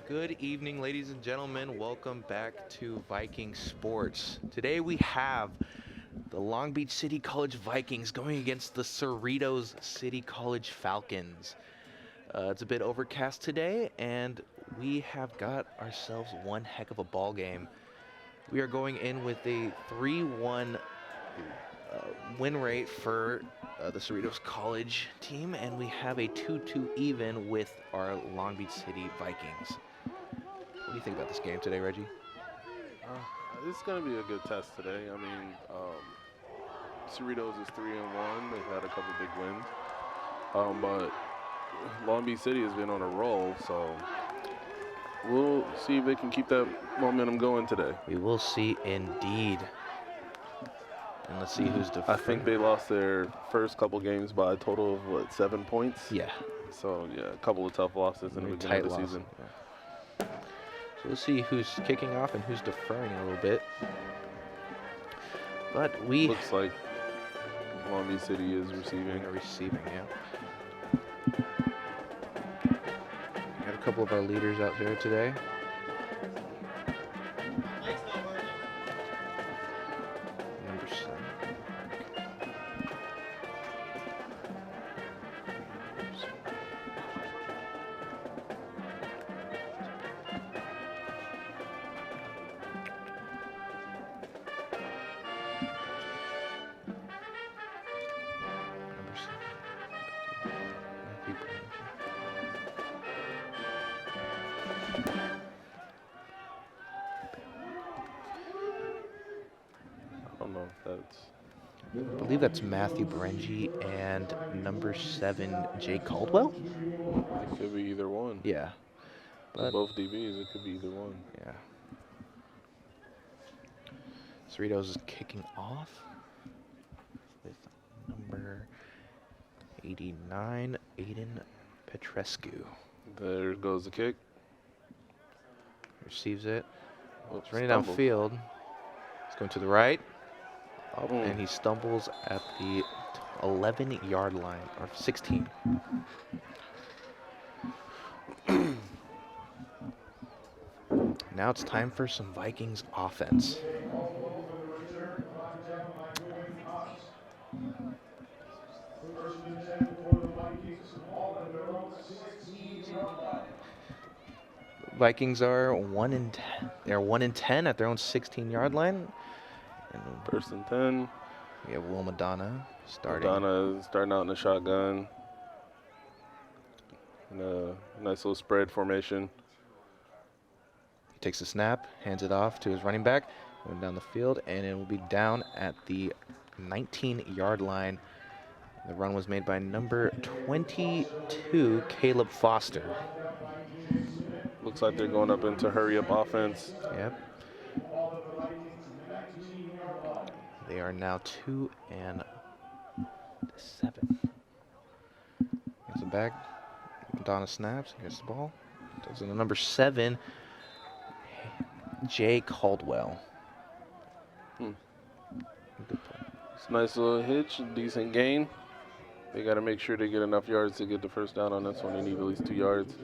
Good evening, ladies and gentlemen. Welcome back to Viking Sports. Today we have the Long Beach City College Vikings going against the Cerritos City College Falcons. It's a bit overcast today, and we have got ourselves one heck of a ball game. We are going in with a 3-1 win rate for the Cerritos College team, and we have a 2-2 even with our Long Beach City Vikings. What do you think about this game today, Reggie? This is going to be a good test today. I mean, Cerritos is 3-1. They've had a couple big wins. But Long Beach City has been on a roll, so we'll see if they can keep that momentum going today. We will see indeed. And let's see who's I think they lost their first couple games by a total of, 7 points? Yeah. So, yeah, a couple of tough losses in the beginning of the season. Yeah. So we'll see who's kicking off and who's deferring a little bit. But we... Looks like Long Beach City is receiving. Yeah. Got a couple of our leaders out there today. Number 7. I believe that's Matthew Berengi and number 7, Jay Caldwell. It could be either one. Yeah. But both DBs, it could be either one. Yeah. Cerritos is kicking off with number 89, Aiden Petrescu. There goes the kick. Receives it. Oops, It's running stumbled. downfield. He's going to the right. Up, and he stumbles at the 11-yard line, or 16. Now it's time for some Vikings offense. Vikings are 1-10. They're 1-10 at their own 16-yard line. And First and 10. We have Will Madonna starting. Madonna starting out in the shotgun. In a nice little spread formation. He takes the snap, hands it off to his running back, going down the field, and it will be down at the 19-yard line. The run was made by number 22, Caleb Foster. Looks like they're going up into hurry-up offense. Yep. They are now 2-7. Gets it back. Madonna snaps. Here's the ball. Does it to number 7, Jay Caldwell. Good play. It's a nice little hitch, decent gain. They got to make sure they get enough yards to get the first down on this one. They need at least 2 yards.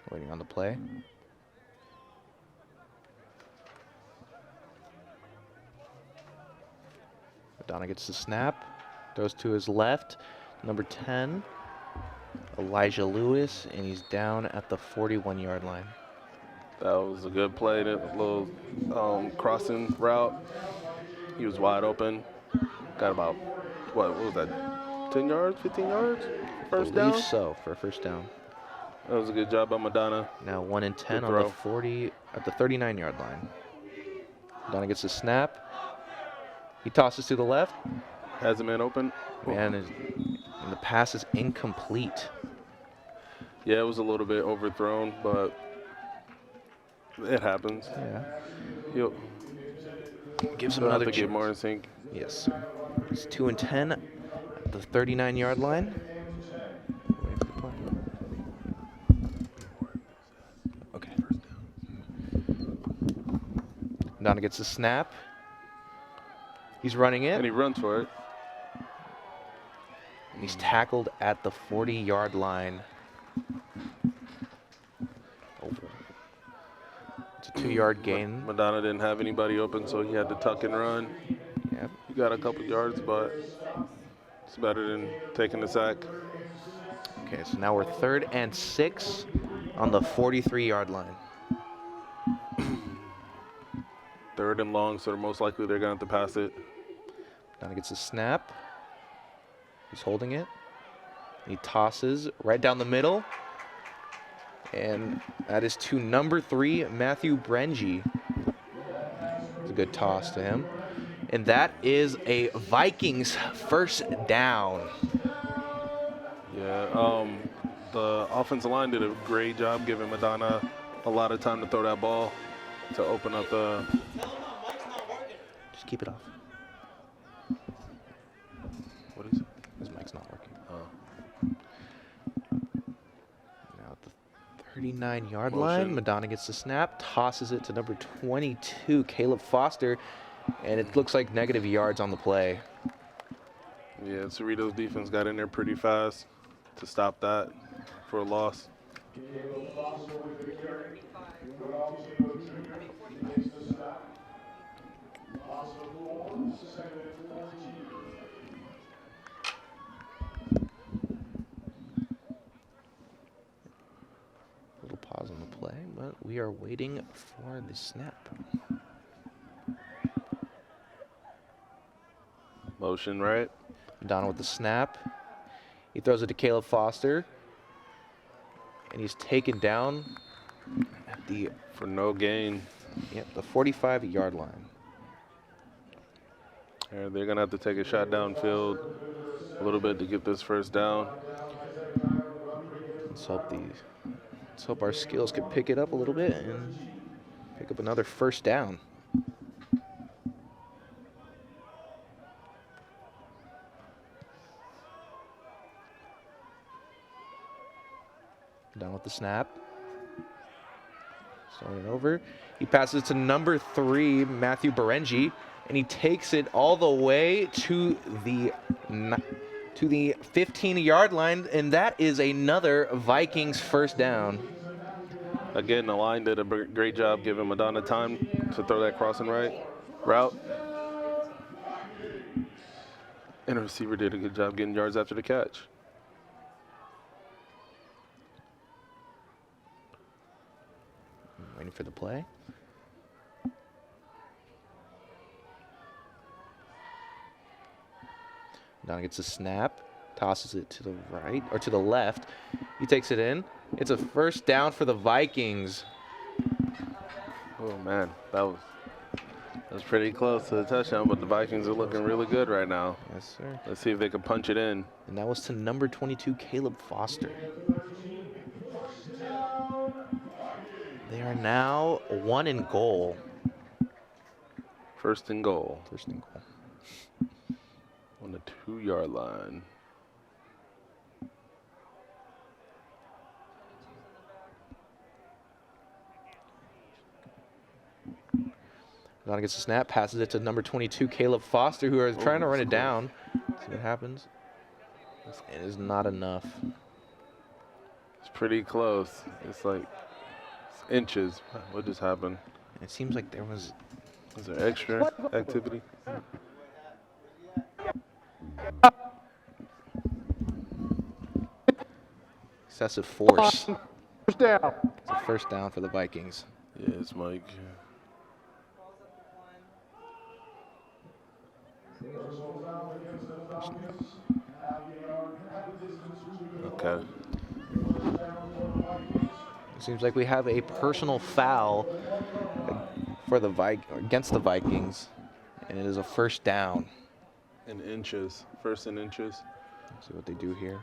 Waiting on the play. Madonna gets the snap. Throws to his left. Number 10, Elijah Lewis, and he's down at the 41-yard line. That was a good play. That little crossing route. He was wide open. Got about, what was that, 10 yards, 15 yards? First down? I believe so, for a first down. That was a good job by Madonna. Now 1-10 on the 40 at the 39-yard line. Madonna gets the snap. He tosses to the left. Has a man open. And the pass is incomplete. Yeah, it was a little bit overthrown, but it happens. Yeah. He'll gives him another to get chance. more in sync. Yes, sir. It's 2-10 at the 39-yard line. Okay. Madonna gets the snap. He's running it. And he runs for it. And he's tackled at the 40-yard line. Over. It's a 2-yard gain. Madonna didn't have anybody open, so he had to tuck and run. Yep. He got a couple yards, but it's better than taking the sack. Okay, so now we're 3rd and 6 on the 43-yard line. 3rd and long, so most likely they're going to have to pass it. Now he gets a snap. He's holding it. He tosses right down the middle. And that is to number 3, Matthew Brengy. It's a good toss to him. And that is a Vikings first down. Yeah, the offensive line did a great job giving Madonna a lot of time to throw that ball to open up the... Just keep it off. What is it? His mic's not working. Oh. Now at the 39-yard Motion. line, Madonna gets the snap, tosses it to number 22, Caleb Foster, and it looks like negative yards on the play. Yeah, Cerritos defense got in there pretty fast to stop that for a loss. Little pause on the play, but we are waiting for the snap. Motion, right? Madonna with the snap. He throws it to Caleb Foster. And he's taken down at the For no gain. the 45-yard line. And they're going to have to take a shot downfield a little bit to get this first down. Let's hope our skills can pick it up a little bit and pick up another first down. Down with the snap. Starting over. He passes it to number 3, Matthew Berengi, and he takes it all the way to the 15-yard line, and that is another Vikings first down. Again, the line did a great job giving Madonna time to throw that crossing route. And the receiver did a good job getting yards after the catch. Waiting for the play. Madonna gets a snap, tosses it to the right, or to the left. He takes it in. It's a first down for the Vikings. Oh, man, that was pretty close to the touchdown, but the Vikings are looking really good right now. Yes, sir. Let's see if they can punch it in. And that was to number 22, Caleb Foster. They are now 1 and goal. First and goal. First and goal. On the 2-yard line. Madonna gets a snap, passes it to number 22, Caleb Foster, who are trying to run it down. See what happens. It is not enough. It's pretty close. It's like inches. What just happened? It seems like there was Is there extra activity? excessive force. First down. It's a first down for the Vikings. Yeah, it's Mike. Okay. It seems like we have a personal foul for the against the Vikings, and it is a first down. In inches. First in inches. Let's see what they do here.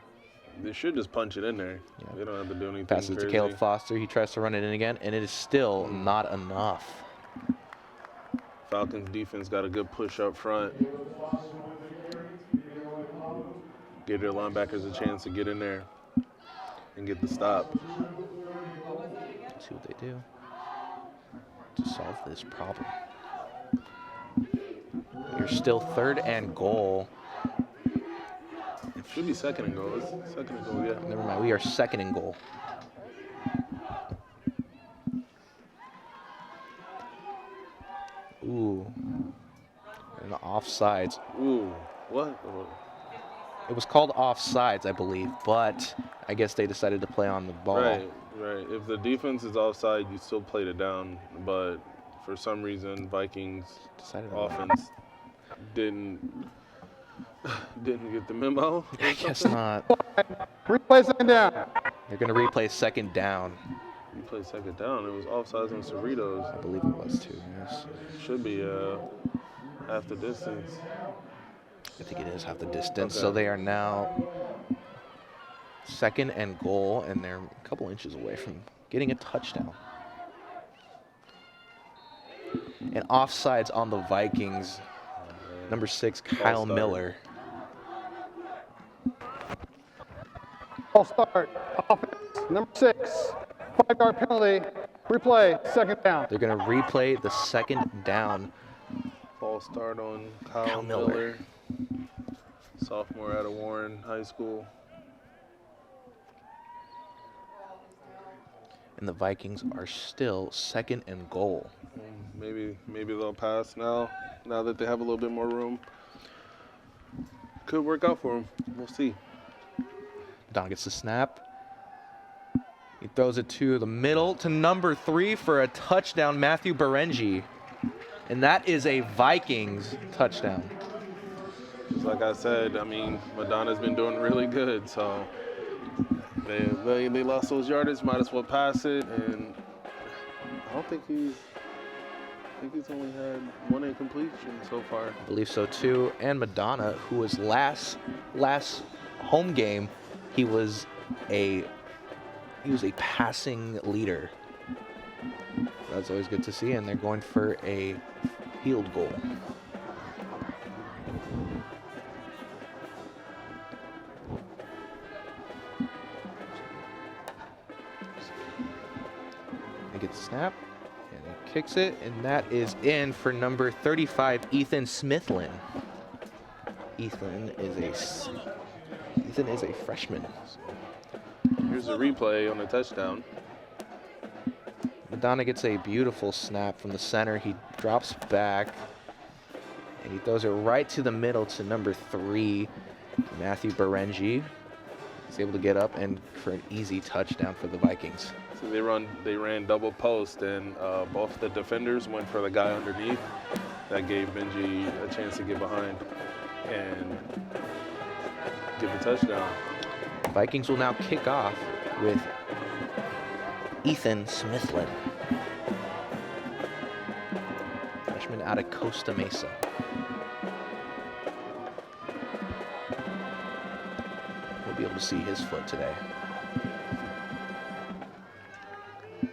They should just punch it in there. Yeah. They don't have to do anything Passes to crazy. Caleb Foster. He tries to run it in again, and it is still not enough. Falcons defense got a good push up front. Give their linebackers a chance to get in there and get the stop. Let's see what they do to solve this problem. Here You're still 3rd and goal. Should be 2nd and goal. It's 2nd and goal, yeah. Never mind, we are 2nd and goal. Ooh. And the offsides. Ooh, what? It was called offsides, I believe, but I guess they decided to play on the ball. Right. If the defense is offside, you still played it down, but for some reason, Vikings offense didn't get the memo. I guess not. Replay 2nd down. They're going to replay 2nd down. You played 2nd down. It was offsides on Cerritos. I believe it was too, yes. Should be half the distance. I think it is half the distance. Okay. So they are now 2nd and goal, and they're a couple inches away from getting a touchdown. And offsides on the Vikings. Number 6, Kyle Miller. False start. Offense. Number 6. 5-yard penalty. Replay 2nd down. They're going to replay the 2nd down. False start on Kyle Miller. Sophomore out of Warren High School. And the Vikings are still 2nd and goal. Maybe they'll pass now that they have a little bit more room. Could work out for them. We'll see. Don gets the snap. He throws it to the middle to number 3 for a touchdown, Matthew Berengi. And that is a Vikings touchdown. Just like I said, I mean, Madonna's been doing really good, so they lost those yardage, might as well pass it, and I think he's only had 1 incompletion so far. I believe so too. And Madonna, who was last home game, he was a passing leader. That's always good to see, and they're going for a field goal. He gets the snap, and he kicks it, and that is in for number 35, Ethan Smithlin. Ethan is a freshman. Here's a replay on the touchdown. Madonna gets a beautiful snap from the center. He drops back, and he throws it right to the middle to number 3, Matthew Berengi. He's able to get up and for an easy touchdown for the Vikings. So they ran double post, and both the defenders went for the guy underneath. That gave Benji a chance to get behind and get the touchdown. Vikings will now kick off with Ethan Smithlin, freshman out of Costa Mesa. We'll be able to see his foot today. Here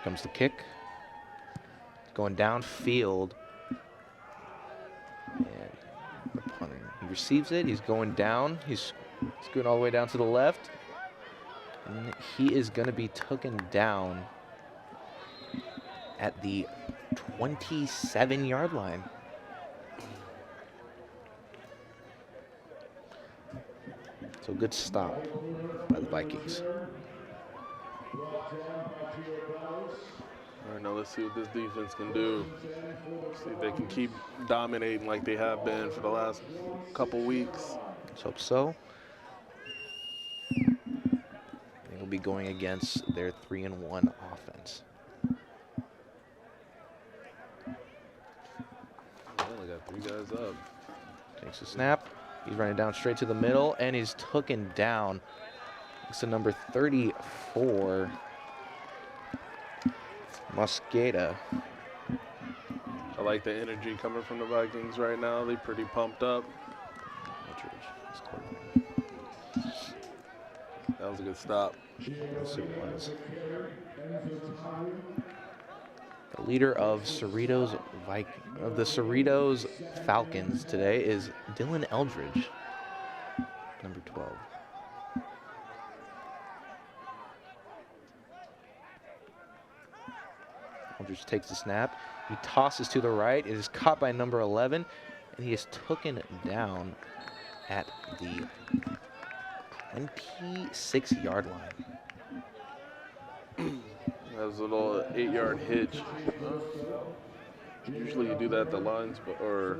comes the kick. Going downfield. And the punter, he receives it. He's going down. He's going all the way down to the left. And he is going to be taken down at the 27-yard line. So good stop by the Vikings. All right, now let's see what this defense can do. See if they can keep dominating like they have been for the last couple weeks. Let's hope so. They will be going against their 3-1 offense. They only got 3 guys up. Takes a snap. He's running down straight to the middle, and he's taken down. It's the number 34, Mosqueda. I like the energy coming from the Vikings right now. They're pretty pumped up. That was a good stop. Yes, it was. The leader of Cerritos the Cerritos Falcons today is Dylan Eldridge, number 12. Aldridge takes the snap. He tosses to the right. It is caught by number 11, and he is taken down at the 26-yard line. That was a little 8-yard hitch. Usually you do that at the lines, or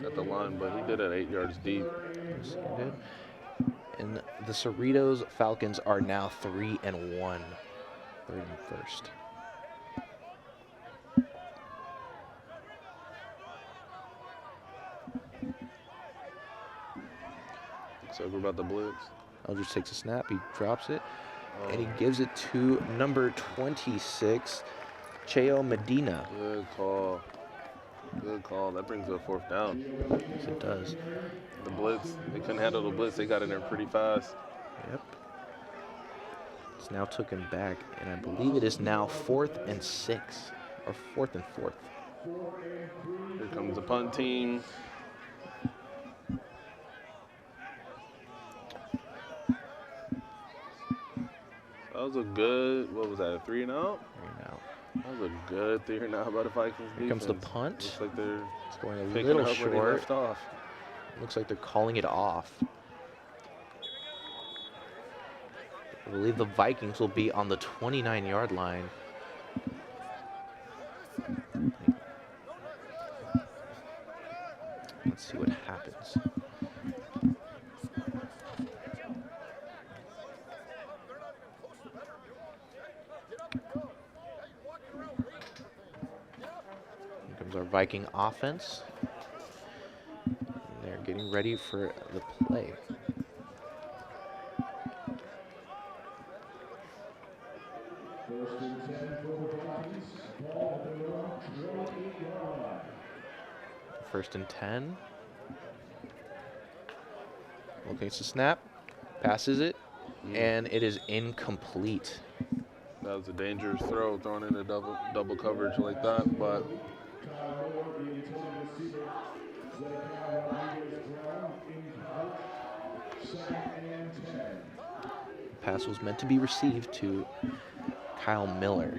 at the line, but he did it 8 yards deep. Yes, he did. And the Cerritos Falcons are now 3-1, third and first. So we're about to blitz. Eldridge takes a snap, he drops it, and he gives it to number 26, Cheo Medina. Good call. Good call. That brings up 4th down. Yes, it does. The blitz, they couldn't handle the blitz. They got in there pretty fast. Yep. It's now taken back, and I believe it is now 4th and 6, or 4th and 4th. Here comes the punt team. That was a good, what was that, 3 and out? 3 and out. That was a good 3 and out by the Vikings defense. Here comes the punt. Looks like they're It's going a picking little up where they short. left off. Looks like they're calling it off. I believe the Vikings will be on the 29-yard line. Let's see what happens. Here comes our Viking offense. They're getting ready for the play. First and 10. Okay, it's a snap. Passes it, and it is incomplete. That was a dangerous throw, thrown into double coverage like that, but Pass was meant to be received to Kyle Miller.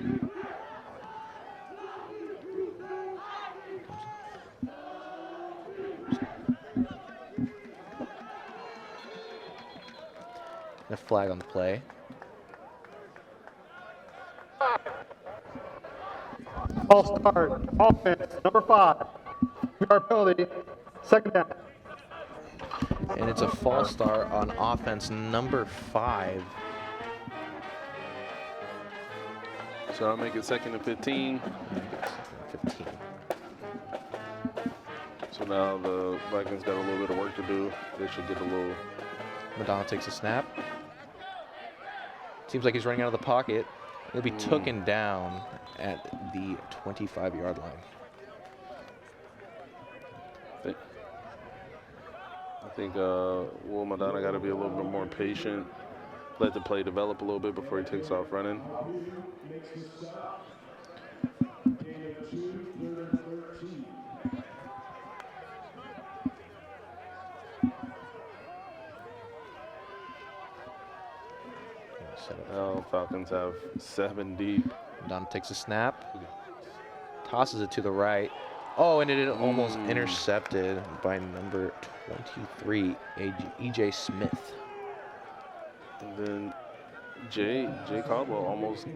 A flag on the play. False start. Offense, number 5. 2-yard penalty. Second down. And it's a false start on offense number 5. so I'll make it 2nd and 15. 15. So now the Vikings got a little bit of work to do. They should get a little. Madonna takes a snap. Seems like he's running out of the pocket. He'll be taken down at the 25-yard line. I think Will Madonna got to be a little bit more patient. Let the play develop a little bit before he takes off running. Now Falcons have 7 deep. Madonna takes a snap. Tosses it to the right. Oh, and it almost intercepted by number 23, E.J. Smith. And then Jay Caldwell almost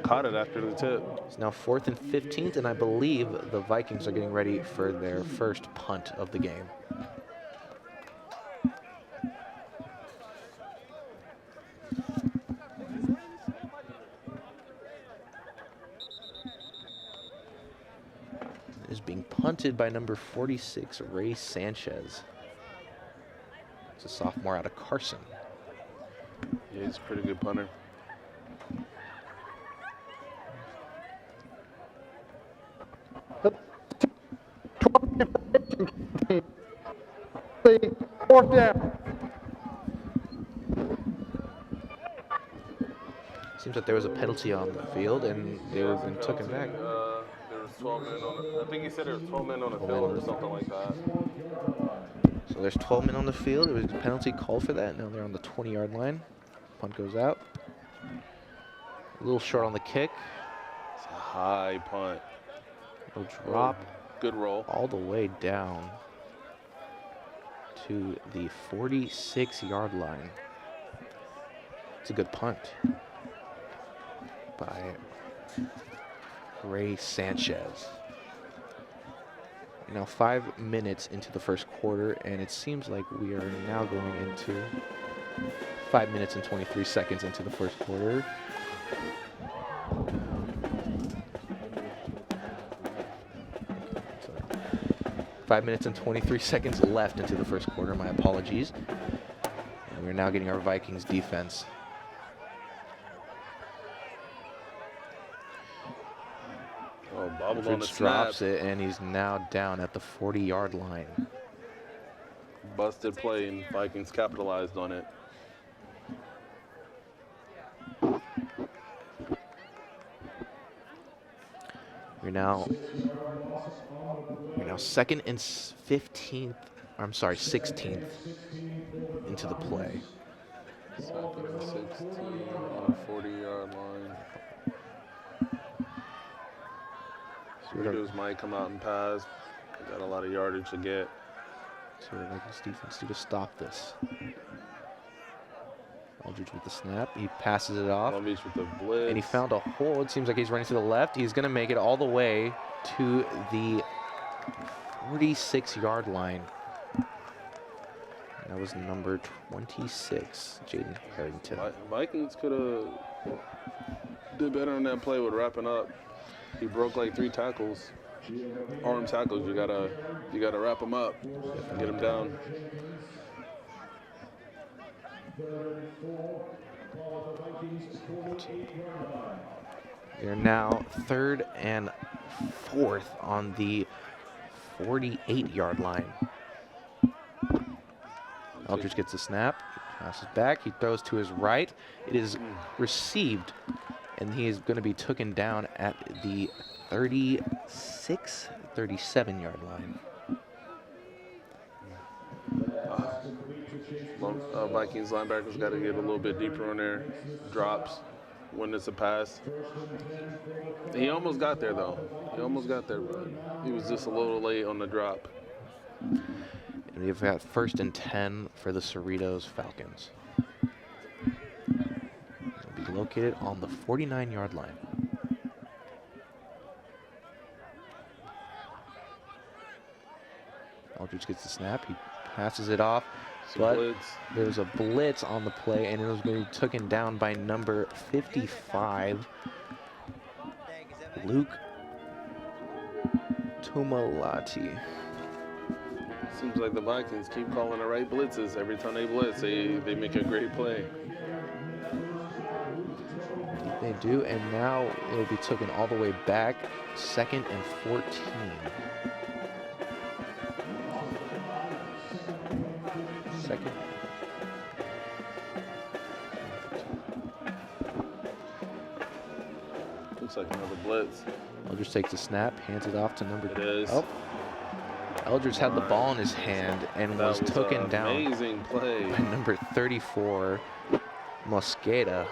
caught it after the tip. It's now 4th and 15th, and I believe the Vikings are getting ready for their first punt of the game. It is being punted by number 46, Ray Sanchez. It's a sophomore out of Carson. Yeah, he's a pretty good punter. Fourth down. Seems like there was a penalty on the field, and they were being taken back. There was 12 men on the, I think he said there was 12 men on the field or something like that. So there's 12 men on the field. There was a penalty called for that. Now they're on the 20-yard line. Punt goes out. A little short on the kick. high punt. He'll drop Good roll. all the way down to the 46-yard line. It's a good punt by Ray Sanchez. Now 5 minutes into the first quarter, and it seems like we are now going into 5 minutes and 23 seconds into the first quarter. So 5 minutes and 23 seconds left into the first quarter, my apologies. And we're now getting our Vikings defense. Oh, bobbled on the Aldridge snap. drops it, and he's now down at the 40-yard line. Busted play, and Vikings capitalized on it. We're now second and 15th. I'm sorry, 16th into the play. Second and 16 on the 40-yard line. Cerritos might come out and pass. Got a lot of yardage to get. So the Vikings defense do to stop this. Aldridge with the snap. He passes it off. Long Beach with the blitz. And he found a hole. It seems like he's running to the left. He's going to make it all the way to the 46-yard line. That was number 26, Jaden Harrington. Vikings could have did better on that play with wrapping up. He broke like 3 tackles, arm tackles. You gotta wrap him up, get him down. They're now 3rd and 4th on the 48-yard line. Aldridge gets the snap, passes back, he throws to his right. It is received, and he is going to be taken down at the 36, 37-yard line. Vikings linebackers got to get a little bit deeper on their drops when it's a pass. He almost got there, though. He almost got there, but he was just a little late on the drop. And we've got 1st and 10 for the Cerritos Falcons. They'll be located on the 49-yard line. Aldridge gets the snap. He passes it off. But there's a blitz on the play, and it was going to be taken down by number 55, Luke Tumalati. Seems like the Vikings keep calling the right blitzes. Every time they blitz, they make a great play. They do, and now it'll be taken all the way back, 2nd and 14. Second. Looks like another blitz. Eldridge takes the snap, hands it off to number. It is. Oh. Eldridge had the ball in his hand and was taken down. Amazing play By number 34, Mosqueda.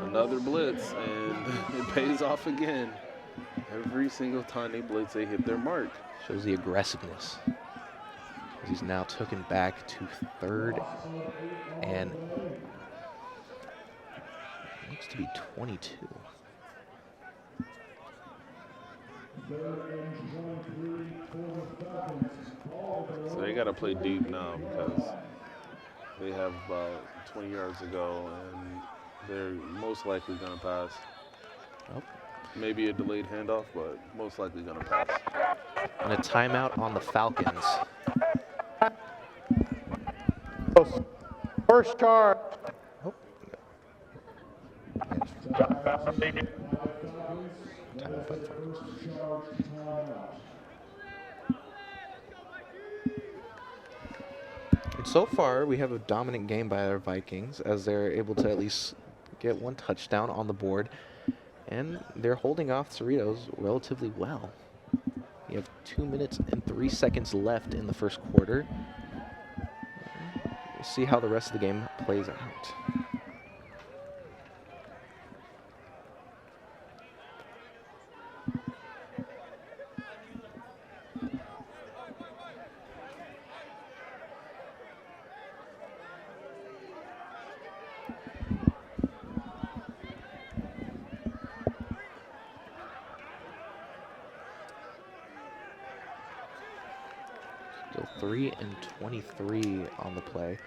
Another blitz, and it pays off again. Every single time they blitz, they hit their mark. Shows the aggressiveness. He's now taken back to 3rd and looks to be 22. So they got to play deep now because they have about 20 yards to go, and they're most likely going to pass. Oh. Maybe a delayed handoff, but most likely going to pass. And a timeout on the Falcons. First charge. Oh. Timeout by the Falcons. And so far, we have a dominant game by our Vikings as they're able to at least get 1 touchdown on the board. And they're holding off Cerritos relatively well. You have 2 minutes and 3 seconds left in the first quarter. We'll see how the rest of the game plays out. Still 3 and 23 on the play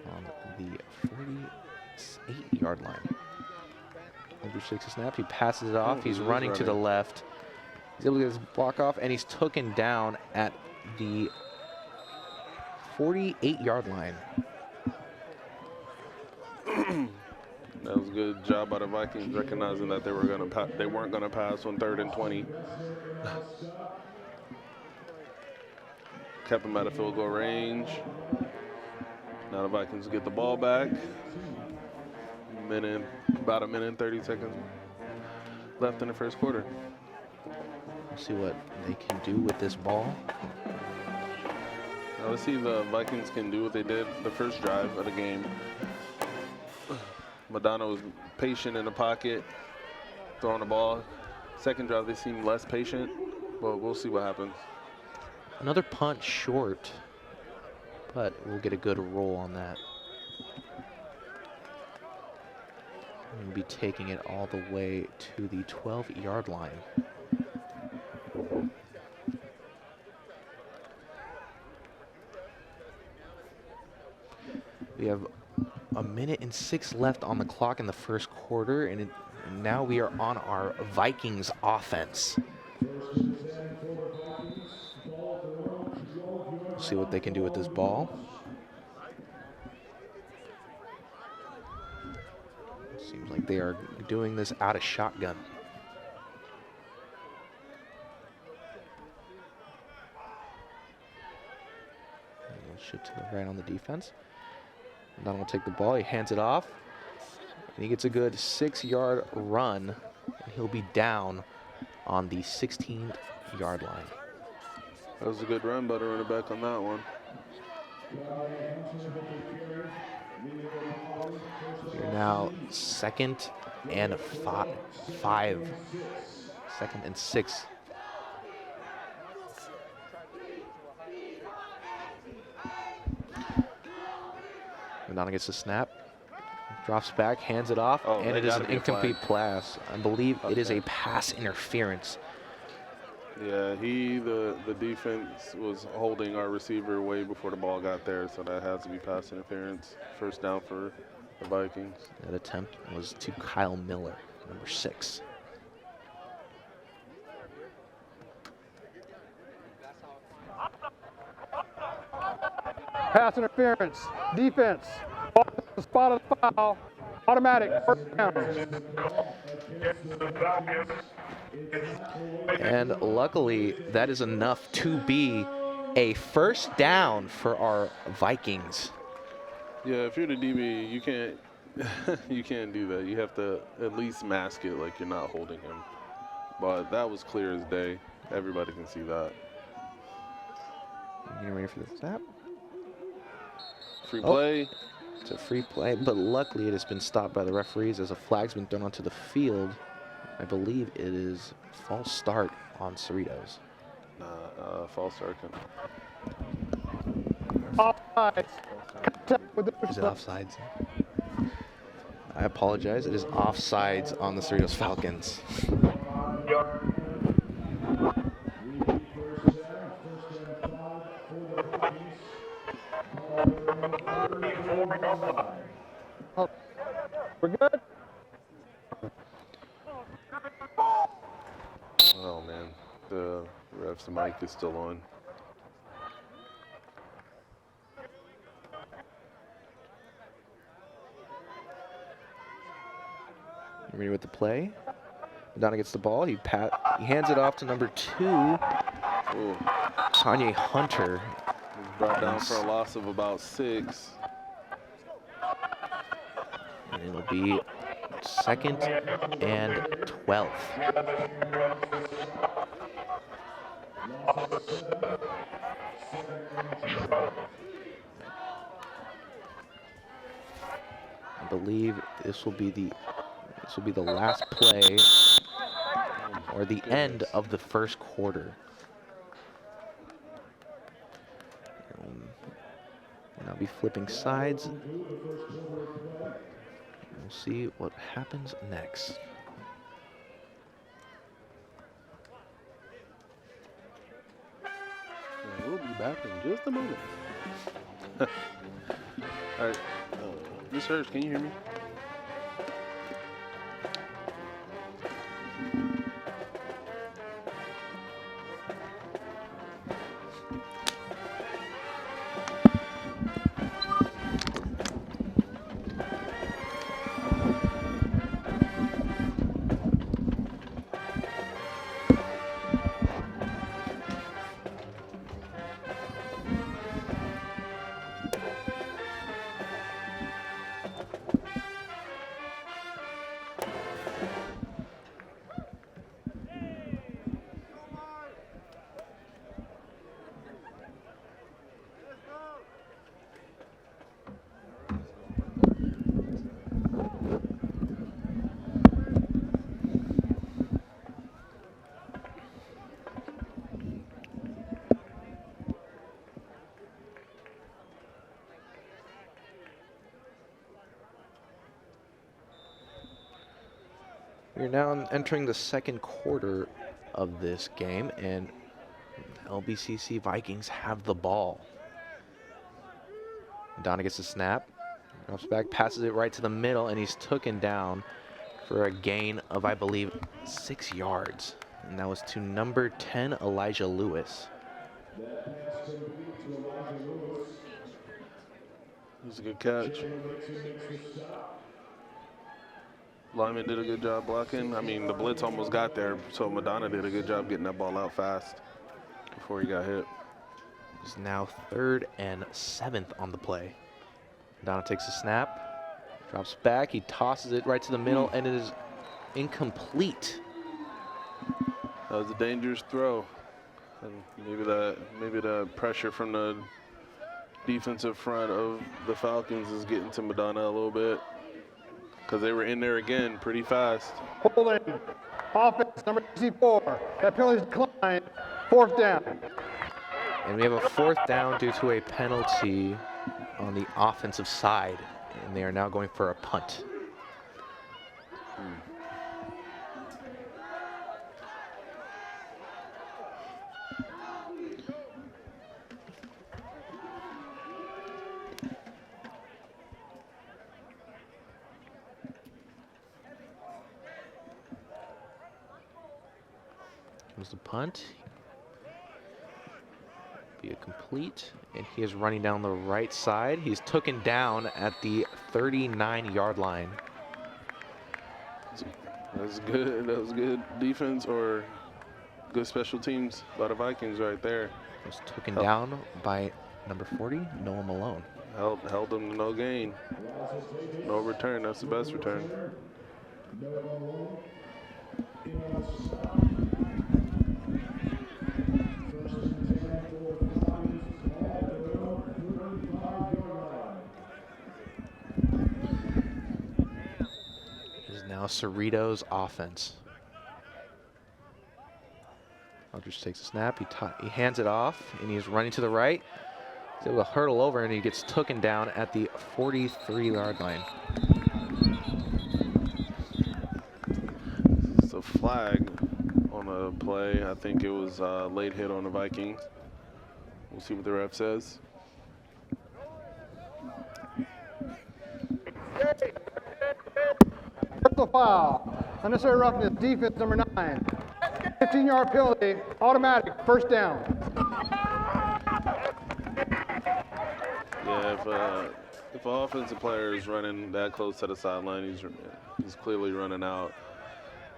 on the 48-yard line. Andrew shakes a snap. He passes it off. He's running to the left. He's able to get his block off, and he's taken down at the 48-yard line. That was a good job by the Vikings, recognizing that they weren't going to pass on 3rd and 20. Kept him out of field goal range. Now the Vikings get the ball back. About a minute and 30 seconds left in the first quarter. We'll see what they can do with this ball. Now let's see if the Vikings can do what they did the first drive of the game. Madonna was patient in the pocket, throwing the ball. Second drive, they seemed less patient, but we'll see what happens. Another punt short, but we'll get a good roll on that. We'll be taking it all the way to the 12-yard line. We have a minute and 6 left on the clock in the first quarter, and now we are on our Vikings offense. We'll see what they can do with this ball. Seems like they are doing this out of shotgun. Shift to the right on the defense. Donald will take the ball, he hands it off, and he gets a good 6-yard run, and he'll be down on the 16-yard line. That was a good run by the running back on that one. We're now 2nd and 5. 2nd and 6. Madonna gets the snap, drops back, hands it off, and it is an incomplete pass. I believe it is a pass interference. Yeah, the defense was holding our receiver way before the ball got there, so that has to be pass interference. First down for the Vikings. That attempt was to Kyle Miller, number 6. Pass interference, defense, ball at the spot of the foul, automatic, first down. And luckily, that is enough to be a first down for our Vikings. Yeah, if you're the DB, you can't you can't do that. You have to at least mask it like you're not holding him. But that was clear as day. Everybody can see that. Getting ready for the snap. Free play. It's a free play, but luckily it has been stopped by the referees as a flag's been thrown onto the field. I believe it is false start on Cerritos. False start. Offsides. Is it offsides? I apologize. It is offsides on the Cerritos Falcons. We're good? Oh, man. The ref's mic is still on. Ready with the play. Madonna gets the ball. He hands it off to number 2, Ooh. Kanye Hunter. He's brought down for a loss of about 6. And it'll be 2nd and 12. I believe this will be the last play or the end of the first quarter. We'll now be flipping sides. We'll see what happens next. We'll be back in just a moment. All right, Miss Hurst, can you hear me? We're now entering the second quarter of this game, and LBCC Vikings have the ball. Donna gets the snap, drops back, passes it right to the middle, and he's taken down for a gain of, I believe, 6 yards. And that was to number 10, Elijah Lewis. It was a good catch. Lyman did a good job blocking. I mean, the blitz almost got there, so Madonna did a good job getting that ball out fast before he got hit. It's now 3rd and 7th on the play. Madonna takes a snap, drops back, he tosses it right to the middle, and it is incomplete. That was a dangerous throw. And maybe the pressure from the defensive front of the Falcons is getting to Madonna a little bit, because they were in there again pretty fast. Holding. Offense number 64. That penalty is declined. 4th down. And we have a 4th down due to a penalty on the offensive side, and they are now going for a punt. Comes the punt. Be a complete, and he is running down the right side. He's taken down at the 39-yard line. That's good. That was good defense or good special teams by the Vikings right there. Was taken down by number 40, Noah Malone. Held them to no gain. No return. That's the best return. Now Cerritos offense. Aldridge takes a snap, he hands it off, and he's running to the right. He's able to hurdle over, and he gets taken down at the 43-yard line. It's a flag on a play. I think it was a late hit on the Vikings. We'll see what the ref says. Personal foul. Unnecessary roughness. Defense number 9. 15-yard penalty. Automatic. 1st down. Yeah, if an offensive player is running that close to the sideline, he's clearly running out.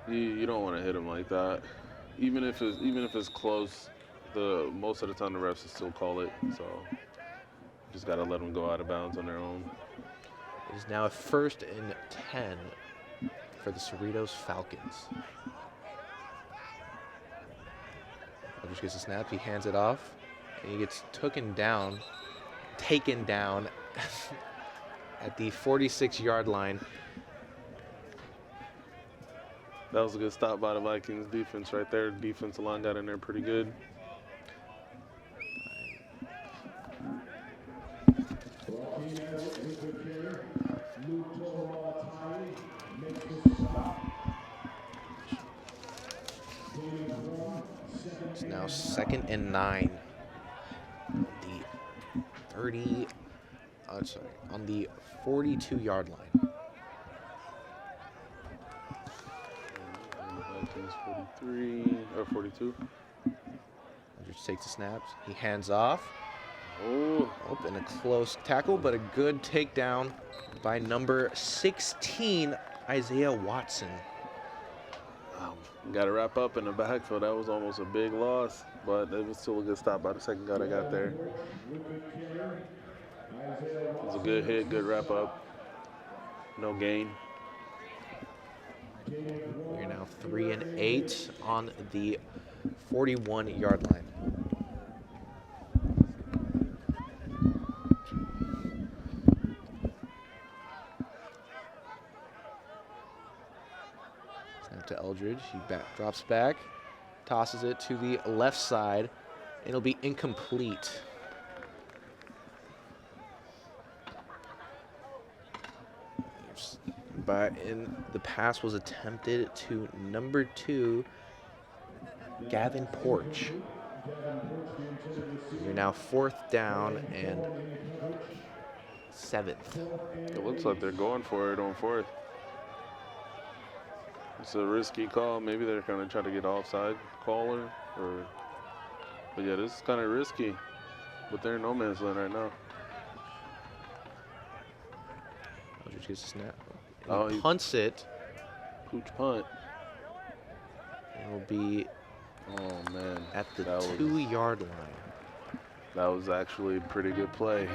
You don't want to hit him like that. Even if it's close, most of the time the refs will still call it. So just got to let them go out of bounds on their own. It is now a 1st and 10 for the Cerritos Falcons. Aldridge gets a snap, he hands it off, and he gets taken down at the 46-yard line. That was a good stop by the Vikings defense right there. Defensive line got in there pretty good. It's now 2nd and 9. The 30, on the 42-yard line. Vikings 43 or 42. Aldridge takes the snaps. He hands off. Oh, And a close tackle, but a good takedown by number 16, Isaiah Watson. got to wrap up in the backfield. That was almost a big loss, but it was still a good stop by the second guy that got there. It was a good hit, good wrap up. No gain. We're now 3 and 8 on the 41-yard line. Snap to Eldridge. He drops back, tosses it to the left side. It'll be incomplete. And the pass was attempted to number 2, Gavin Porch. You're now 4th down and 7th. It looks like they're going for it on 4th. It's a risky call. Maybe they're going to try to get offside caller, but yeah, this is kind of risky. But they're in no man's land right now. Eldridge gets a snap. Oh, He punts it. Pooch punt. It'll be Oh man, at the that was- 2-yard line. That was actually a pretty good play.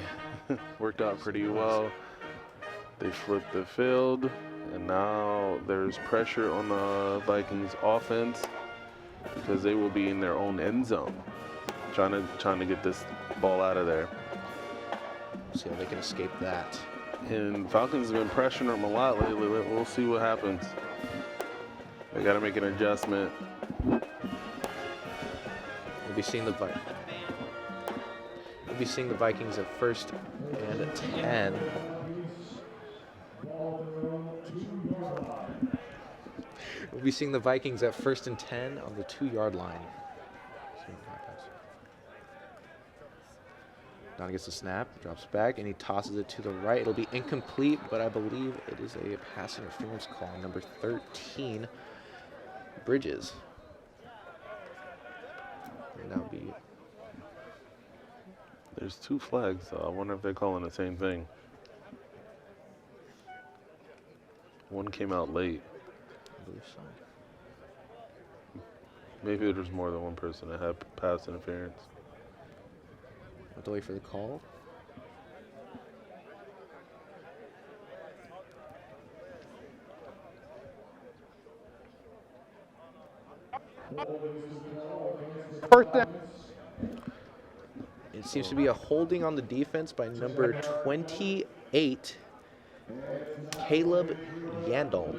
Worked out pretty well. They flipped the field, and now there's pressure on the Vikings offense because they will be in their own end zone, trying to get this ball out of there. See how they can escape that. And Falcons have been pressuring them a lot lately. We'll see what happens. They got to make an adjustment. We'll be seeing the Vikings at 1st and 10. We'll be seeing the Vikings at 1st and 10 on the 2-yard line. Don gets the snap, drops back, and he tosses it to the right. It'll be incomplete, but I believe it is a pass interference call. Number 13, Bridges. Will now be. There's 2 flags, so I wonder if they're calling the same thing. One came out late. I believe so. Maybe there's more than one person that had pass interference. Have to wait for the call. First down. It seems to be a holding on the defense by number 28, Caleb Yandel.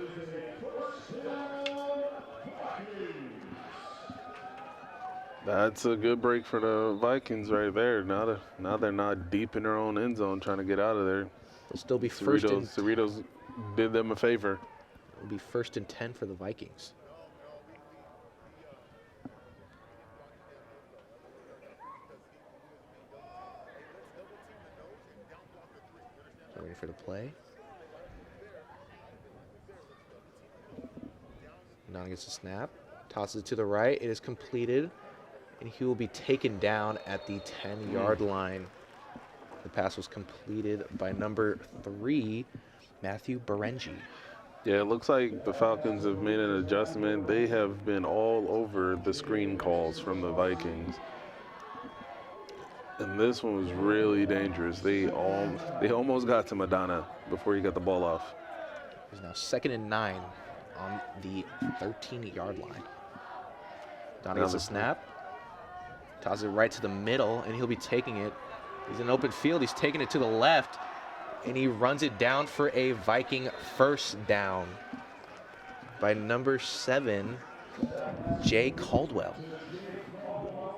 That's a good break for the Vikings right there. Now they're not deep in their own end zone trying to get out of there. It'll still be first and Cerritos did them a favor. It'll be 1st and 10 for the Vikings. Ready for the play. Now gets a snap, tosses it to the right. It is completed, and he will be taken down at the 10-yard line. The pass was completed by number 3, Matthew Berengi. Yeah, it looks like the Falcons have made an adjustment. They have been all over the screen calls from the Vikings. And this one was really dangerous. They almost got to Madonna before he got the ball off. It's now 2nd and 9 on the 13-yard line. Donnie gets a snap, tosses it right to the middle, and he'll be taking it. He's in open field. He's taking it to the left. and he runs it down for a Viking first down by number 7, Jay Caldwell.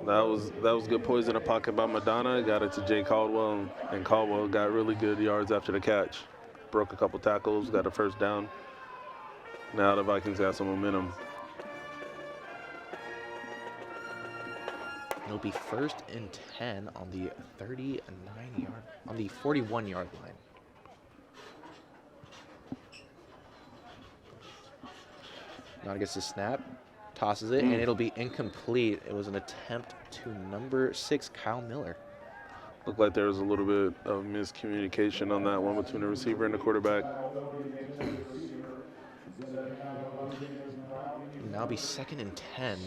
That was good poise in the pocket by Madonna. Got it to Jay Caldwell, and Caldwell got really good yards after the catch. Broke a couple tackles, got a first down. Now the Vikings got some momentum. It'll be 1st and 10 on the 41-yard line. Now gets the snap, tosses it, and it'll be incomplete. It was an attempt to number 6, Kyle Miller. Looked like there was a little bit of miscommunication on that one between the receiver and the quarterback. Now it'll be 2nd and 10.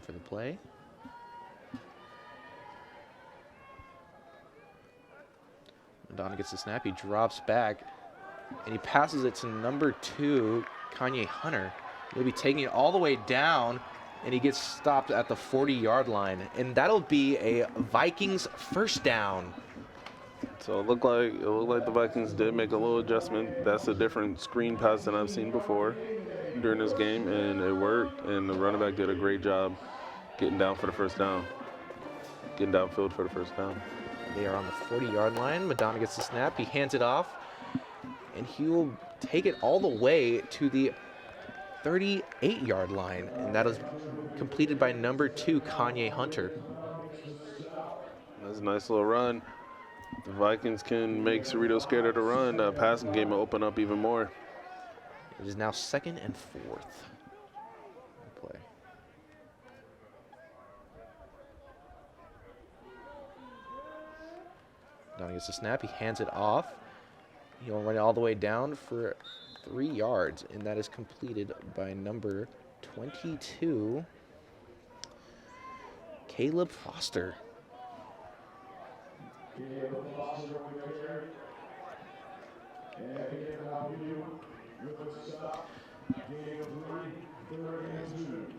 For the play. Madonna gets the snap, he drops back, and he passes it to number 2, Kanye Hunter. He'll be taking it all the way down, and he gets stopped at the 40-yard line, and that'll be a Vikings first down. So it looked like the Vikings did make a little adjustment. That's a different screen pass than I've seen before during this game, and it worked, and the running back did a great job getting down for the first down. Getting downfield for the first down. They are on the 40-yard line. Madonna gets the snap. He hands it off, and he will take it all the way to the 38-yard line, and that is completed by number 2, Kanye Hunter. That's a nice little run. The Vikings can make Cerritos scared of the run. The passing game will open up even more. It is now 2nd and 4th. Play. Donnie gets the snap. He hands it off. He'll run it all the way down for 3 yards, and that is completed by number 22, Caleb Foster.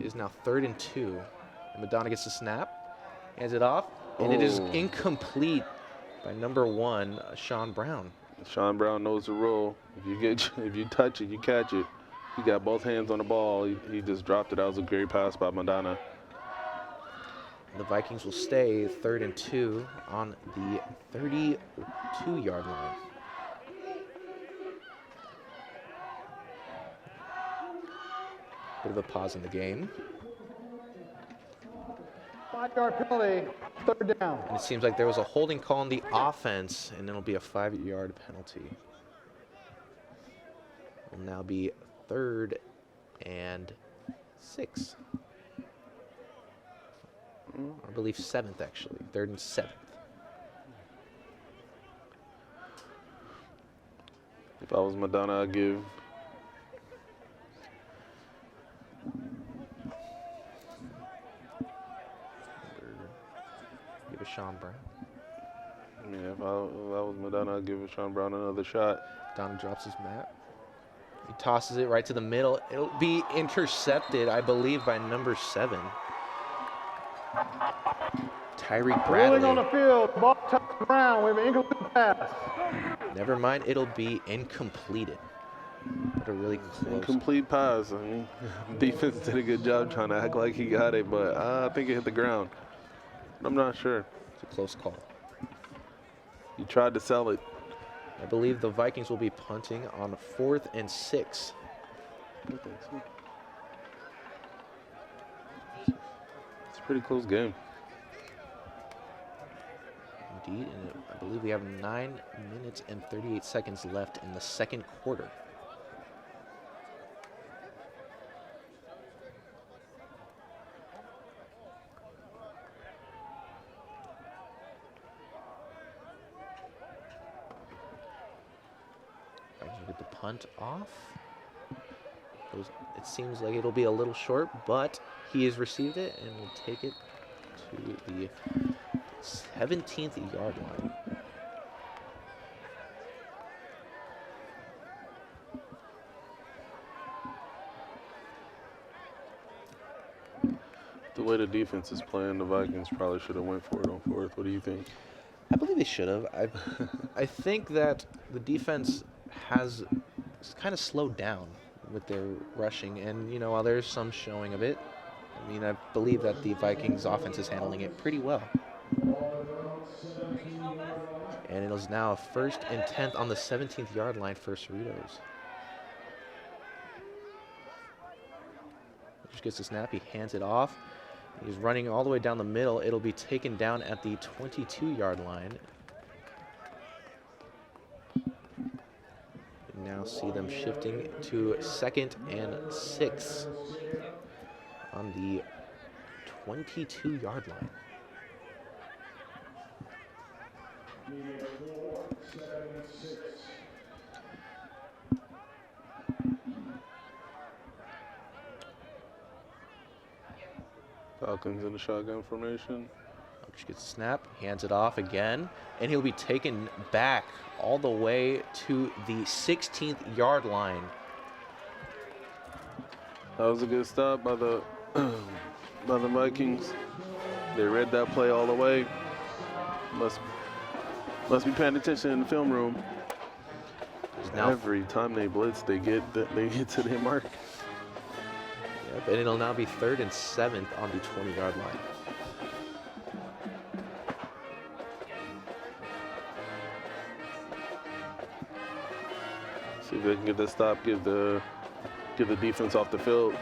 It is now 3rd and 2. And Madonna gets the snap, hands it off, and it is incomplete by number 1, Sean Brown. Sean Brown knows the rule. If you touch it, you catch it. He got both hands on the ball. He just dropped it. That was a great pass by Madonna. The Vikings will stay 3rd and 2 on the 32-yard line. Bit of a pause in the game. 5-yard penalty, 3rd down. And it seems like there was a holding call on the offense, and it'll be a 5-yard penalty. Will now be 3rd and 6. I believe 7th, actually. 3rd and 7th. If I was Madonna, I'd give a Sean Brown. Yeah, if I was Madonna, I'd give Sean Brown another shot. Donnie drops his mat. He tosses it right to the middle. It'll be intercepted, I believe, by number 7. Tyreek Bradley. Rolling on the field, ball touched the ground. We have an incomplete pass. Never mind, it'll be incompleted. But a really close. Incomplete pass. I mean, defense did a good job trying to act like he got it, but I think it hit the ground. I'm not sure. It's a close call. He tried to sell it. I believe the Vikings will be punting on 4th and 6. It's a pretty close game. Indeed, and I believe we have 9 minutes and 38 seconds left in the 2nd quarter. Get the punt off. It seems like it'll be a little short, but he has received it and will take it to the 17th yard line. The way the defense is playing, the Vikings probably should have went for it on fourth. What do you think? I believe they should have. I think that the defense has kind of slowed down with their rushing, and while there's some showing of it, I mean, I believe that the Vikings offense is handling it pretty well. And it is now a 1st and 10th on the 17th yard line for Cerritos. Just gets the snap, he hands it off. He's running all the way down the middle. It'll be taken down at the 22-yard line. You now see them shifting to 2nd and 6 on the 22-yard line. Falcons in the shotgun formation. Just gets a snap, hands it off again, and he'll be taken back all the way to the 16th yard line. That was a good stop by the by the Vikings. They read that play all the way. Must be paying attention in the film room. Now every time they blitz, they get to their mark. Yep, and it'll now be 3rd and 7th on the 20-yard line. See if they can get the stop, give the defense off the field.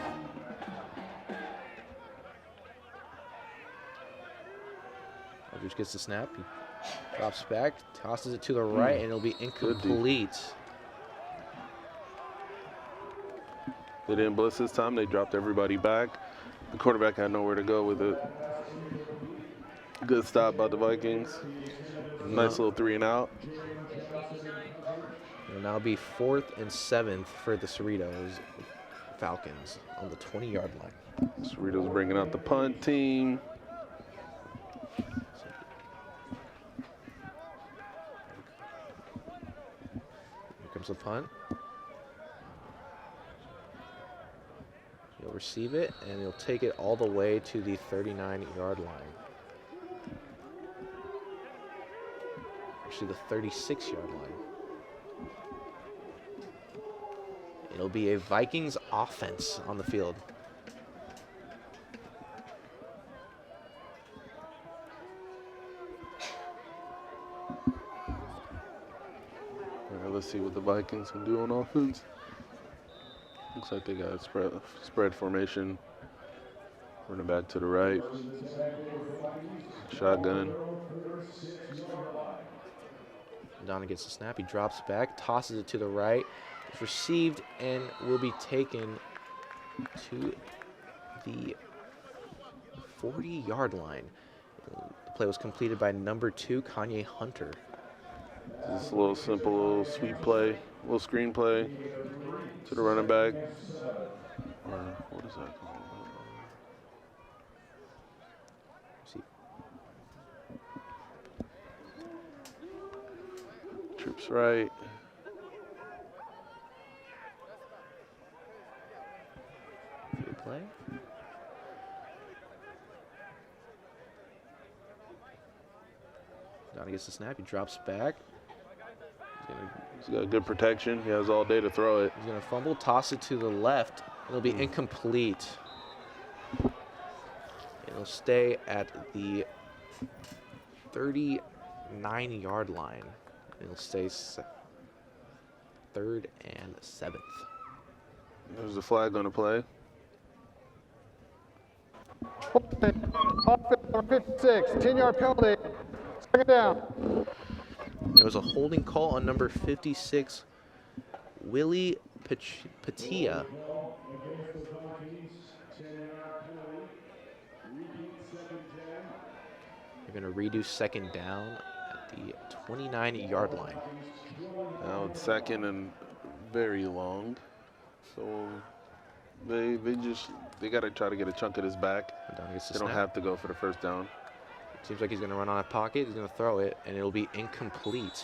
Aldridge gets the snap, he drops back, tosses it to the right, and it'll be incomplete. They didn't blitz this time, they dropped everybody back. The quarterback had nowhere to go with it. Good stop by the Vikings. Nice little 3 and out. It'll now be 4th and 7th for the Cerritos Falcons on the 20-yard line. Cerritos bringing out the punt team. Here comes the punt. He'll receive it, and he'll take it all the way to the 39-yard line. Actually, the 36-yard line. It'll be a Vikings offense on the field. All right, let's see what the Vikings can do on offense. Looks like they got a spread formation. Running back to the right. Shotgun. Donna gets the snap. He drops back, tosses it to the right. It's received and will be taken to the 40-yard line. The play was completed by number 2, Kanye Hunter. This a little simple, little sweep play, little screen play to the running back. Or what is that called? See. Trips right. Good play. Donna gets the snap. He drops back. He's got good protection. He has all day to throw it. He's going to fumble, toss it to the left. It'll be incomplete. It'll stay at the 39-yard line. It'll stay 3rd and 7th. There's a flag on the play. Offense number 56, 10-yard penalty. 2nd down. There was a holding call on number 56, Willie Patia. They're going to redo 2nd down at the 29-yard line. Now it's 2nd and very long. So they got to try to get a chunk of this back. They don't have to go for the 1st down. Seems like he's going to run on a pocket. He's going to throw it, and it'll be incomplete.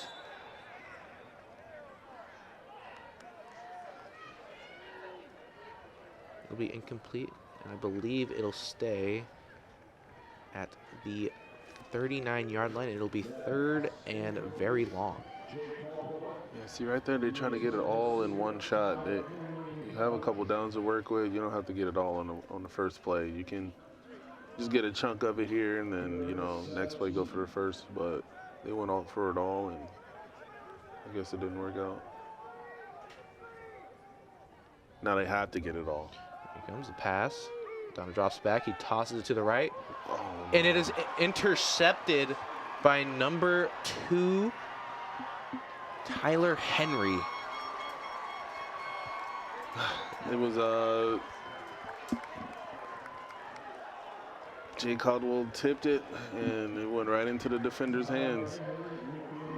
It'll be incomplete, and I believe it'll stay at the 39-yard line. It'll be 3rd and very long. Yeah, see right there, they're trying to get it all in one shot. You have a couple downs to work with. You don't have to get it all on the first play. You can just get a chunk of it here, and then, you know, next play go for the first. But they went all for it all, and I guess it didn't work out. Now they have to get it all. Here comes the pass. Donna drops back. He tosses it to the right. Oh, And it is intercepted by number 2, Tyler Henry. it was Jay Caldwell tipped it, and it went right into the defender's hands.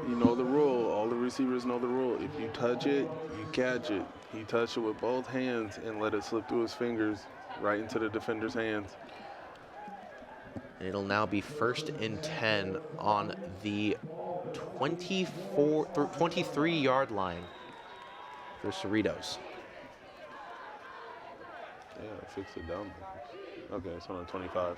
You know the rule. All the receivers know the rule. If you touch it, you catch it. He touched it with both hands and let it slip through his fingers right into the defender's hands. It'll now be 1st and 10 on the 23-yard line for Cerritos. Yeah, fix it down. Okay, it's on 25.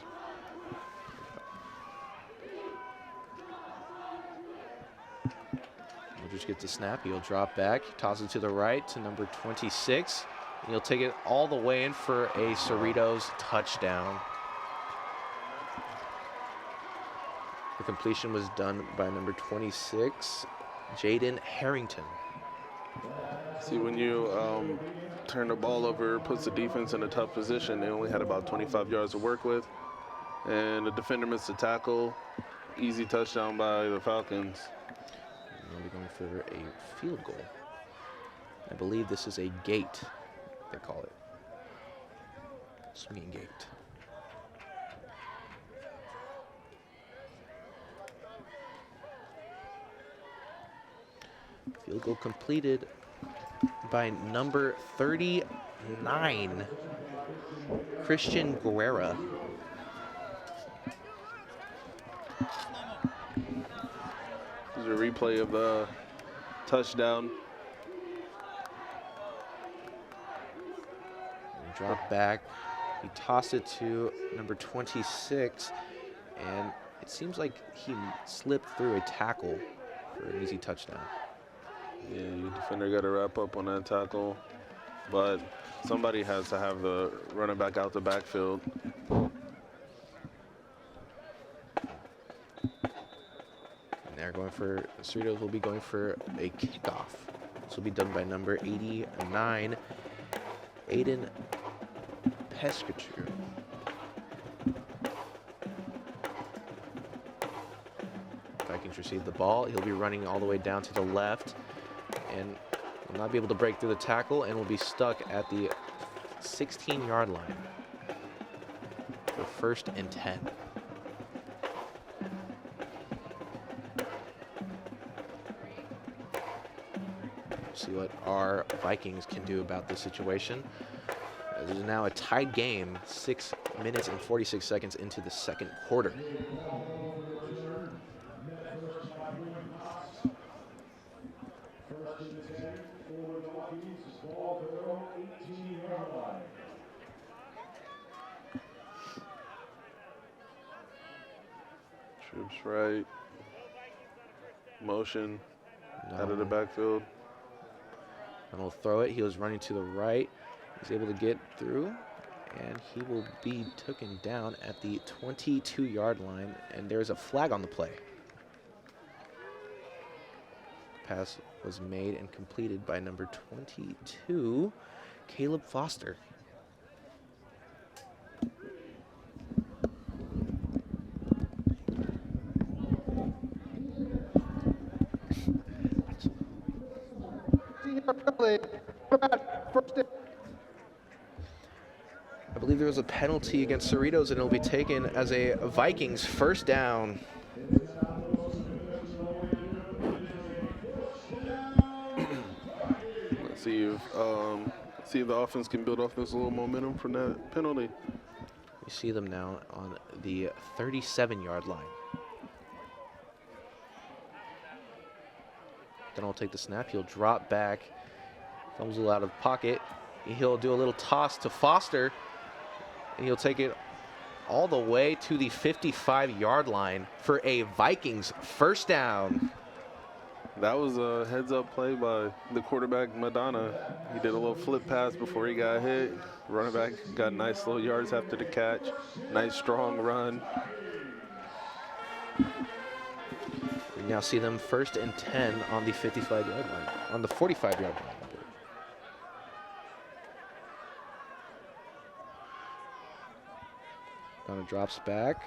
Woodridge gets the snap. He'll drop back, toss it to the right to number 26. And he'll take it all the way in for a Cerritos touchdown. The completion was done by number 26, Jaden Harrington. See, when you turn the ball over, puts the defense in a tough position, they only had about 25 yards to work with. And the defender missed a tackle. Easy touchdown by the Falcons. And they'll be going for a field goal. I believe this is a gate, they call it. Swinging gate. Field goal completed by number 39, Christian Guerra. This is a replay of the touchdown. Drop back. He tossed it to number 26, and it seems like he slipped through a tackle for an easy touchdown. Yeah, your defender got to wrap up on that tackle, but somebody has to have the running back out the backfield. And they're going for, Cerritos will be going for a kickoff. This will be done by number 89, Aiden Pescature. Vikings receive the ball. He'll be running all the way down to the left and will not be able to break through the tackle and will be stuck at the 16-yard line for 1st and 10. See what our Vikings can do about this situation. It is now a tied game, 6 minutes and 46 seconds into the 2nd quarter. Trips right. Motion out of the backfield. And he'll throw it. He was running to the right. He's able to get through, and he will be taken down at the 22-yard line, and there's a flag on the play. Pass was made and completed by number 22, Caleb Foster. I believe there was a penalty against Cerritos, and it'll be taken as a Vikings 1st down. Let's see if the offense can build off this little momentum from that penalty. We see them now on the 37-yard line. Then I'll take the snap. He'll drop back, fumbles out of pocket. He'll do a little toss to Foster, and he'll take it all the way to the 55-yard line for a Vikings first down. That was a heads-up play by the quarterback, Madonna. He did a little flip pass before he got hit. Running back got nice little yards after the catch. Nice, strong run. We now see them 1st and 10 on the 55-yard line, on the 45-yard line. Donna drops back.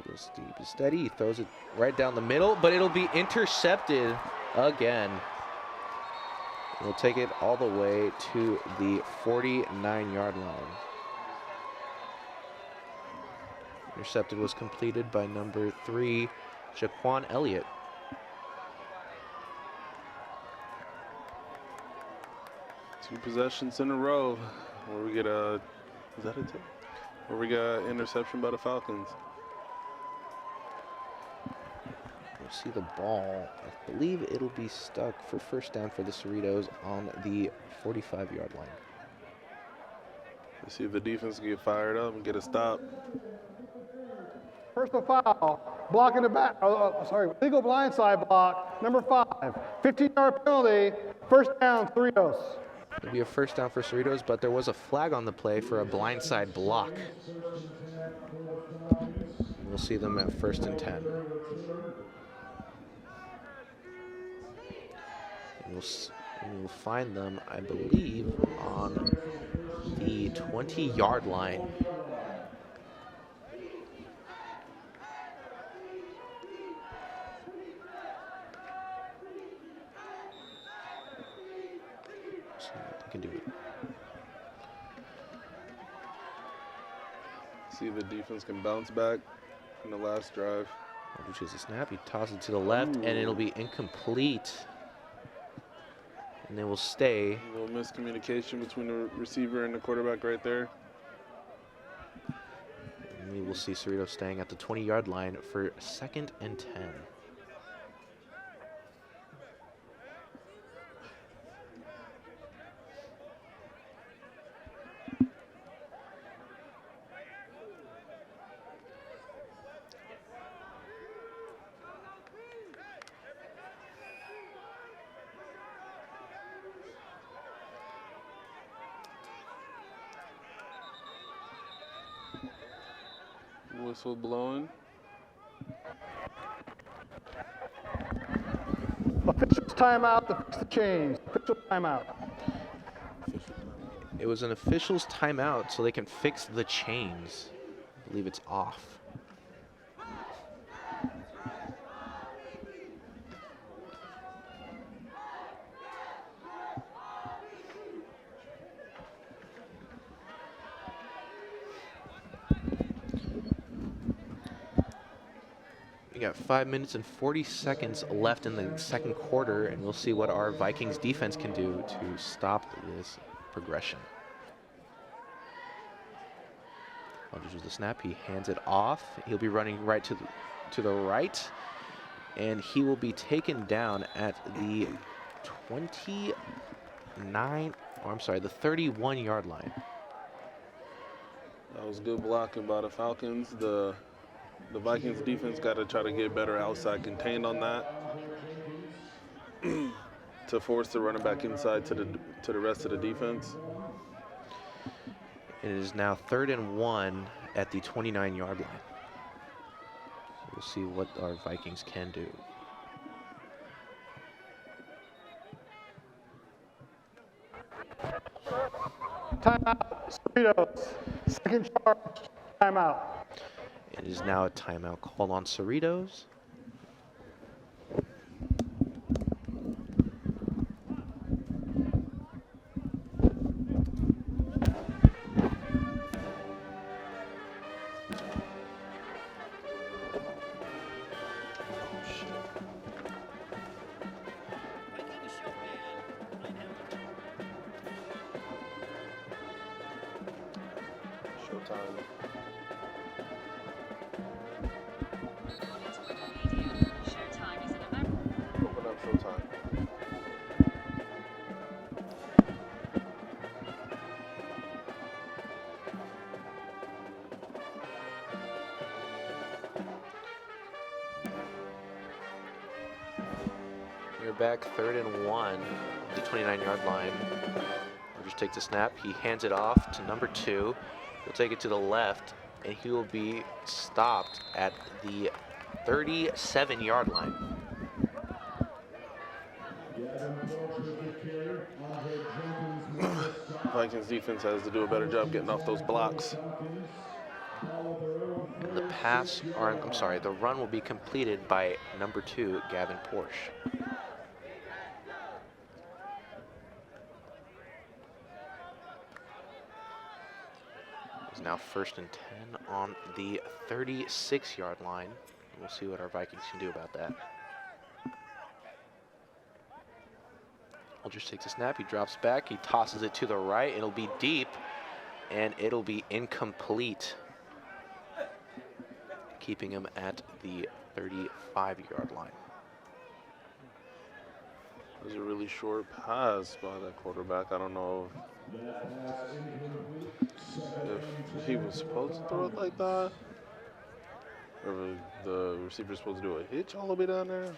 Feels deep and steady. He throws it right down the middle, but it'll be intercepted again. We'll take it all the way to the 49-yard line. Intercepted was completed by number 3, Jaquan Elliott. Two possessions in a row where we get a, is that a tip? Where we got interception by the Falcons. We'll see the ball. I believe it'll be stuck for first down for the Cerritos on the 45-yard line. Let's see if the defense can get fired up and get a stop. Personal foul, blocking the back, legal blindside block, number 5, 15-yard penalty, first down, Cerritos. It'll be a first down for Cerritos, but there was a flag on the play for a blindside block. We'll see them at 1st and 10. And we'll find them, I believe, on the 20-yard line. See what they can do. See if the defense can bounce back in the last drive. Which is a snap. He tosses it to the left, and it'll be incomplete. And they will stay. A little miscommunication between the receiver and the quarterback right there. And we will see Cerritos staying at the 20-yard line for 2nd and 10. Whistle blowing. Officials timeout to fix the chains. Official timeout. It was an official's timeout so they can fix the chains. I believe it's off. We got 5 minutes and 40 seconds left in the second quarter, and we'll see what our Vikings defense can do to stop this progression. Aldridge with the snap. He hands it off. He'll be running right to the right, and he will be taken down at the 31-yard line. That was good blocking by the Falcons. The Vikings defense got to try to get better outside contained on that to force the running back inside to the rest of the defense. It is now 3rd and 1 at the 29-yard line. We'll see what our Vikings can do. Timeout, Cerritos. Second charge, timeout. It is now a timeout called on Cerritos. Showtime. Open up Showtime. You're back 3rd and 1, the 29-yard line. Rogers takes a snap. He hands it off to number 2. He'll take it to the left, and he will be stopped at the 37-yard line. Vikings defense has to do a better job getting off those blocks. And the pass, or I'm sorry, the run will be completed by number 2, Gavin Porsche. It's now 1st and 10 on the 36-yard line. We'll see what our Vikings can do about that. Aldridge takes a snap, he drops back, he tosses it to the right, it'll be deep, and it'll be incomplete, keeping him at the 35-yard line. It was a really short pass by that quarterback. I don't know if he was supposed to throw it like that, or the receiver's supposed to do a hitch all the way down there.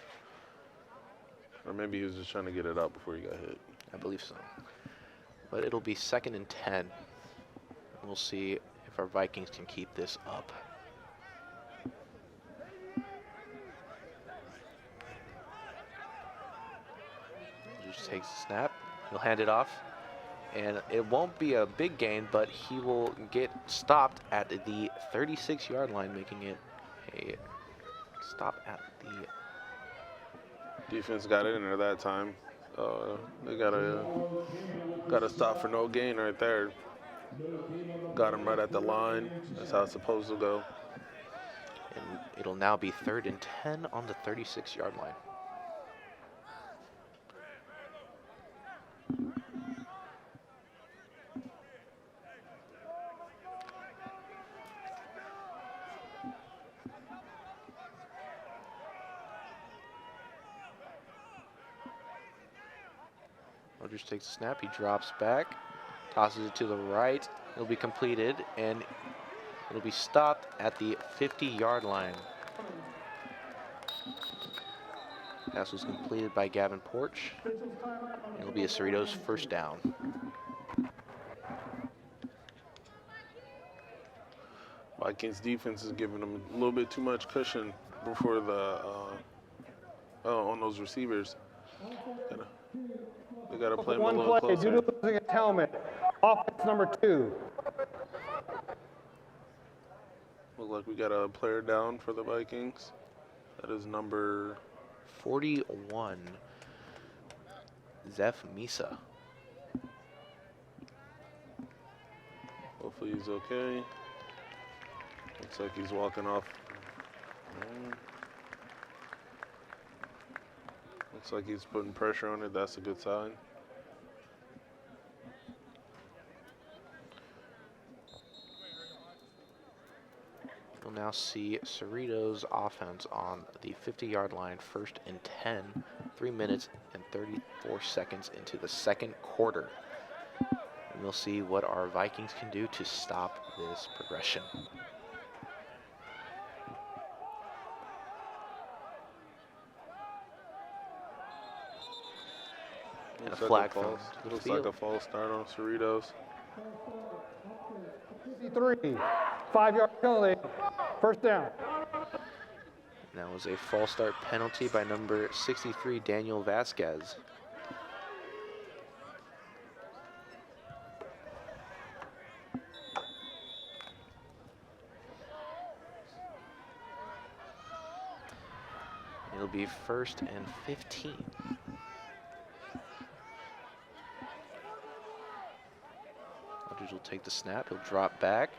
Or maybe he was just trying to get it out before he got hit. I believe so. But it'll be 2nd and 10. We'll see if our Vikings can keep this up. Just takes the snap. He'll hand it off. And it won't be a big gain, but he will get stopped at the 36-yard line, making it a stop at the... Defense got it in there that time. They got a stop for no gain right there. Got him right at the line. That's how it's supposed to go. And it'll now be 3rd and 10 on the 36-yard line. Rogers takes a snap, he drops back, tosses it to the right. It'll be completed, and it'll be stopped at the 50-yard line. Pass was completed by Gavin Porsche. It'll be a Cerritos 1st down. Vikings defense is giving them a little bit too much cushion before the on those receivers. They gotta play them a little closer. Due to losing his helmet, offense number 2. Look like we got a player down for the Vikings. That is number 41, Zeph Misa. Hopefully he's okay. Looks like he's walking off. Looks like he's putting pressure on it. That's a good sign. We'll now see Cerritos offense on the 50-yard line, 1st and 10, 3 minutes and 34 seconds into the 2nd quarter. And we'll see what our Vikings can do to stop this progression. And a flag thrown. Looks like a false start on Cerritos. 53, 5-yard penalty, 1st down. And that was a false start penalty by number 63, Daniel Vasquez. It'll be 1st and 15. Aldridge will take the snap. He'll drop back.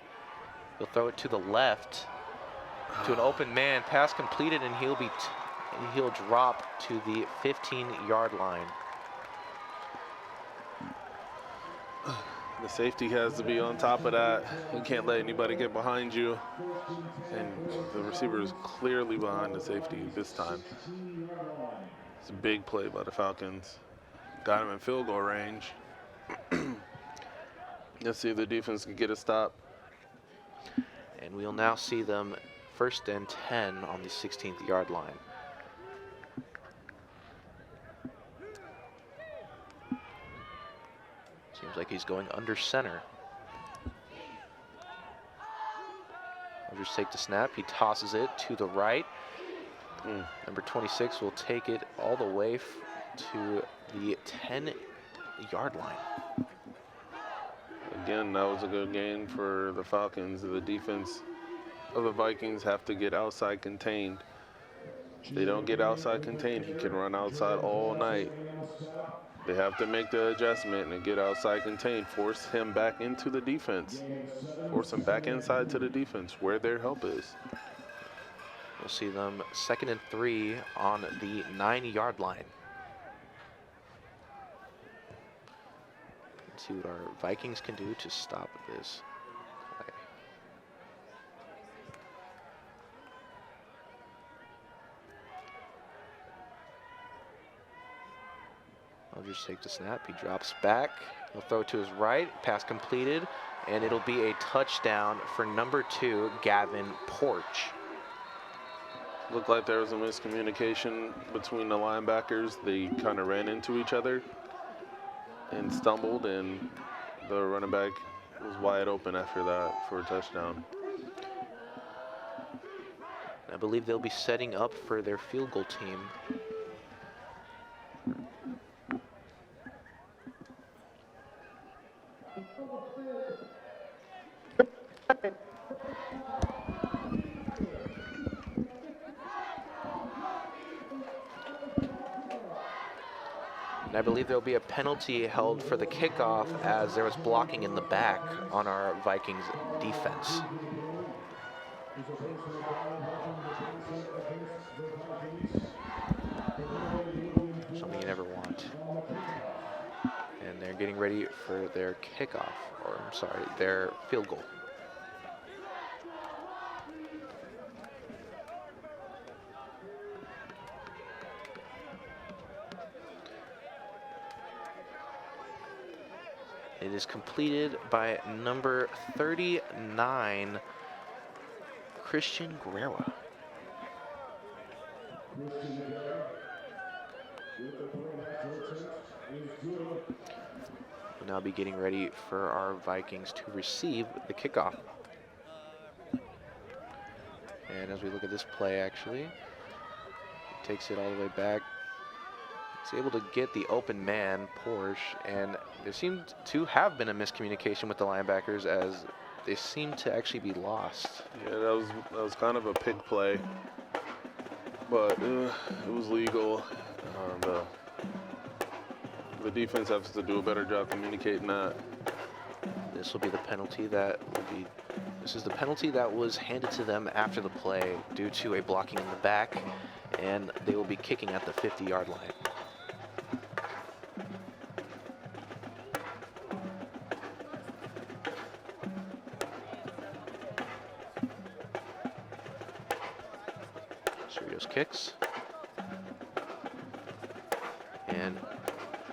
He'll throw it to the left to an open man. Pass completed, and he'll drop to the 15-yard line. The safety has to be on top of that. You can't let anybody get behind you. And the receiver is clearly behind the safety this time. It's a big play by the Falcons. Got him in field goal range. Let's see if the defense can get a stop. And we'll now see them 1st and 10 on the 16th-yard line. Seems like he's going under center. I'll just take the snap. He tosses it to the right. Number 26 will take it all the way to the 10-yard line. Again, that was a good game for the Falcons. The defense of the Vikings have to get outside contained. If they don't get outside contained, he can run outside all night. They have to make the adjustment and get outside contained, force him back into the defense, force him back inside to the defense where their help is. We'll see them 2nd and 3 on the 9-yard line. Let's see what our Vikings can do to stop this play. I'll just take the snap. He drops back. He'll throw it to his right. Pass completed. And it'll be a touchdown for number 2, Gavin Porch. Looked like there was a miscommunication between the linebackers. They kind of ran into each other and stumbled, and the running back was wide open after that for a touchdown. I believe they'll be setting up for their field goal team. And I believe there'll be a penalty held for the kickoff as there was blocking in the back on our Vikings defense. Something you never want. And they're getting ready for their kickoff, or I'm sorry, their field goal. It is completed by number 39, Christian Guerrero. We'll now be getting ready for our Vikings to receive the kickoff. And as we look at this play, actually, he takes it all the way back. He's able to get the open man, Porsche, and there seemed to have been a miscommunication with the linebackers as they seemed to actually be lost. Yeah, that was kind of a pig play, but it was legal. The defense has to do a better job communicating that. This will be the penalty that will be. This is the penalty that was handed to them after the play due to a blocking in the back, and they will be kicking at the 50-yard line. Cerritos kicks. And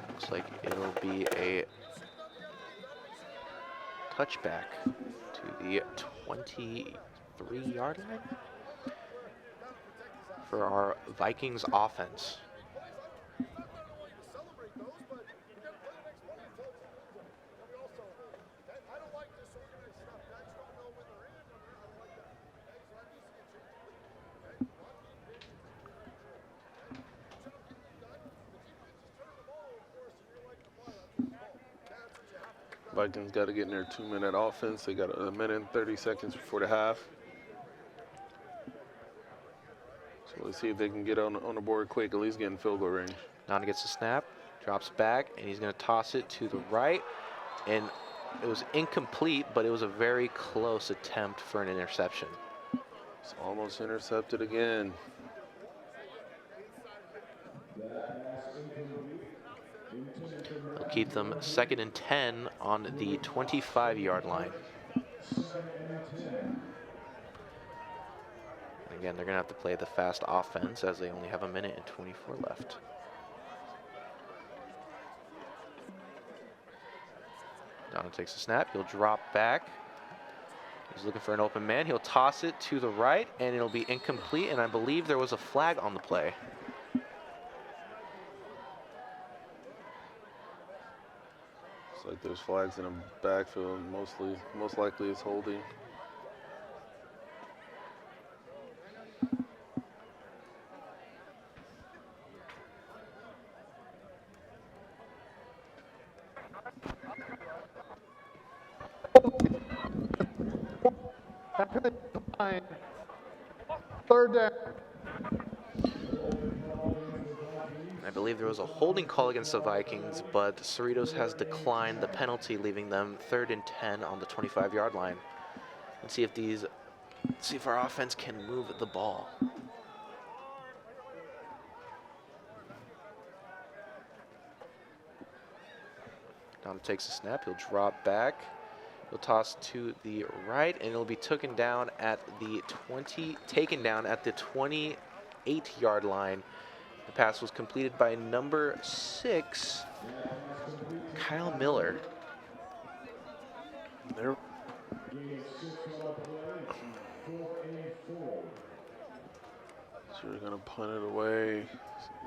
looks like it'll be a touchback to the 23-yard line for our Vikings offense. Vikings got to get in their 2-minute offense. They got a minute and 30 seconds before the half. So let's see if they can get on the board quick, at least get in field goal range. Nana gets the snap, drops back, and he's going to toss it to the right. And it was incomplete, but it was a very close attempt for an interception. It's almost intercepted again. They'll keep them 2nd and 10 on the 25-yard line. And again, they're going to have to play the fast offense as they only have a minute and 24 left. Donna takes the snap. He'll drop back. He's looking for an open man. He'll toss it to the right, and it'll be incomplete. And I believe there was a flag on the play. Looks like there's flags in the backfield. Most likely it's holding. Third down. I believe there was a holding call against the Vikings, but Cerritos has declined the penalty, leaving them 3rd and 10 on the 25-yard line. Let's see if our offense can move the ball. Donna takes a snap. He'll drop back. He'll toss to the right, and it'll be taken down at the 28-yard line. The pass was completed by number 6, Kyle Miller. There. So we're gonna punt it away.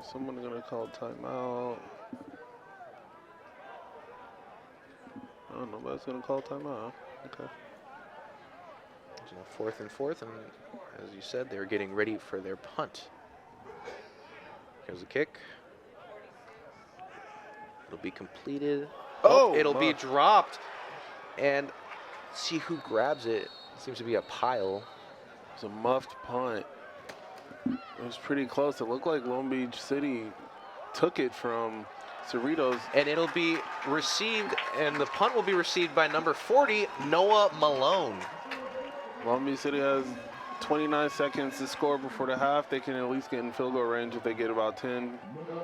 Is someone gonna call timeout? Oh, nobody's gonna call timeout. Okay. There's no 4th and 4th, and as you said, they're getting ready for their punt. Here's the kick. It'll be completed. Oh, it'll be dropped. And see who grabs it. Seems to be a pile. It's a muffed punt. It was pretty close. It looked like Long Beach City took it from Cerritos. And it'll be received, and the punt will be received by number 40, Noah Malone. Long Beach City has 29 seconds to score before the half. They can at least get in field goal range if they get about 10,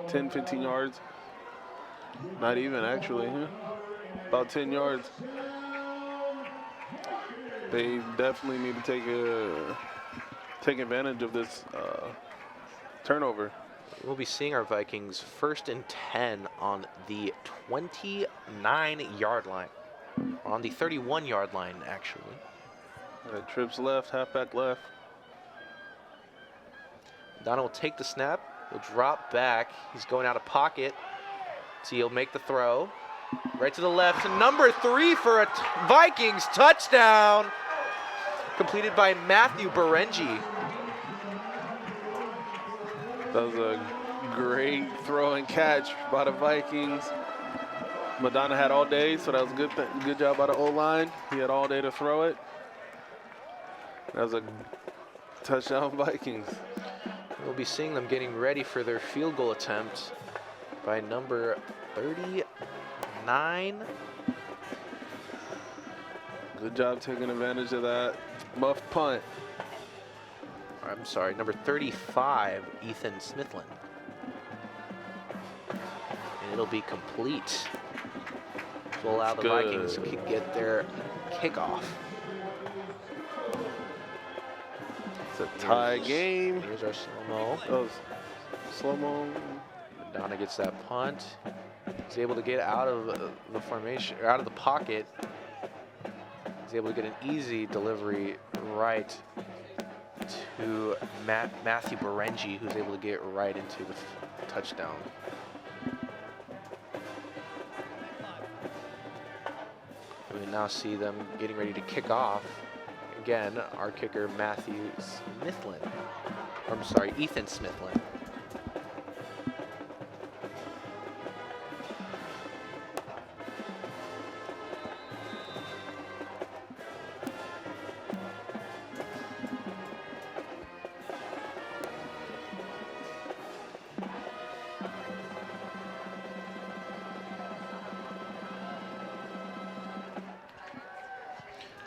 15 yards. Not even, actually. About 10 yards. They definitely need to take advantage of this turnover. We'll be seeing our Vikings 1st and 10 on the 29-yard line. On the 31-yard line, actually. Trips left, halfback left. Donna will take the snap. He'll drop back. He's going out of pocket. So he'll make the throw. Right to the left. To number 3 for a Vikings touchdown. Completed by Matthew Berengi. That was a great throw and catch by the Vikings. Madonna had all day, so that was a good job by the O-line. He had all day to throw it. That was a touchdown Vikings. We'll be seeing them getting ready for their field goal attempt by number 39. Good job taking advantage of that muffed punt. I'm sorry, number 35, Ethan Smithlin. And it'll be complete to allow the Vikings to get their kickoff. It's a tie game. Here's our slow-mo. Oh, slow-mo. Madonna gets that punt. He's able to get out of the formation, or out of the pocket. He's able to get an easy delivery right to Matthew Berengi, who's able to get right into the touchdown. We now see them getting ready to kick off. Again, our kicker, Ethan Smithlin.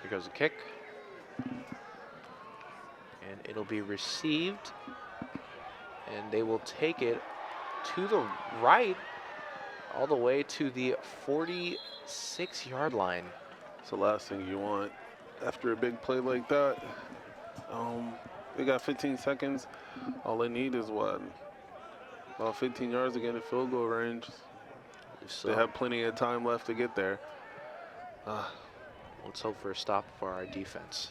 Here goes the kick. And it'll be received. And they will take it to the right, all the way to the 46-yard line. It's the last thing you want after a big play like that. They got 15 seconds. All they need is what? About 15 yards to get in field goal range. So they have plenty of time left to get there. let's hope for a stop for our defense.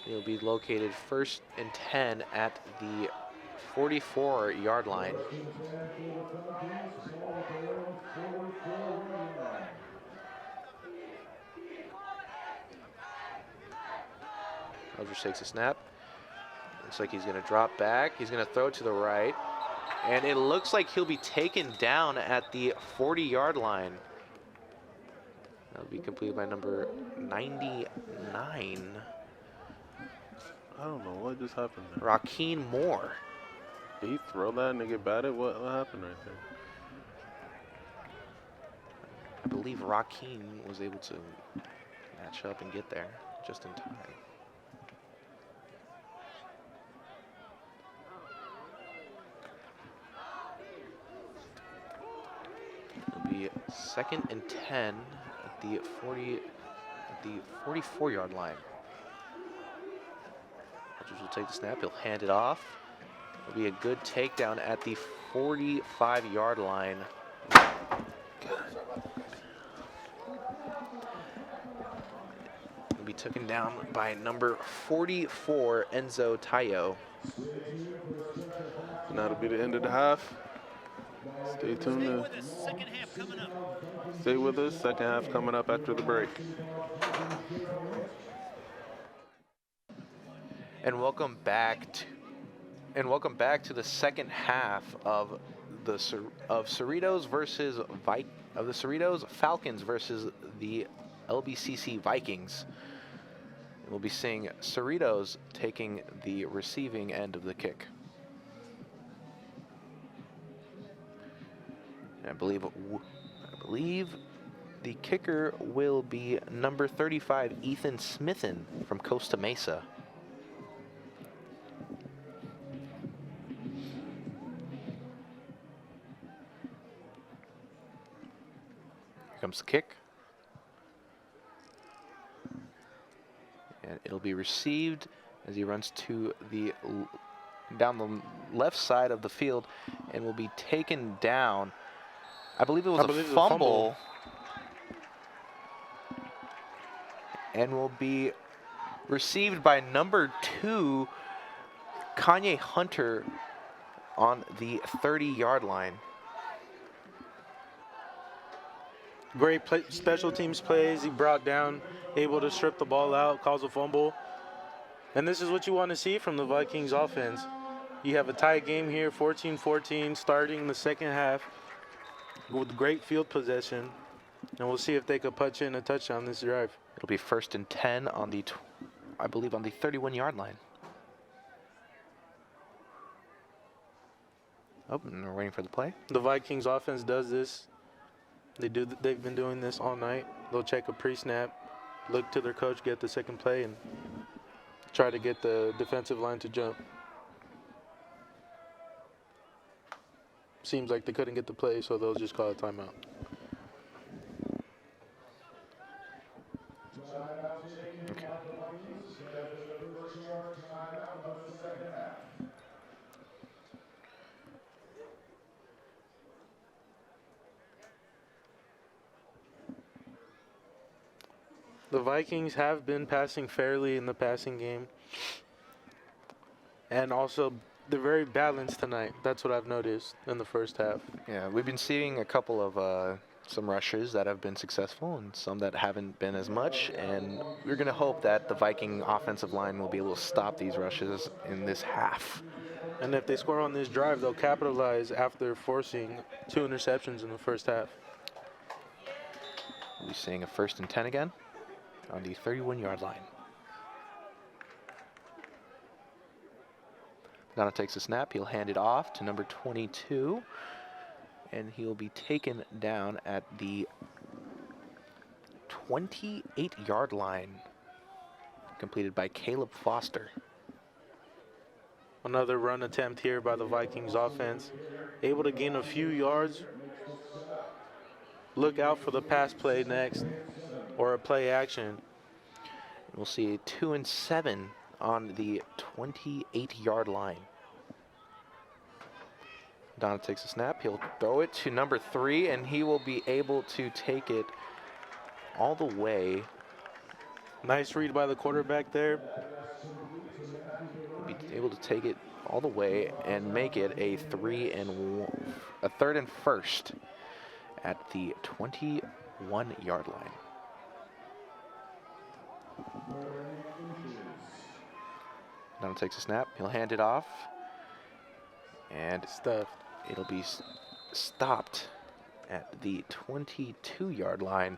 He'll be located 1st and 10 at the 44-yard line. Eldridge takes a snap. Looks like he's going to drop back. He's going to throw it to the right. And it looks like he'll be taken down at the 40-yard line. That'll be completed by number 99. I don't know what just happened there. Rakeem Moore. Did he throw that and get batted? What happened right there? I believe Rakeem was able to match up and get there just in time. It'll be 2nd and 10 at the 44-yard line. Rodgers will take the snap. He'll hand it off. It'll be a good takedown at the 45-yard line. It'll be taken down by number 44, Enzo Tayo. And that'll be the end of the half. Stay tuned. Stay with us. Second half coming up. Stay with us. Second half coming up after the break. And welcome back to the second half of the Cerritos versus the Cerritos Falcons versus the LBCC Vikings. We'll be seeing Cerritos taking the receiving end of the kick. And I believe the kicker will be number 35, Ethan Smithen from Costa Mesa. Here comes the kick. And it'll be received as he runs to down the left side of the field and will be taken down. I believe it was a fumble. And will be received by number 2, Kanye Hunter, on the 30-yard line. Great special teams plays. He brought down, able to strip the ball out, cause a fumble. And this is what you want to see from the Vikings offense. You have a tie game here, 14-14, starting the second half with great field possession. And we'll see if they could punch in a touchdown this drive. It'll be 1st and 10 on the, I believe, on the 31-yard line. Oh, and we're waiting for the play. The Vikings offense does this. They've been doing this all night. They'll check a pre-snap, look to their coach, get the second play, and try to get the defensive line to jump. Seems like they couldn't get the play, so they'll just call a timeout. Okay. The Vikings have been passing fairly in the passing game. And also, they're very balanced tonight. That's what I've noticed in the first half. Yeah, we've been seeing a couple of some rushes that have been successful and some that haven't been as much. And we're going to hope that the Viking offensive line will be able to stop these rushes in this half. And if they score on this drive, they'll capitalize after forcing 2 interceptions in the first half. We'll be seeing a 1st and 10 again on the 31-yard line. Donna takes a snap. He'll hand it off to number 22. And he'll be taken down at the 28-yard line. Completed by Caleb Foster. Another run attempt here by the Vikings offense. Able to gain a few yards. Look out for the pass play next, or a play action. We'll see a 2 and 7 on the 28-yard line. Donna takes a snap. He'll throw it to number 3, and he will be able to take it all the way. Nice read by the quarterback there. able to take it all the way and make it a third and first at the 21-yard line. Donald takes a snap. He'll hand it off. And Stuffed. it'll be stopped at the 22-yard line.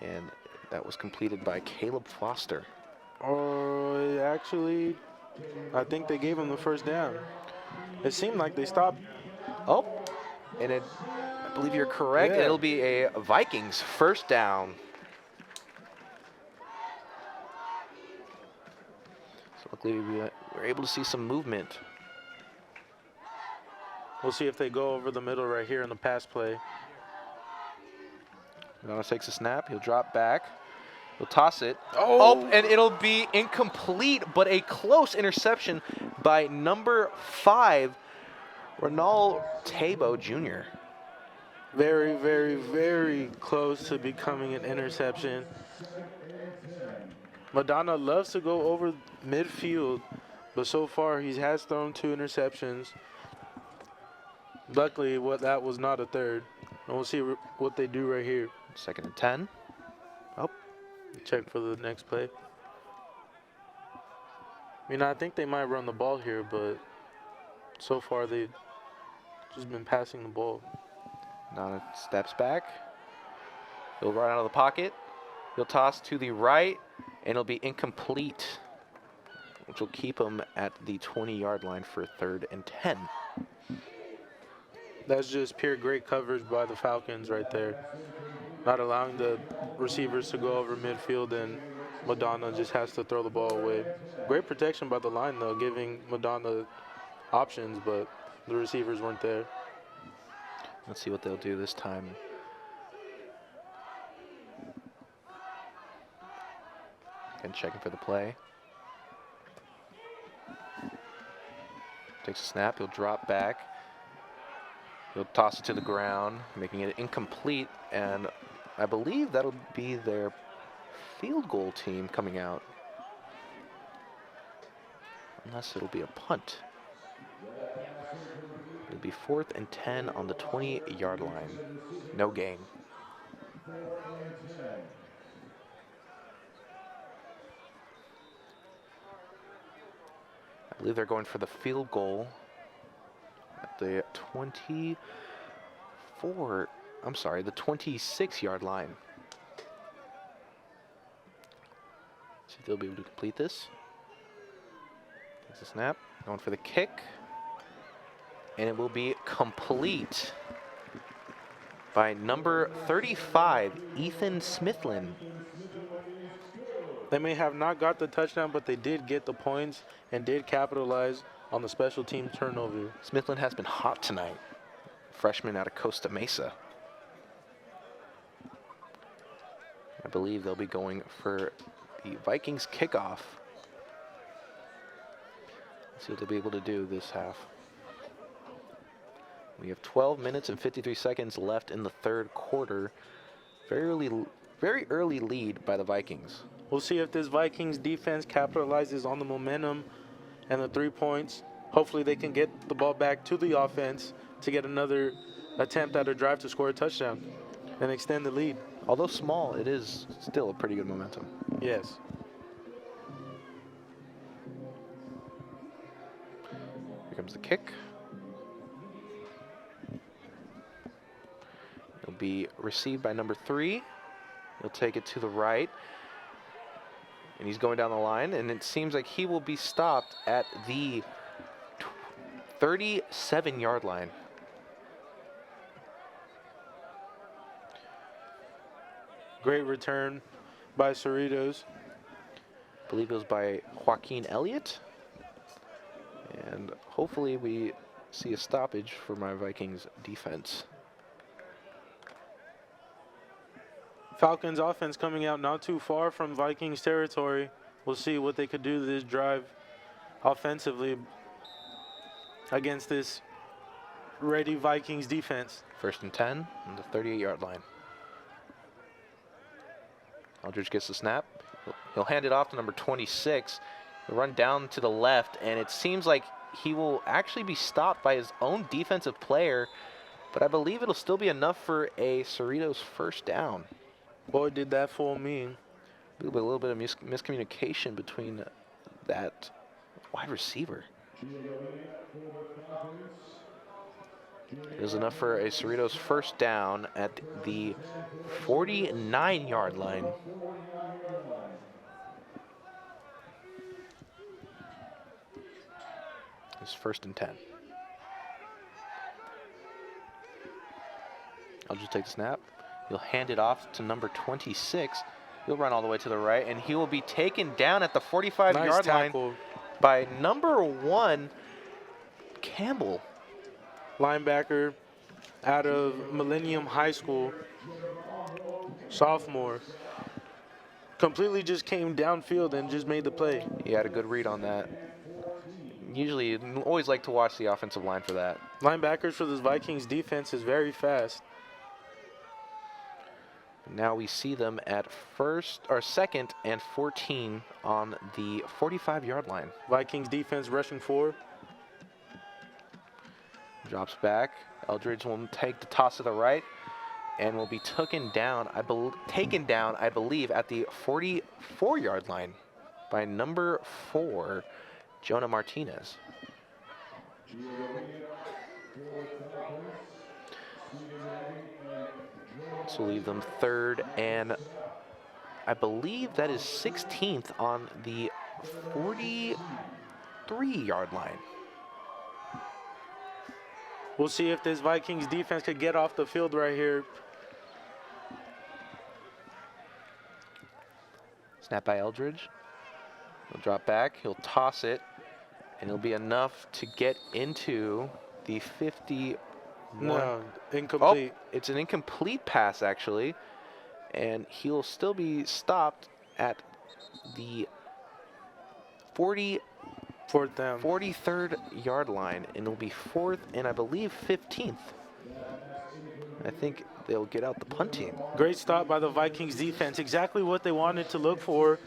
And that was completed by Caleb Foster. Oh, actually, I think they gave him the first down. It seemed like they stopped. Oh, and I believe you're correct. Yeah. It'll be a Vikings first down. So luckily we were able to see some movement. We'll see if they go over the middle right here in the pass play. Donis takes a snap. He'll drop back. He'll toss it. Oh. And it'll be incomplete, but a close interception by number 5, Ronald Tabo Jr. Very, very, very close to becoming an interception. Madonna loves to go over midfield, but so far he has thrown 2 interceptions. Luckily, that was not a third. And we'll see what they do right here. 2nd and 10. Oh, Check for the next play. I think they might run the ball here, but so far they've just been passing the ball. Nana steps back. He'll run out of the pocket. He'll toss to the right, and it'll be incomplete, which will keep him at the 20-yard line for 3rd and 10. That's just pure great coverage by the Falcons right there. Not allowing the receivers to go over midfield, and Madonna just has to throw the ball away. Great protection by the line, though, giving Madonna options, but the receivers weren't there. Let's see what they'll do this time. Again, checking for the play. Takes a snap. He'll drop back. He'll toss it to the ground, making it incomplete, and I believe that'll be their field goal team coming out. Unless it'll be a punt. It'll be 4th and 10 on the 20-yard line. No gain. I believe they're going for the field goal at the the 26-yard line. See if they'll be able to complete this. Takes a snap, going for the kick, and it will be complete by number 35, Ethan Smithlin. They may have not got the touchdown, but they did get the points and did capitalize on the special team turnover. Smithlin has been hot tonight. Freshman out of Costa Mesa. I believe they'll be going for the Vikings kickoff. Let's see what they'll be able to do this half. We have 12 minutes and 53 seconds left in the 3rd quarter. Very early lead by the Vikings. We'll see if this Vikings defense capitalizes on the momentum and the 3 points. Hopefully they can get the ball back to the offense to get another attempt at a drive to score a touchdown and extend the lead. Although small, it is still a pretty good momentum. Yes. Here comes the kick. It'll be received by number 3. He'll take it to the right. And he's going down the line, and it seems like he will be stopped at the 37-yard line. Great return by Cerritos. I believe it was by Joaquin Elliott. And hopefully we see a stoppage for my Vikings defense. Falcons offense coming out not too far from Vikings territory. We'll see what they could do this drive offensively against this ready Vikings defense. 1st and 10 on the 38-yard line. Aldridge gets the snap. He'll hand it off to number 26, He'll run down to the left, and it seems like he will actually be stopped by his own defensive player, but I believe it'll still be enough for a Cerritos first down. What did that fool mean? A little bit of miscommunication between that wide receiver. It was enough for a Cerritos first down at the 49-yard line. It's 1st and 10. I'll just take the snap. He'll hand it off to number 26. He'll run all the way to the right, and he will be taken down at the 45-yard line by number 1, Campbell. Linebacker out of Millennium High School, sophomore. Completely just came downfield and just made the play. He had a good read on that. Usually, you always like to watch the offensive line for that. Linebackers for this Vikings defense is very fast. Now we see them at 2nd and 14 on the 45-yard line. Vikings defense rushing 4. Drops back. Eldridge will take the toss to the right and will be taken down, I believe, at the 44-yard line by number 4, Jonah Martinez. This will leave them 3rd and I believe that is 16th on the 43-yard line. We'll see if this Vikings defense could get off the field right here. Snap by Eldridge. He'll drop back. He'll toss it. And it'll be enough to get into the 50. No, incomplete. Oh, it's an incomplete pass, actually. And he'll still be stopped at the 43rd yard line, and it'll be 4th and I believe 15th. I think they'll get out the punt team. Great stop by the Vikings defense. Exactly what they wanted to look for.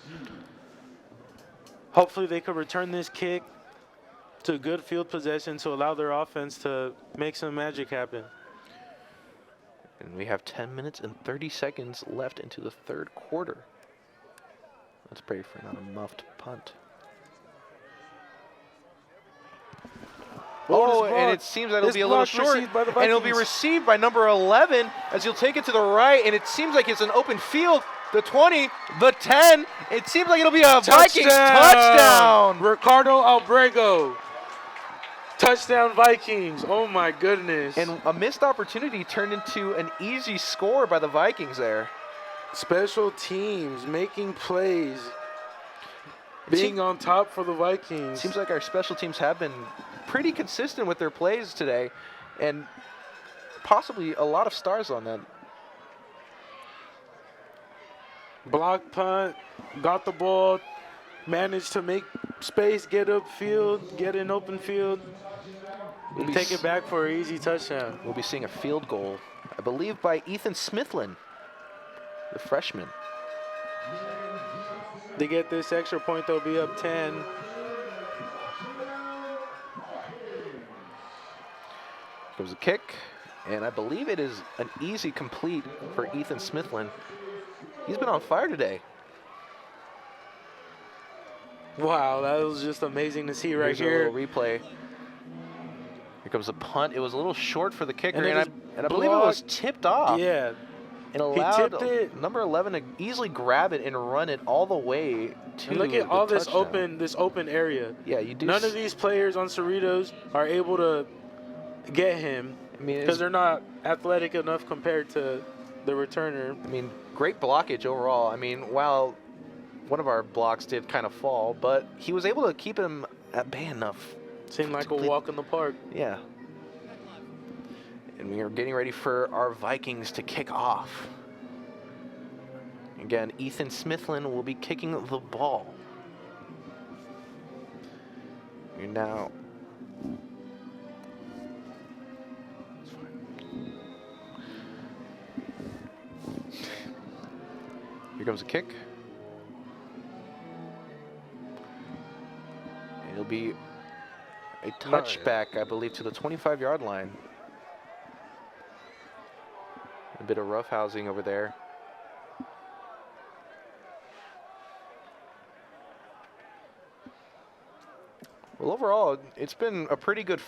Hopefully they could return this kick to good field possession to allow their offense to make some magic happen. And we have 10 minutes and 30 seconds left into the 3rd quarter. Let's pray for not a muffed punt. Oh, and it seems that it'll be a little short, and it'll be received by number 11 as he'll take it to the right, and it seems like it's an open field. The 20, the 10, it seems like it'll be a Vikings touchdown. Ricardo Albrego. Touchdown Vikings. Oh my goodness. And a missed opportunity turned into an easy score by the Vikings there. Special teams making plays. Being on top for the Vikings. Seems like our special teams have been pretty consistent with their plays today, and possibly a lot of stars on that. Block punt, got the ball, managed to make space, get upfield, get in open field, and take it back for an easy touchdown. We'll be seeing a field goal, I believe, by Ethan Smithlin, the freshman. They get this extra point, they'll be up 10. Here comes a kick, and I believe it is an easy complete for Ethan Smithlin. He's been on fire today. Wow, that was just amazing to see right Here's here. A little replay. Here comes a punt. It was a little short for the kicker, and I believe it was tipped off. Yeah. And allowed number 11 to easily grab it and run it all the way to and look at all this touchdown. open area. Yeah, you do. None of these players on Cerritos are able to get him because they're not athletic enough compared to the returner. I mean, great blockage overall. I mean, while one of our blocks did kind of fall, but he was able to keep him at bay enough. Seemed like a walk in the park. Yeah. And we are getting ready for our Vikings to kick off. Again, Ethan Smithlin will be kicking the ball. You're now. Here comes a kick. be a touchback, I believe, to the 25-yard line. A bit of roughhousing over there. Well, overall, it's been a pretty good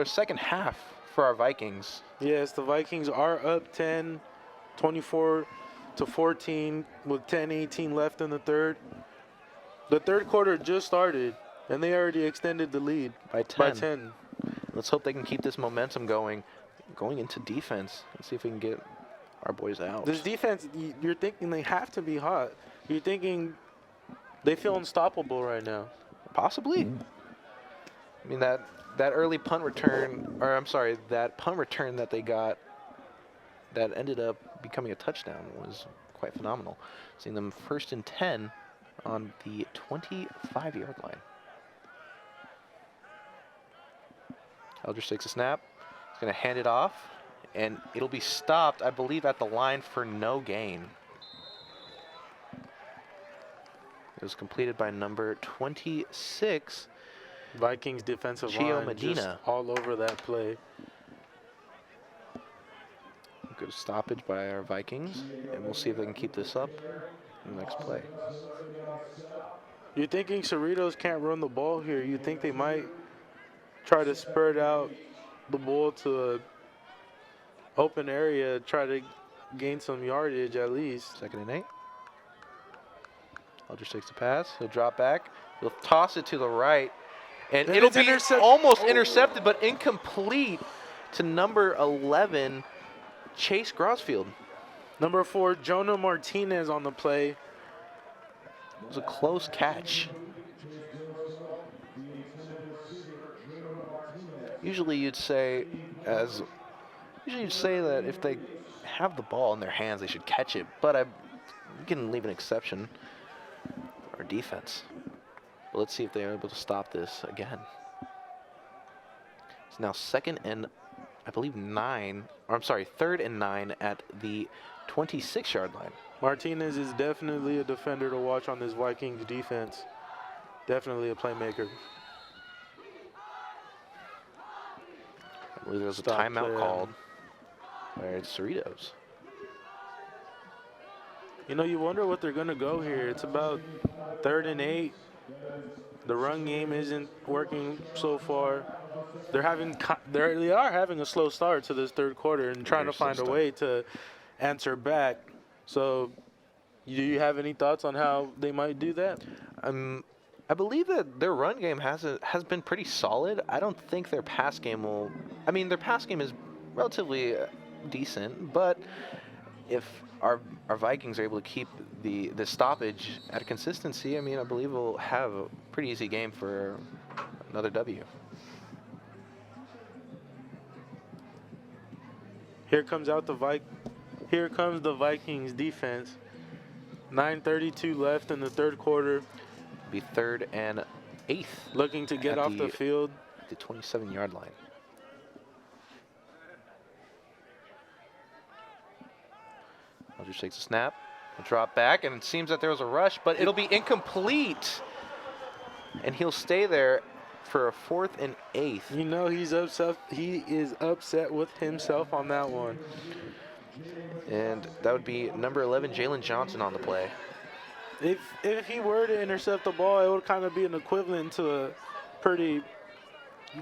second half for our Vikings. Yes, the Vikings are up 10, 24-14 with 10:18 left in the third. The third quarter just started, and they already extended the lead By 10. Let's hope they can keep this momentum going into defense. Let's see if we can get our boys out. This defense, you're thinking they have to be hot. You're thinking they feel unstoppable right now. Possibly. I mean, that early punt return, or I'm sorry, that punt return that they got that ended up becoming a touchdown was quite phenomenal. Seeing them 1st and 10 on the 25-yard line. Eldridge takes a snap. He's going to hand it off, and it'll be stopped, I believe, at the line for no gain. It was completed by number 26, Vikings defensive Gio line Medina. just all over that play. Good stoppage by our Vikings, and we'll see if they can keep this up in the next play. You're thinking Cerritos can't run the ball here. You think they might try to spread out the ball to an open area, try to gain some yardage at least. 2nd and 8. Eldridge takes the pass. He'll drop back. He'll toss it to the right. And it'll be almost intercepted, but incomplete to number 11, Chase Grosfield. Number 4, Jonah Martinez on the play. It was a close catch. Usually you'd say that if they have the ball in their hands, they should catch it. But we can leave an exception. Our defense. But let's see if they're able to stop this again. It's now 2nd and, I believe, 3rd and 9 at the 26-yard line. Martinez is definitely a defender to watch on this Vikings defense. Definitely a playmaker. I believe there was a timeout called by Cerritos. You know, you wonder what they're going to go here. It's about 3rd and 8. The run game isn't working so far. They are having a slow start to this third quarter and trying to find a way to answer back. So, do you have any thoughts on how they might do that? I believe that their run game has been pretty solid. I don't think their pass game will. I mean, their pass game is relatively decent, but if our Vikings are able to keep the stoppage at a consistency, I mean, I believe we'll have a pretty easy game for another W. Here comes the Vikings defense. 9:32 left in the third quarter. Be 3rd and 8. Looking to get off the field. The 27-yard line. Eldridge takes a snap, a drop back, and it seems that there was a rush, but it'll be incomplete. And he'll stay there for a 4th and 8. You know he's upset. He is upset with himself on that one. And that would be number 11, Jalen Johnson on the play. If he were to intercept the ball, it would kind of be an equivalent to a pretty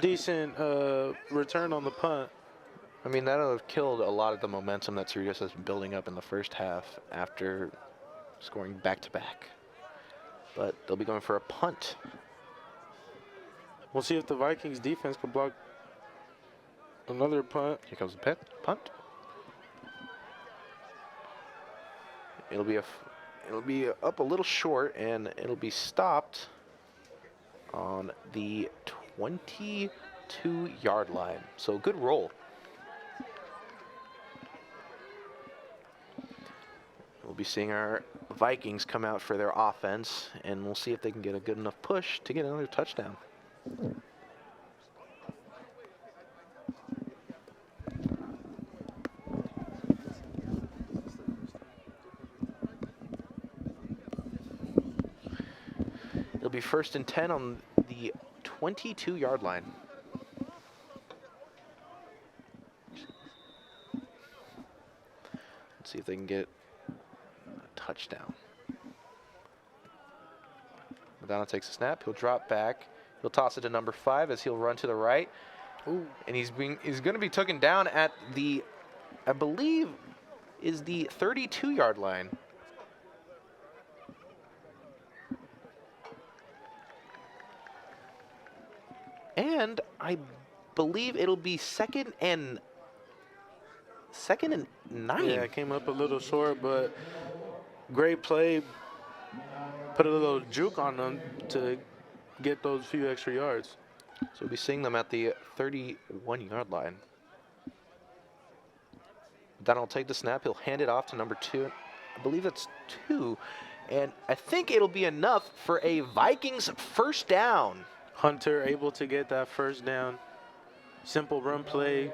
decent return on the punt. I mean, that would have killed a lot of the momentum that Cerritos has been building up in the first half after scoring back-to-back. But they'll be going for a punt. We'll see if the Vikings defense can block another punt. Here comes the punt. It'll be up a little short, and it'll be stopped on the 22-yard line. So good roll. We'll be seeing our Vikings come out for their offense, and we'll see if they can get a good enough push to get another touchdown. It'll be 1st and 10 on the 22-yard line. Let's see if they can get a touchdown. Madonna takes a snap. He'll drop back. He'll toss it to number 5 as he'll run to the right. Ooh. And he's going to be taken down at the, I believe, is the 32-yard line. And I believe it'll be second and 9. Yeah, it came up a little short, but great play. Put a little juke on them to get those few extra yards. So we'll be seeing them at the 31-yard line. Then will take the snap. He'll hand it off to number 2. I believe that's 2. And I think it'll be enough for a Vikings first down. Hunter able to get that first down. Simple run play.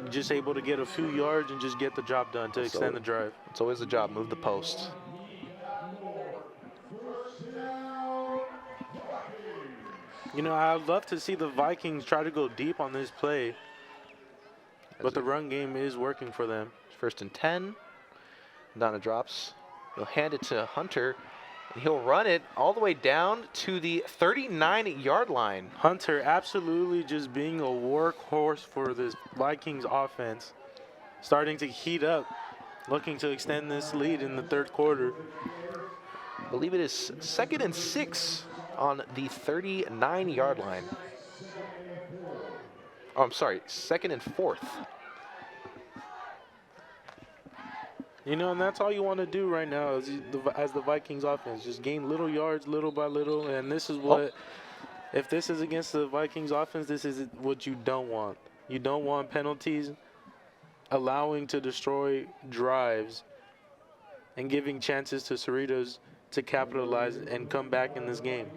Just able to get a few yards and just get the job done to extend the drive. It's always the job. Move the post. You know, I'd love to see the Vikings try to go deep on this play. But the run game is working for them. First and 10. Donna drops. He'll hand it to Hunter. And he'll run it all the way down to the 39-yard line. Hunter absolutely just being a workhorse for this Vikings offense. Starting to heat up. Looking to extend this lead in the third quarter. I believe it is second and 6 on the 39-yard line. Oh, I'm sorry, second and 4th. You know, and that's all you want to do right now as the Vikings offense. Just gain little yards, little by little. And this is what, if this is against the Vikings offense, this is what you don't want. You don't want penalties, allowing to destroy drives, and giving chances to Cerritos to capitalize and come back in this game.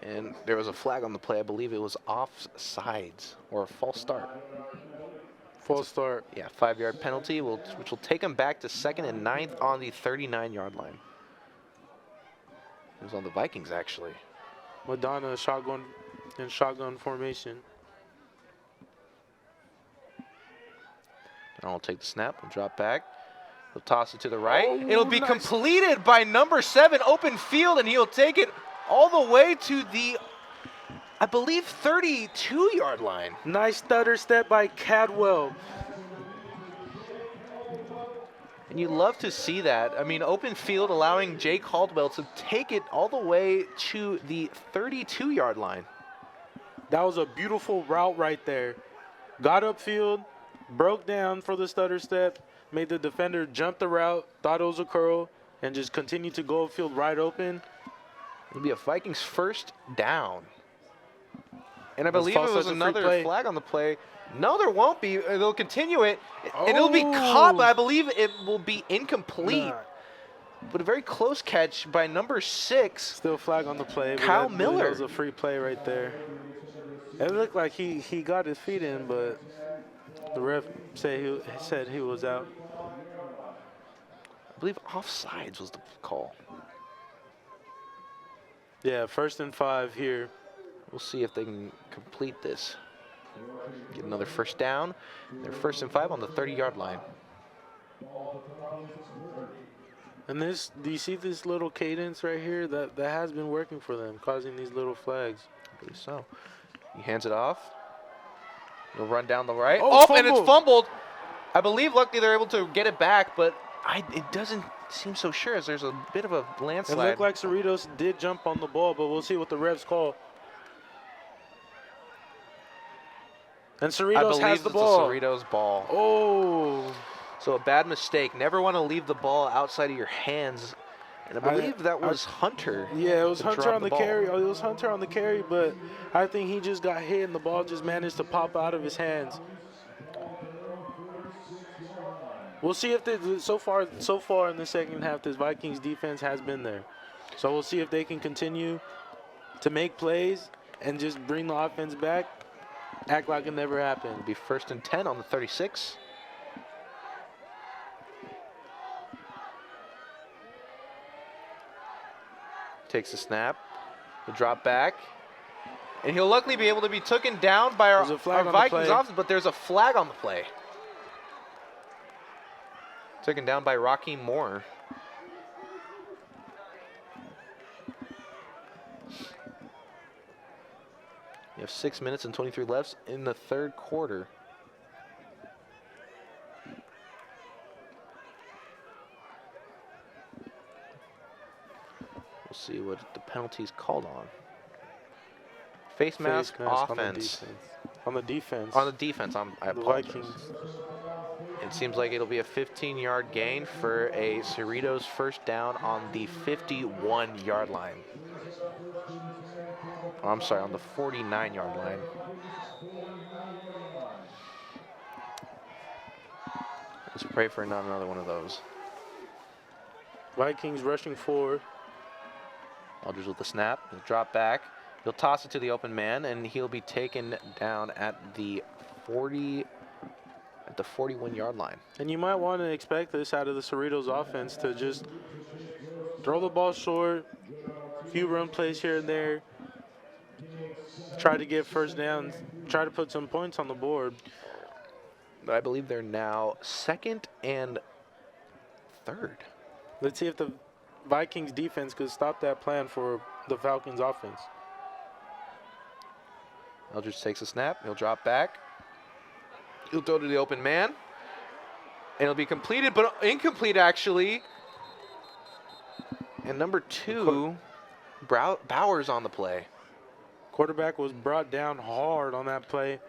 And there was a flag on the play. I believe it was offsides or a false start. False start. Yeah, 5-yard penalty, which will take him back to second and 9th on the 39-yard line. It was on the Vikings, actually. Madonna shotgun formation. And I'll take the snap. We'll drop back. He'll toss it to the right. It'll be completed by number 7, open field, and he'll take it all the way to the, I believe, 32-yard line. Nice stutter step by Cadwell. And you love to see that. I mean, open field allowing Jake Caldwell to take it all the way to the 32-yard line. That was a beautiful route right there. Got upfield, broke down for the stutter step, made the defender jump the route, thought it was a curl, and just continued to go upfield right open. It'll be a Vikings first down. And I believe it was another flag on the play. No, there won't be. They'll continue it. And it'll be caught, but I believe it will be incomplete. But a very close catch by number 6. Still flag on the play. Kyle Miller. That was a free play right there. It looked like he got his feet in, but the ref said he was out. I believe offsides was the call. Yeah, 1st and 5 here. We'll see if they can complete this. Get another first down. They're 1st and 5 on the 30-yard line. And this, do you see this little cadence right here? That has been working for them, causing these little flags. I believe so. He hands it off. He'll run down the right. And it's fumbled. I believe luckily they're able to get it back, but it doesn't seem so sure as there's a bit of a landslide. It looked like Cerritos did jump on the ball, but we'll see what the refs call. And Cerritos has the ball. I believe it's a Cerritos ball. Oh. So a bad mistake. Never want to leave the ball outside of your hands. And I believe that was Hunter. Yeah, it was Hunter on the carry. It was Hunter on the carry, but I think he just got hit and the ball just managed to pop out of his hands. We'll see if so far in the second half, this Vikings defense has been there. So we'll see if they can continue to make plays and just bring the offense back, act like it never happened. It'll be 1st and 10 on the 36. Takes the snap. The drop back. And he'll luckily be able to be taken down by our There's a flag on the Vikings play. offense, but there's a flag on the play. Taken down by Raheem Moore. You have 6 minutes and 23 left in the third quarter. We'll see what the penalty's called on. Face mask offense. On the defense. On the defense, I The apologize. Vikings. It seems like it'll be a 15-yard gain for a Cerritos first down on the 51-yard line. Oh, I'm sorry, on the 49-yard line. Let's pray for not another one of those. Vikings rushing forward. Aldridge with the snap. He'll drop back. He'll toss it to the open man, and he'll be taken down at the 41-yard line. And you might want to expect this out of the Cerritos offense to just throw the ball short, few run plays here and there, try to get first downs, try to put some points on the board. But I believe they're now second and third. Let's see if the Vikings defense could stop that plan for the Falcons offense. Eldridge takes a snap. He'll drop back. He'll throw to the open man. And it'll be completed, but incomplete actually. And number 2, Bowers on the play. Quarterback was brought down hard on that play.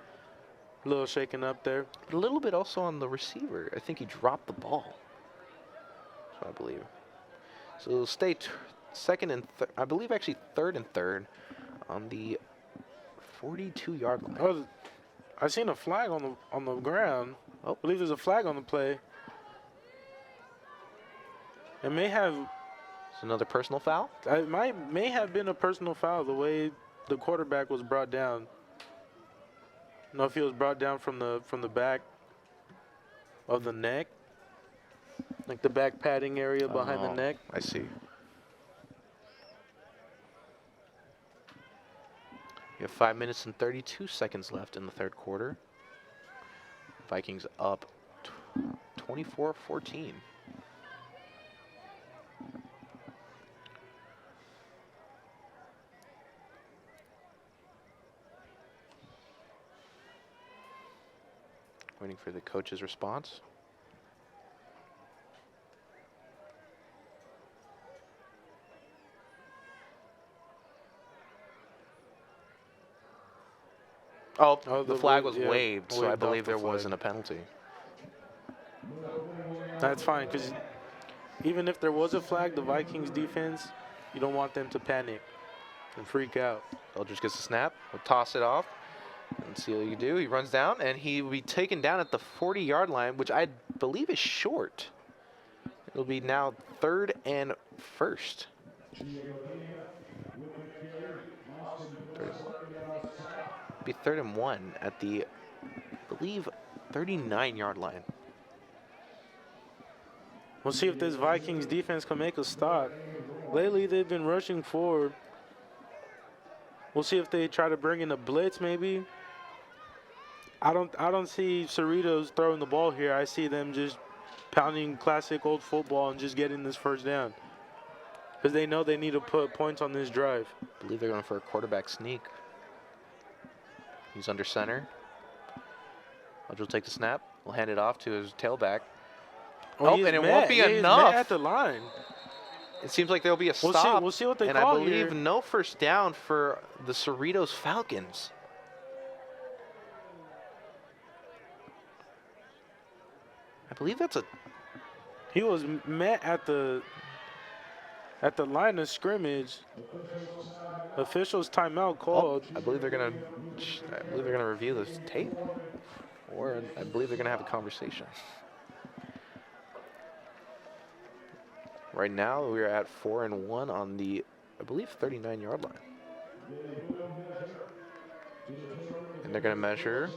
A little shaken up there. But a little bit also on the receiver. I think he dropped the ball. That's what I believe. So it'll stay second and third. I believe actually third and third on the 42-yard line. Oh, I seen a flag on the ground. Oh. I believe there's a flag on the play. It may have. It's another personal foul. It may have been a personal foul the way the quarterback was brought down. I don't know if he was brought down from the back of the neck, like the back padding area behind the neck. I see. You have 5 minutes and 32 seconds left in the third quarter. Vikings up 24-14. Waiting for the coach's response. Oh, the flag was waived, so I waved believe off the there flag. wasn't a penalty. That's fine, because even if there was a flag, the Vikings defense, you don't want them to panic and freak out. Eldridge gets a snap. He'll toss it off and see what you do. He runs down, and he will be taken down at the 40-yard line, which I believe is short. It'll be now third and first. Be third and 1 at the, I believe, 39-yard line. We'll see if this Vikings defense can make a stop. Lately, they've been rushing forward. We'll see if they try to bring in a blitz, maybe. I don't see Cerritos throwing the ball here. I see them just pounding classic old football and just getting this first down, because they know they need to put points on this drive. I believe they're going for a quarterback sneak. He's under center. Eldridge will take the snap. We'll hand it off to his tailback. Oh, and it won't be enough. At the line. It seems like there'll be a stop. We'll see what they and call I believe here. no first down for the Cerritos Falcons. I believe that's a. He was met at the line of scrimmage. Officials timeout called. I believe they're gonna. I believe they're gonna review this tape, or I believe they're gonna have a conversation. Right now, we're at 4 and 1 on the, I believe, 39-yard line. And they're going to measure.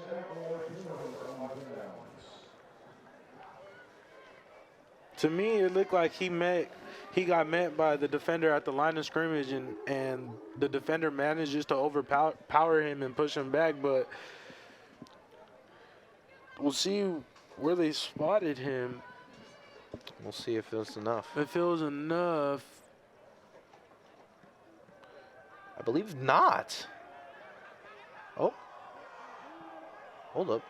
To me, it looked like he met he got met by the defender at the line of scrimmage, and the defender manages to overpower him and push him back. But we'll see where they spotted him. We'll see if it's enough. If it was enough. I believe not. Oh. Hold up.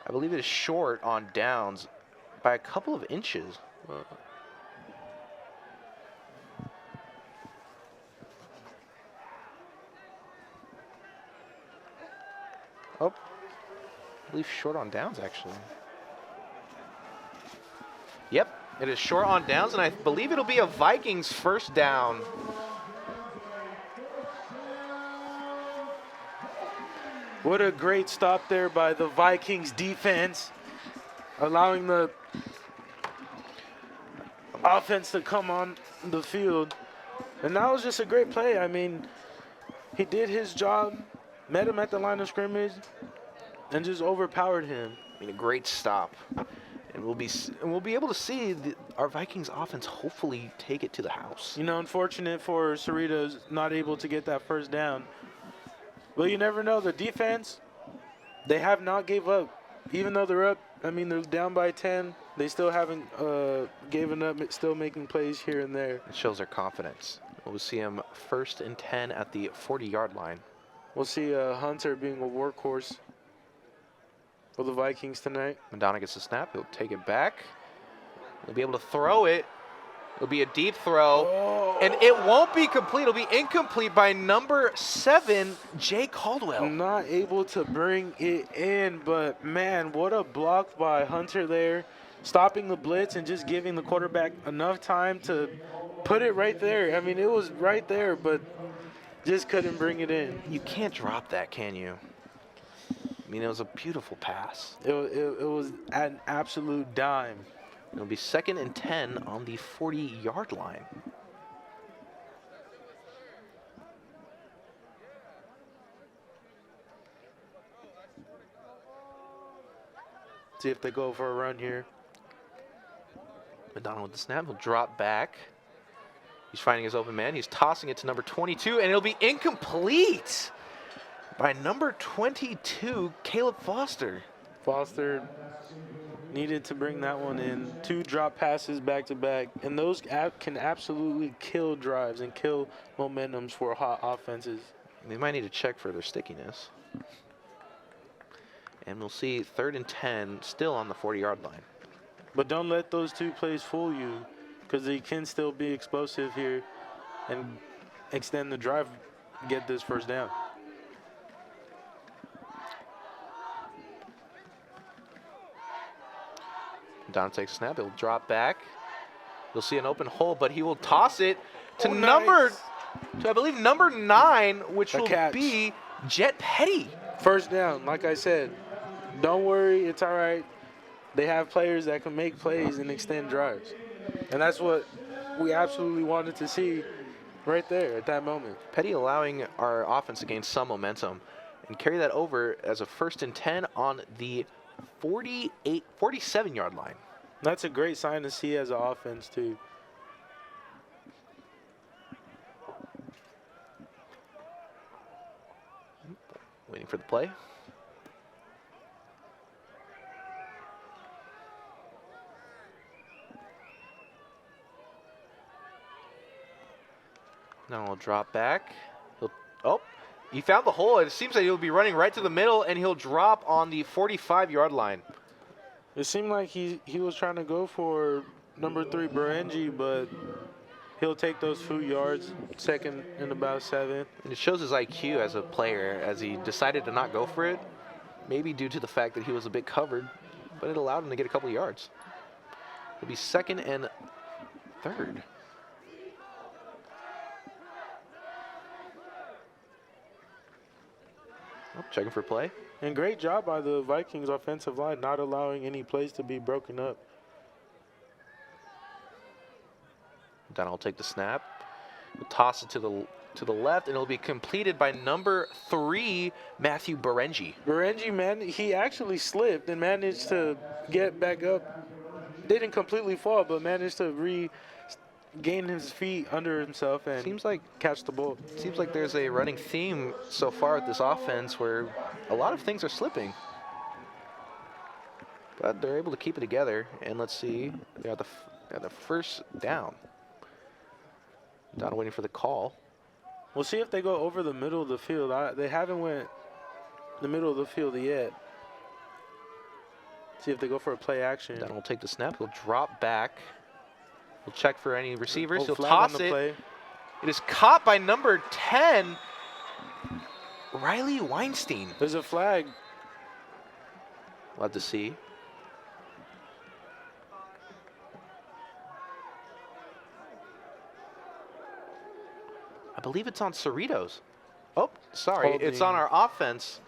I believe it is short on downs by a couple of inches. Oh. I believe short on downs, actually. Yep, it is short on downs, and I believe it'll be a Vikings first down. What a great stop there by the Vikings defense, allowing the offense to come on the field. And that was just a great play. I mean, he did his job, met him at the line of scrimmage, and just overpowered him. I mean, a great stop. And we'll be able to see our Vikings offense hopefully take it to the house. You know, unfortunate for Cerritos, not able to get that first down. Well, you never know. The defense, they have not gave up. Even though they're up, I mean, they're down by 10. They still haven't given up, still making plays here and there. It shows their confidence. We'll see him 1st and 10 at the 40-yard line. We'll see Hunter being a workhorse for the Vikings tonight. Madonna gets the snap. He'll take it back. He'll be able to throw it. It'll be a deep throw. Oh. And it won't be complete. It'll be incomplete by number 7, Jay Caldwell. Not able to bring it in, but man, what a block by Hunter there. Stopping the blitz and just giving the quarterback enough time to put it right there. I mean, it was right there, but just couldn't bring it in. You can't drop that, can you? I mean, it was a beautiful pass. It was an absolute dime. It'll be 2nd and 10 on the 40-yard line. See if they go for a run here. Madonna with the snap. He'll drop back. He's finding his open man. He's tossing it to number 22, and it'll be incomplete by number 22, Caleb Foster. Foster needed to bring that one in. 2 drop passes back to back, and those can absolutely kill drives and kill momentums for hot offenses. They might need to check for their stickiness. And we'll see 3rd and 10 still on the 40-yard line. But don't let those 2 plays fool you, because they can still be explosive here and extend the drive, get this first down. Don takes a snap. He'll drop back. You'll see an open hole, but he will toss it to I believe, number 9, which will be Jet Petty. First down, like I said. Don't worry, it's all right. They have players that can make plays and extend drives. And that's what we absolutely wanted to see right there at that moment. Petty allowing our offense to gain some momentum and carry that over as a 1st and 10 on the 47-yard line. That's a great sign to see as an offense, too. Waiting for the play. Now he'll drop back. He found the hole. It seems that he'll be running right to the middle, and he'll drop on the 45-yard line. It seemed like he was trying to go for number 3, Berenji, but he'll take those few yards, 2nd and about 7. And it shows his IQ as a player, as he decided to not go for it, maybe due to the fact that he was a bit covered, but it allowed him to get a couple of yards. It'll be 2nd and 3rd. Checking for play. And great job by the Vikings offensive line, not allowing any plays to be broken up. Then I'll take the snap. We'll toss it to the left, and it'll be completed by number 3, Matthew Berenji. Berenji, man, he actually slipped and managed to get back up didn't completely fall, but managed to regain his feet under himself and Seems like catch the ball. there's a running theme so far with this offense where a lot of things are slipping. But they're able to keep it together. And let's see, they got the first down. Down waiting for the call. We'll see if they go over the middle of the field. They haven't went the middle of the field yet. See if they go for a play action. Down will take the snap. He'll drop back. He'll check for any receivers. He'll Flag on toss the it. play. It is caught by number 10, Riley Weinstein. There's a flag. We'll have to see. I believe it's on Cerritos. Oh, sorry. It's on our offense.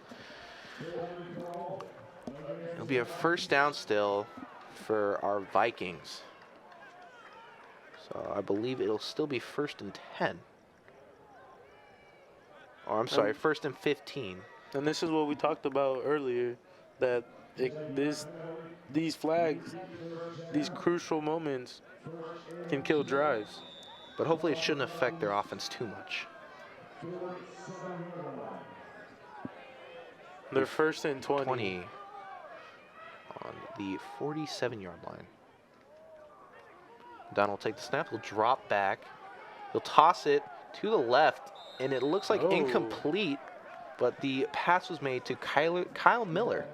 It'll be a first down still for our Vikings. So I believe it'll still be 1st and 10. Or I'm sorry, 1st and 15. And this is what we talked about earlier, that these flags, these crucial moments can kill drives. But hopefully it shouldn't affect their offense too much. They're 1st and 20. On the 47-yard line. Don will take the snap. He'll drop back. He'll toss it to the left, and it looks like incomplete, but the pass was made to Kyle Miller.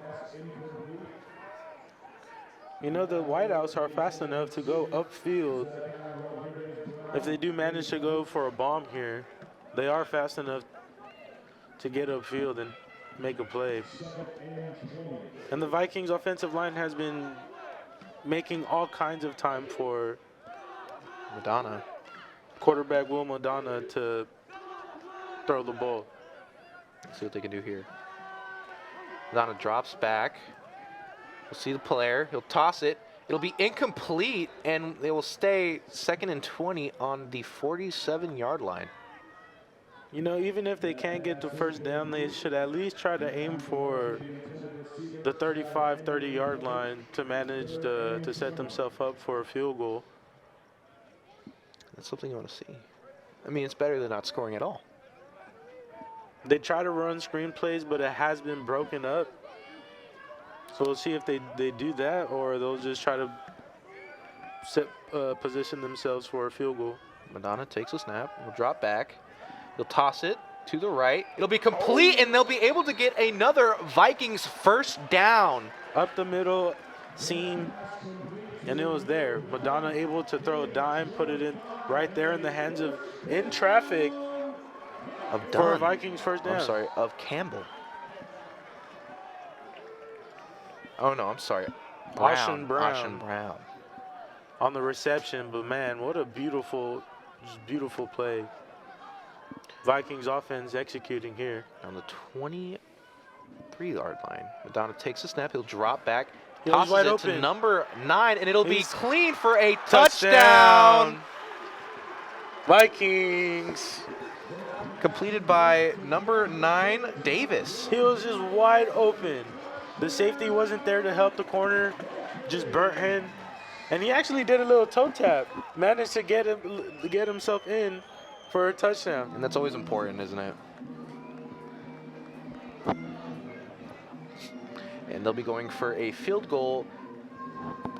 You know, the wideouts are fast enough to go upfield. If they do manage to go for a bomb here, they are fast enough to get upfield and make a play. And the Vikings offensive line has been making all kinds of time for Madonna. quarterback Will Madonna to throw the ball. Let's see what they can do here. Madonna drops back. We'll see the player. He'll toss it. It'll be incomplete, and they will stay 2nd and 20 on the 47-yard line. You know, even if they can't get to first down, they should at least try to aim for the 35, 30-yard line to manage to set themselves up for a field goal. That's something you want to see. I mean, it's better than not scoring at all. They try to run screen plays, but it has been broken up. So we'll see if they do that, or they'll just try to position themselves for a field goal. Madonna takes a snap. He'll drop back. He'll toss it to the right. It'll be complete, and they'll be able to get another Vikings first down. Up the middle, seam, and it was there. Madonna able to throw a dime, put it in right there in the hands of, in traffic, Of for Dunn. a Vikings first down. I'm sorry, of Campbell. Oh, no, I'm sorry. Austin Brown. Austin Brown. On the reception, but man, what a beautiful, just beautiful play. Vikings offense executing here. On the 23-yard line. Madonna takes a snap. He'll drop back. He's Tosses wide it open. to number 9, and it'll be He's- clean for a Touchdown. touchdown. Vikings. Completed by number 9, Davis. He was just wide open. The safety wasn't there to help the corner, just burnt him. And he actually did a little toe tap. Managed to get himself in for a touchdown. And that's always important, isn't it? And they'll be going for a field goal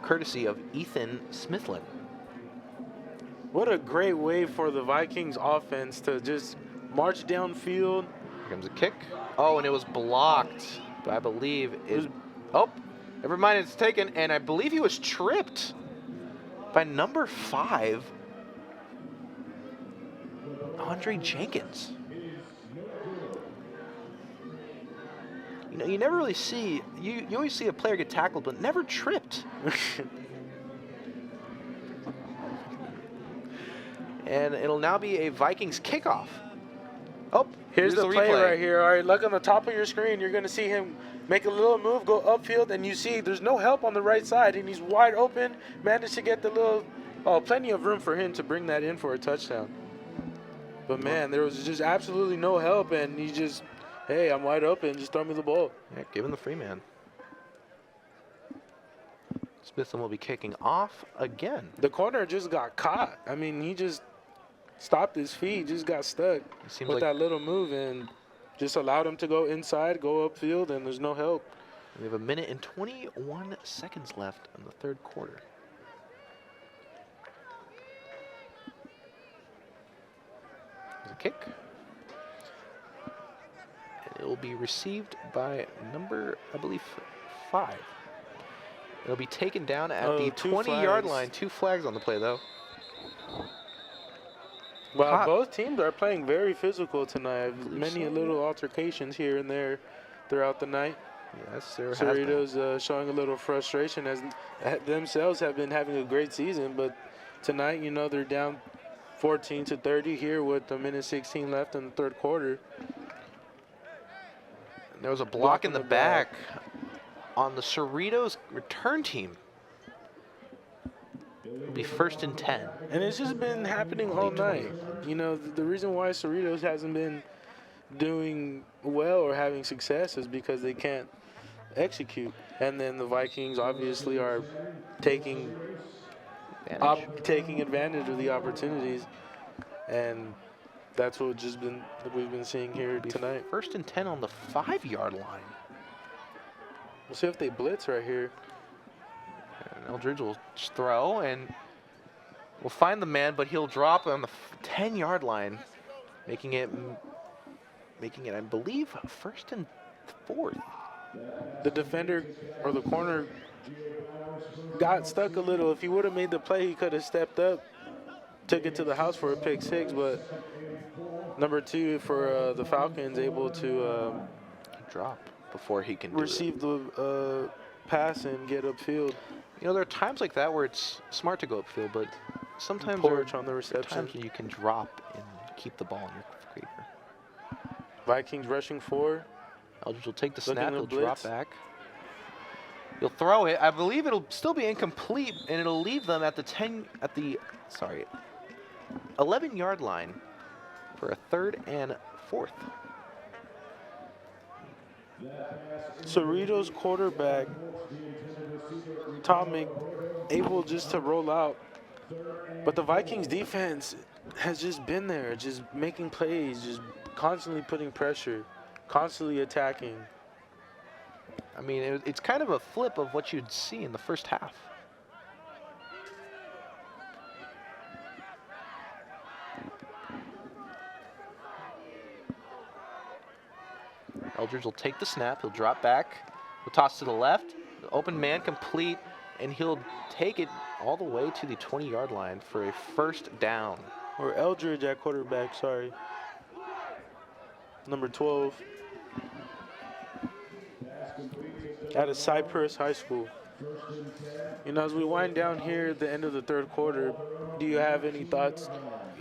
courtesy of Ethan Smithlin. What a great way for the Vikings offense to just march downfield. Here comes a kick. Oh, and it was blocked. But I believe it. Oh, never mind. It's taken. And I believe he was tripped by number 5, Andre Jenkins. You know, you never really see. You always see a player get tackled, but never tripped. And it'll now be a Vikings kickoff. Oh, Here's the play replay. right here. All right, look on the top of your screen. You're going to see him make a little move, go upfield, and you see there's no help on the right side, and he's wide open. Managed to get the plenty of room for him to bring that in for a touchdown. But man, there was just absolutely no help, and he just, hey, I'm wide open. Just throw me the ball. Yeah, give him the free man. Smithson will be kicking off again. The corner just got caught. I mean, he just stopped his feet, just got stuck Seems with like that little move and just allowed him to go inside, go upfield, and there's no help. we have a minute and 21 seconds left in the third quarter. There's a kick. And it will be received by number, I believe, 5. It'll be taken down at the 2 20-yard flags. line. 2 flags on the play, though. Well, Hot. both teams are playing very physical tonight. Many little altercations here and there throughout the night. Yes, there has been. Cerritos showing a little frustration as themselves have been having a great season, but tonight, you know, they're down 14-30 here with a minute 16 left in the third quarter. And there was a block in the back on the Cerritos return team. It'll be 1st and 10. And it's just been happening all night. You know, the reason why Cerritos hasn't been doing well or having success is because they can't execute. And then the Vikings obviously are taking advantage of the opportunities. And that's what we've been seeing here tonight. 1st and 10 on the 5-yard line. We'll see if they blitz right here. And Eldridge will just throw and will find the man, but he'll drop on the 10-yard line, making it, I believe, 1st and 4th. The defender or the corner got stuck a little. If he would have made the play, he could have stepped up, took it to the house for a pick 6, but number 2 for the Falcons able to Drop before he can receive the pass and get upfield. You know, there are times like that where it's smart to go upfield, but sometimes Porch on the there are reception. times when you can drop and keep the ball in your favor. Vikings rushing 4. Eldridge will take the Looking snap, to he'll blitz. drop back. He'll throw it. I believe it'll still be incomplete, and it'll leave them at the 11-yard line for a 3rd and 4th. Cerritos quarterback Tomic able just to roll out, but the Vikings defense has just been there, just making plays, just constantly putting pressure, constantly attacking. I mean, it's kind of a flip of what you'd see in the first half. Eldridge will take the snap. He'll drop back. He'll toss to the left. The open man complete, and he'll take it all the way to the 20-yard line for a 1st down. Or Eldridge at quarterback, sorry. Number 12. Out of Cypress High School. You know, as we wind down here at the end of the third quarter, do you have any thoughts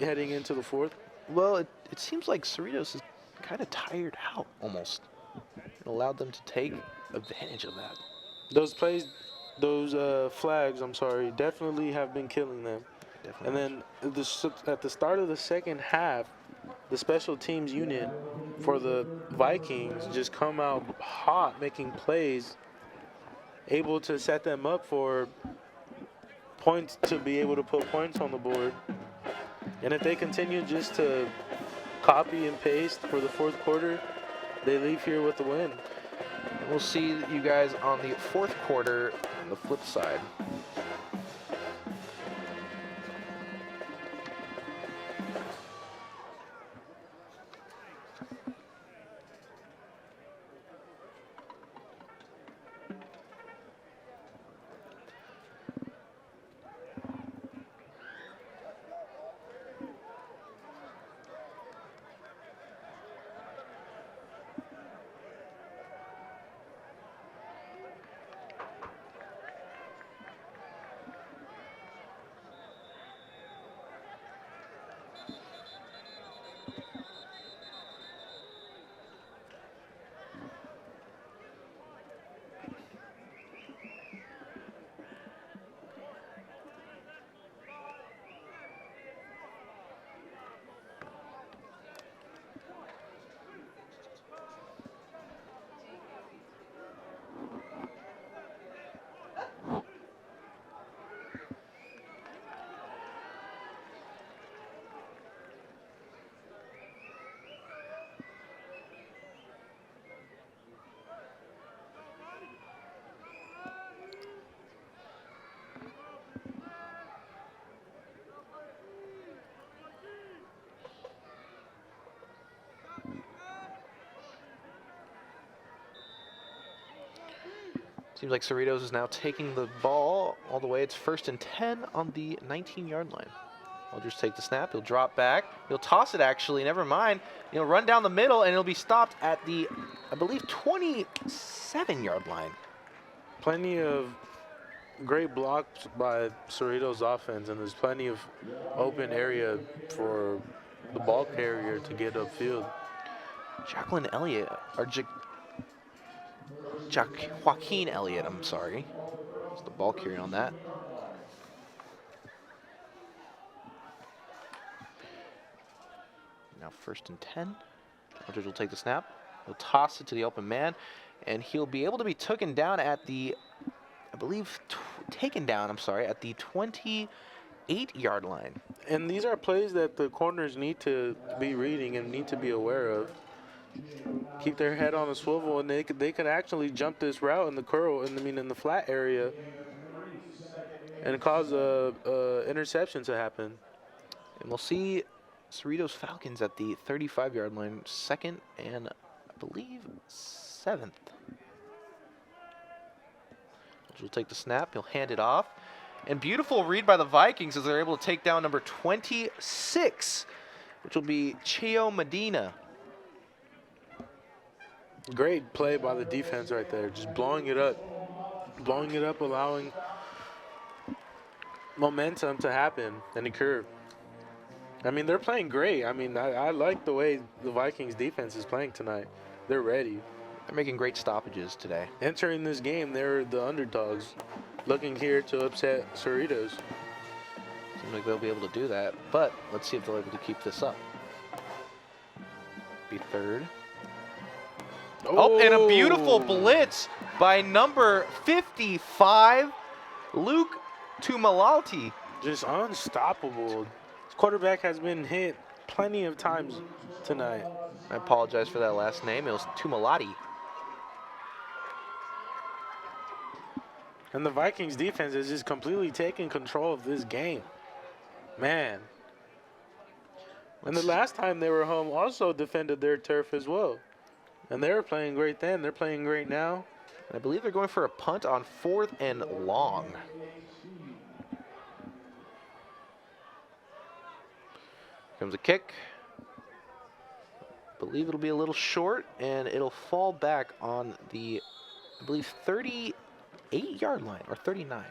heading into the 4th? Well, it seems like Cerritos is kind of tired out almost. It allowed them to take advantage of that. Those plays, those flags, I'm sorry, definitely have been killing them. Definitely. And then at the start of the second half, the special teams unit for the Vikings just come out hot, making plays, able to set them up for points, to be able to put points on the board. And if they continue just to copy and paste for the 4th quarter, they leave here with the win. And we'll see you guys on the 4th quarter on the flip side. Seems like Cerritos is now taking the ball all the way. It's 1st and 10 on the 19-yard line. He'll just take the snap. He'll drop back. He'll toss it, actually. Never mind. He'll run down the middle, and he'll be stopped at the, I believe, 27-yard line. Plenty of great blocks by Cerritos offense, and there's plenty of open area for the ball carrier to get upfield. Jacqueline Elliott, or Joaquin Elliott, I'm sorry. It's the ball carrier on that. Now 1st and 10. Aldridge will take the snap. He'll toss it to the open man, and he'll be able to be taken down at the, I believe, at the 28-yard line. And these are plays that the corners need to be reading and need to be aware of. Keep their head on a swivel, and they could actually jump this route in the curl, in the flat area, and cause a interception to happen. And we'll see Cerritos Falcons at the 35-yard line, 2nd and I believe 7th. He'll take the snap. He'll hand it off. And beautiful read by the Vikings as they're able to take down number 26, which will be Cheo Medina. Great play by the defense right there, just blowing it up, allowing momentum to happen and occur. I mean, they're playing great. I mean, I like the way the Vikings defense is playing tonight. They're ready. They're making great stoppages today. Entering this game, they're the underdogs, looking here to upset Cerritos. Seems like they'll be able to do that, but let's see if they're able to keep this up. Be 3rd. Oh, and a beautiful blitz by number 55, Luke Tumalalti. Just unstoppable. This quarterback has been hit plenty of times tonight. I apologize for that last name. It was Tumalati. And the Vikings defense is just completely taking control of this game. Man. And the last time they were home also defended their turf as well. And they were playing great then. They're playing great now. And I believe they're going for a punt on 4th and long. Comes a kick. I believe it'll be a little short, and it'll fall back on the, I believe, 38-yard line, or 39.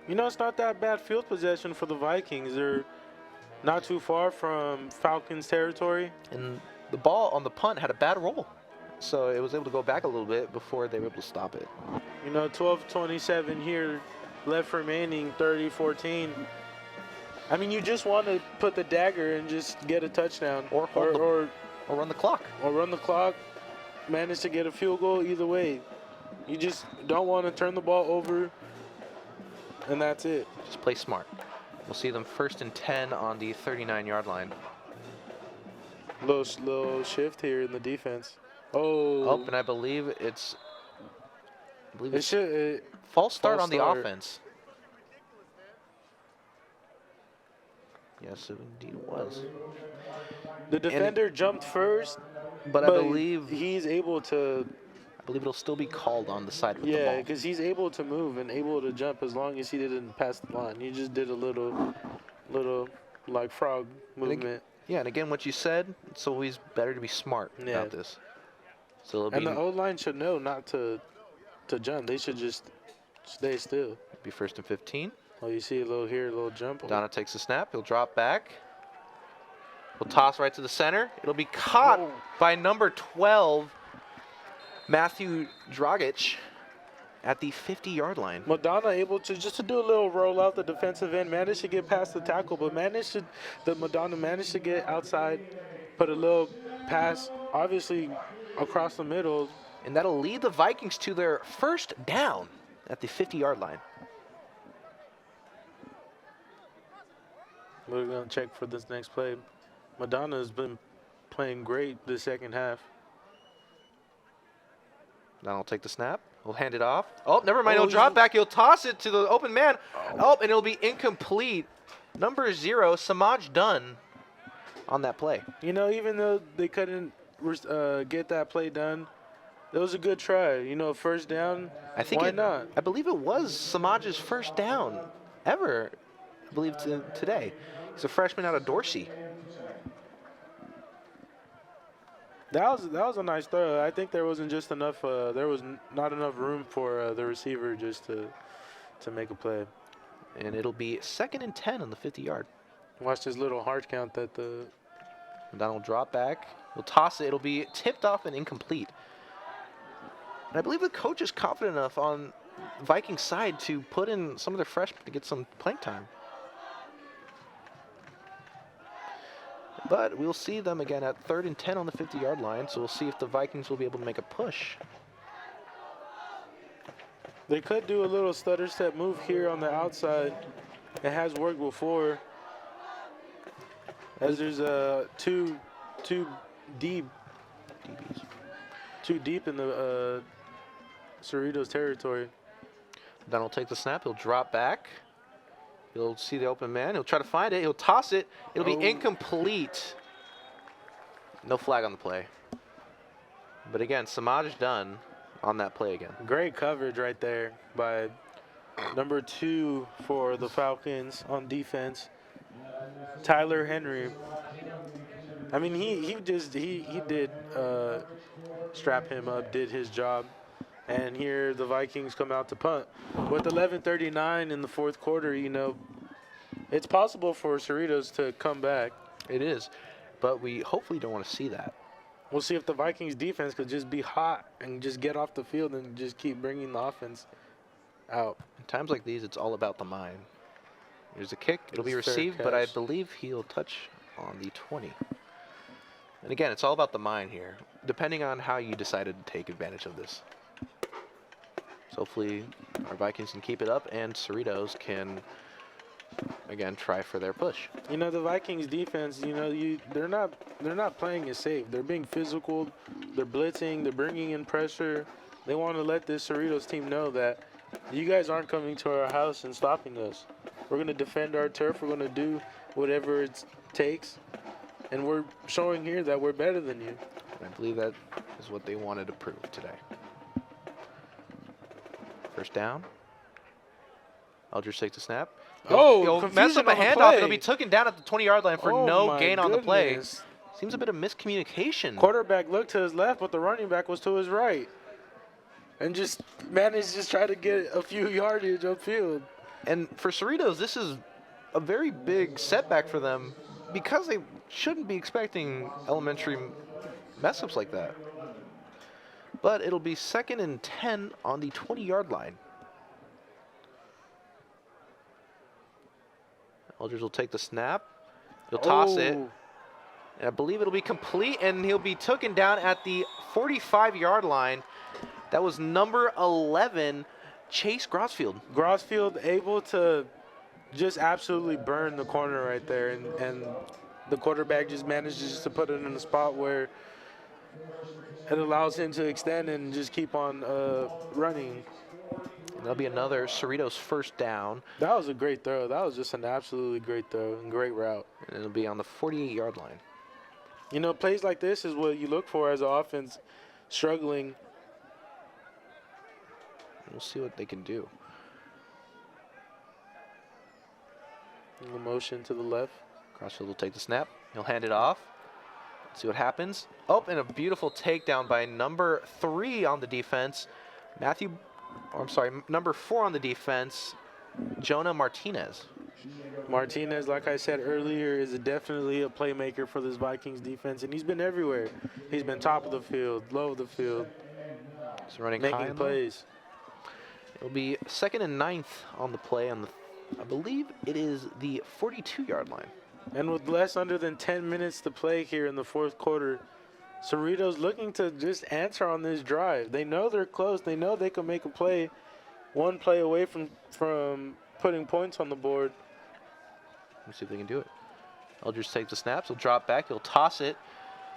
You know, it's not that bad field possession for the Vikings. They're not too far from Falcons territory. And the ball on the punt had a bad roll, so it was able to go back a little bit before they were able to stop it. You know, 12:27 here, left remaining, 30-14. I mean, you just want to put the dagger and just get a touchdown, Or run the clock. or run the clock, manage to get a field goal. Either way, you just don't want to turn the ball over, and that's it. Just play smart. We'll see them 1st and 10 on the 39-yard line. Little shift here in the defense. Oh, And I believe it's it false start false on the start. offense. Yes, it indeed was. The defender jumped first, But I believe he's able to. I believe it'll still be called on the side with the Yeah, ball. because he's able to move and able to jump as long as he didn't pass the line. He just did a little like frog movement. Yeah, and again, what you said, it's always better to be smart Yeah. about this. So it'll And be, the O-line should know not to jump. They should just stay still. be 1st and 15. Oh, you see a little jump. Donna takes the snap. He'll drop back. He'll toss right to the center. It'll be caught by number 12, Matthew Dragic, at the 50-yard line. Madonna able to just do a little roll out the defensive end, managed to get past the tackle, but Madonna managed to get outside, put a little pass, obviously across the middle. And that'll lead the Vikings to their 1st down at the 50-yard line. We're gonna check for this next play. Madonna has been playing great the second half. Now he'll take the snap. He'll hand it off. Oh, never mind. He'll Oh, drop back. He'll toss it to the open man. Oh, and it'll be incomplete. Number 0, Samaj Dunn, on that play. You know, even though they couldn't get that play done, That was a good try. You know, first down. I think Why not? I believe it was Samaj's first down ever. I believe today. He's a freshman out of Dorsey. That was a nice throw. I think there wasn't just enough. There was not enough room for the receiver just to make a play. And it'll be 2nd and 10 on the 50-yard. Watch this little hard count that the. Donald drop back. He'll toss it. It'll be tipped off and incomplete. And I believe the coach is confident enough on Vikings side to put in some of their freshmen to get some playing time. But we'll see them again at 3rd and 10 on the 50-yard line, so we'll see if the Vikings will be able to make a push. They could do a little stutter step move here on the outside. It has worked before. As there's too deep in the Cerritos territory. Then he'll take the snap. He'll drop back. He'll see the open man. He'll try to find it. He'll toss it. It'll be incomplete. No flag on the play. But again, Samaj done on that play again. Great coverage right there by number 2 for the Falcons on defense, Tyler Henry. I mean, he did strap him up, did his job. And here the Vikings come out to punt. With 11:39 in the 4th quarter, you know, it's possible for Cerritos to come back. It is, but we hopefully don't want to see that. We'll see if the Vikings defense could just be hot and just get off the field and just keep bringing the offense out. In times like these, it's all about the mind. There's a kick. It'll be It's fair received, but I catch. believe he'll touch on the 20. And again, it's all about the mind here, depending on how you decided to take advantage of this. So hopefully our Vikings can keep it up and Cerritos can, again, try for their push. You know, the Vikings defense, you know, they're not playing it safe. They're being physical. They're blitzing. They're bringing in pressure. They want to let this Cerritos team know that you guys aren't coming to our house and stopping us. We're going to defend our turf. We're going to do whatever it takes. And we're showing here that we're better than you. And I believe that is what they wanted to prove today. First down. Aldridge takes the snap. He'll mess up confusion a on the handoff. play. It'll be taken down at the 20-yard line for Oh no my gain on the play. goodness. Seems a bit of miscommunication. Quarterback looked to his left, but the running back was to his right. And just managed to just try to get a few yardage upfield. And for Cerritos, this is a very big setback for them because they shouldn't be expecting elementary mess-ups like that. But it'll be 2nd and 10 on the 20-yard line. Aldridge will take the snap. He'll toss it. Oh. And I believe it'll be complete, and he'll be taken down at the 45-yard line. That was number 11, Chase Grossfield. Grossfield able to just absolutely burn the corner right there, and the quarterback just manages to put it in a spot where it allows him to extend and just keep on running. And there'll be another Cerritos first down, That was a great throw. That was just an absolutely great throw and great route. and it'll be on the 48-yard line. You know, plays like this is what you look for as an offense struggling. We'll see what they can do. The motion to the left. Grossfield will take the snap. He'll hand it off. See what happens. Oh, and a beautiful takedown by number 3 on the defense. Number 4 on the defense, Jonah Martinez. Martinez, like I said earlier, is definitely a playmaker for this Vikings defense, and he's been everywhere. He's been top of the field, low of the field, He's running high making on plays. It'll be 2nd and 9th on the play on the, I believe it is the 42-yard line. And with less under than 10 minutes to play here in the 4th quarter, Cerritos looking to just answer on this drive. They know they're close. They know they can make a play, one play away from putting points on the board. Let's see if they can do it. Eldridge takes the snaps. He'll drop back. He'll toss it.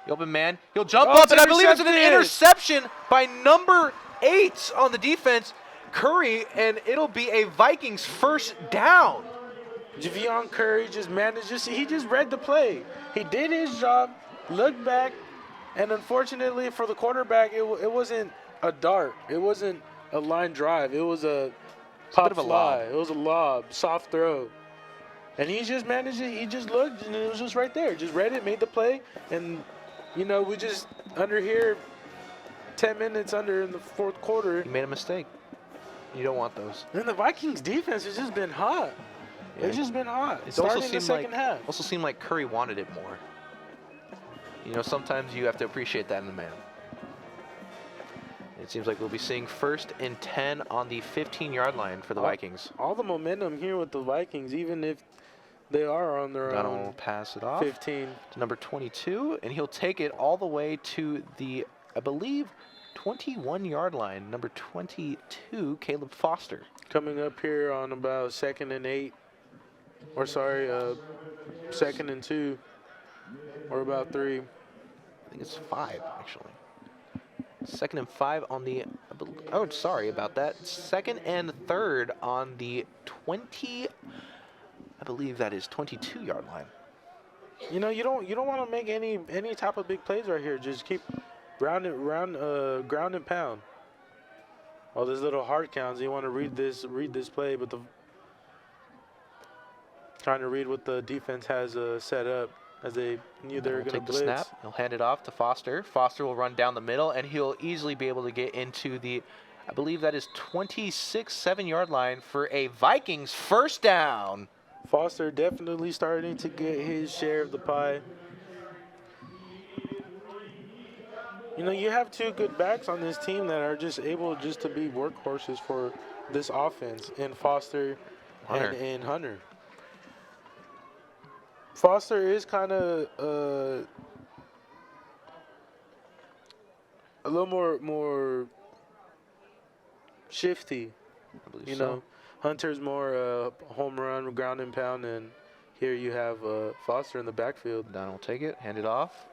The open man. He'll jump up, it's and I believe it's an intercepted. interception by number 8 on the defense, Curry, and it'll be a Vikings first down. Javion Curry just managed he just read the play. He did his job, looked back, And unfortunately for the quarterback, it wasn't a dart. It wasn't a line drive. It was a pop bit of a fly. lob. It was a lob, soft throw. And he just managed it. He just looked, and it was just right there. Just read it, made the play. And, you know, we just under here, 10 minutes under in the fourth quarter. He made a mistake. You don't want those. And the Vikings defense has just been hot. Yeah. It's just been hot. It Starting also the seemed second like half. also seemed like Curry wanted it more. You know, sometimes you have to appreciate that in a man. It seems like we'll be seeing 1st and 10 on the 15-yard line for the Vikings. All the momentum here with the Vikings, even if they are on their Donald will own pass it off 15. to number 22, and he'll take it all the way to the, I believe, 21-yard line. Number 22, Caleb Foster. Coming up here on about 2nd and 8. Or sorry, 2nd and 2. Or about 3. I think it's 5, actually. 2nd and 5 on the, oh, sorry about that. 2nd and 3rd on the 20, I believe that is 22-yard line. You know, you don't want to make any type of big plays right here. Just keep ground and pound. All these little hard counts. You want to read this play, but trying to read what the defense has set up as they knew they were going to blitz. The snap. He'll hand it off to Foster. Foster will run down the middle, and he'll easily be able to get into the, I believe that is 26, 7-yard line for a Vikings first down. Foster definitely starting to get his share of the pie. You know, you have 2 good backs on this team that are just able just to be workhorses for this offense, in Foster and Hunter. Foster is kind of a little more shifty, I believe you so. know. Hunter's more home run, ground and pound, and here you have Foster in the backfield. Don will take it, hand it off.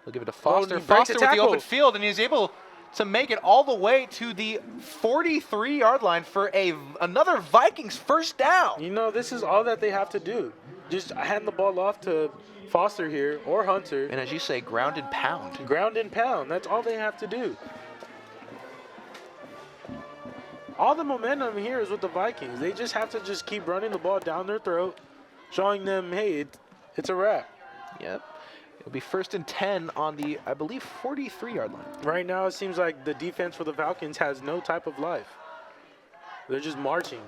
He'll give it to Foster. he breaks Foster the with the tackle. open field, and he's able to make it all the way to the 43-yard line for another Vikings first down. You know, this is all that they have to do. Just hand the ball off to Foster here or Hunter. And as you say, ground and pound. Ground and pound. That's all they have to do. All the momentum here is with the Vikings. They just have to just keep running the ball down their throat, showing them, hey, it's a wrap. Yep. It'll be 1st and 10 on the, I believe, 43-yard line. Right now, it seems like the defense for the Falcons has no type of life. They're just marching.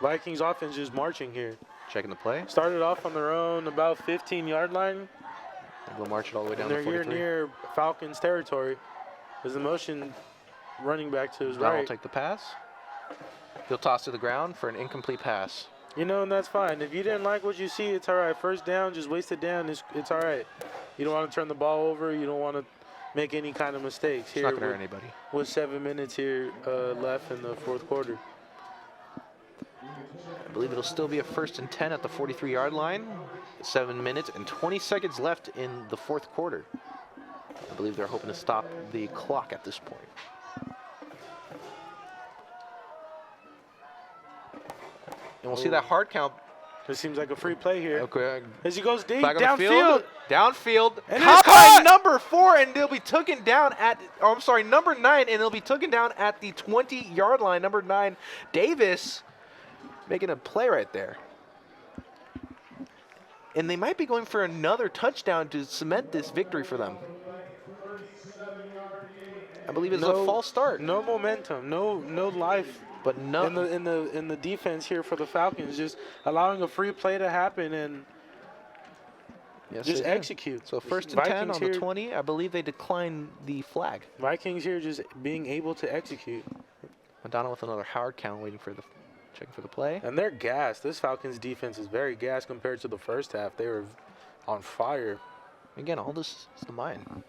Vikings offense just marching here. Checking the play. Started off on their own about 15-yard line. We'll march it all the way down And to they're 43. near Falcons territory. There's a motion running back to his Don will right. take the pass. He'll toss to the ground for an incomplete pass. You know, and that's fine. If you didn't like what you see, it's all right. First down, just waste it down. It's all right. You don't want to turn the ball over. You don't want to make any kind of mistakes. It's Here not going to hurt anybody. with 7 minutes here left in the fourth quarter. I believe it'll still be a 1st and 10 at the 43-yard line. 7 minutes and 20 seconds left in the fourth quarter. I believe they're hoping to stop the clock at this point. And we'll see that hard count. It seems like a free play here. Okay. As he goes deep, Flag on the downfield. field. Downfield. And Caught it's by caught! number 4, and they'll be taken down at, or I'm sorry, number 9, and they'll be taken down at the 20-yard line. Number 9, Davis, making a play right there. And they might be going for another touchdown to cement this victory for them. I believe it's a false start. No momentum, no life. But no, In the defense here for the Falcons, just allowing a free play to happen and yes, just they did. execute. So 1st and 10 Vikings on the here- 20. I believe they declined the flag. Vikings here just being able to execute. Madonna with another hard count, waiting for the checking for the play. And they're gassed. This Falcons defense is very gassed compared to the first half. They were on fire. Again, all this is the mind.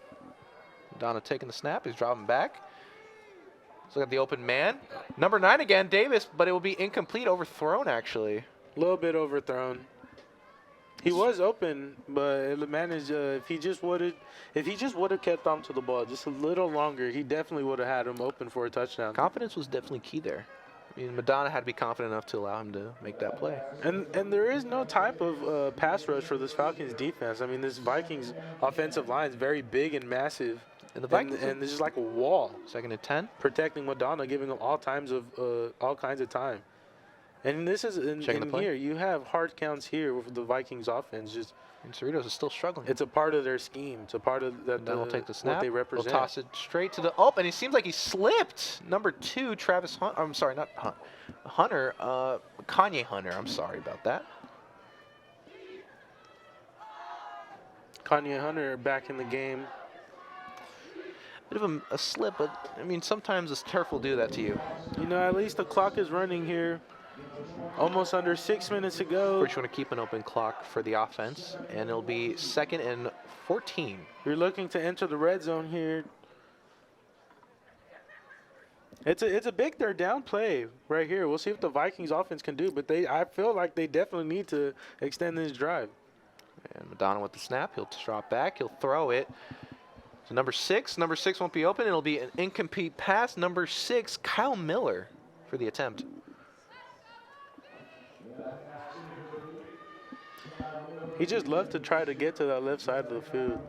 Madonna taking the snap. He's dropping back. So got the open man. Number 9 again, Davis, but it will be incomplete, overthrown actually. A little bit overthrown. He was open, but it managed. If he just would have kept on to the ball just a little longer, he definitely would have had him open for a touchdown. Confidence was definitely key there. I mean, Madonna had to be confident enough to allow him to make that play. And there is no type of pass rush for this Falcons defense. I mean, this Vikings offensive line is very big and massive. And the Vikings and this is like a wall. 2nd and 10. Protecting Madonna, giving him all kinds of time. And this is in here. You have hard counts here with the Vikings offense. And Cerritos is still struggling. It's a part of their scheme. It's a part of that. Then we'll take the snap. What they represent. We'll toss it straight to the and he seems like he slipped. Number 2, Travis Hunt. I'm sorry, not Hunt. Hunter. Kanye Hunter. I'm sorry about that. Kanye Hunter back in the game. Bit of a slip, but I mean, sometimes a turf will do that to you. You know, at least the clock is running here. Almost under 6 minutes to go. First, you want to keep an open clock for the offense, and it'll be 2nd and 14. You're looking to enter the red zone here. It's a big third down play right here. We'll see what the Vikings offense can do, but I feel like they definitely need to extend this drive. And Madonna with the snap. He'll drop back. He'll throw it to number 6. Number 6 won't be open. It'll be an incomplete pass. Number 6, Kyle Miller for the attempt. He just loved to try to get to that left side of the field.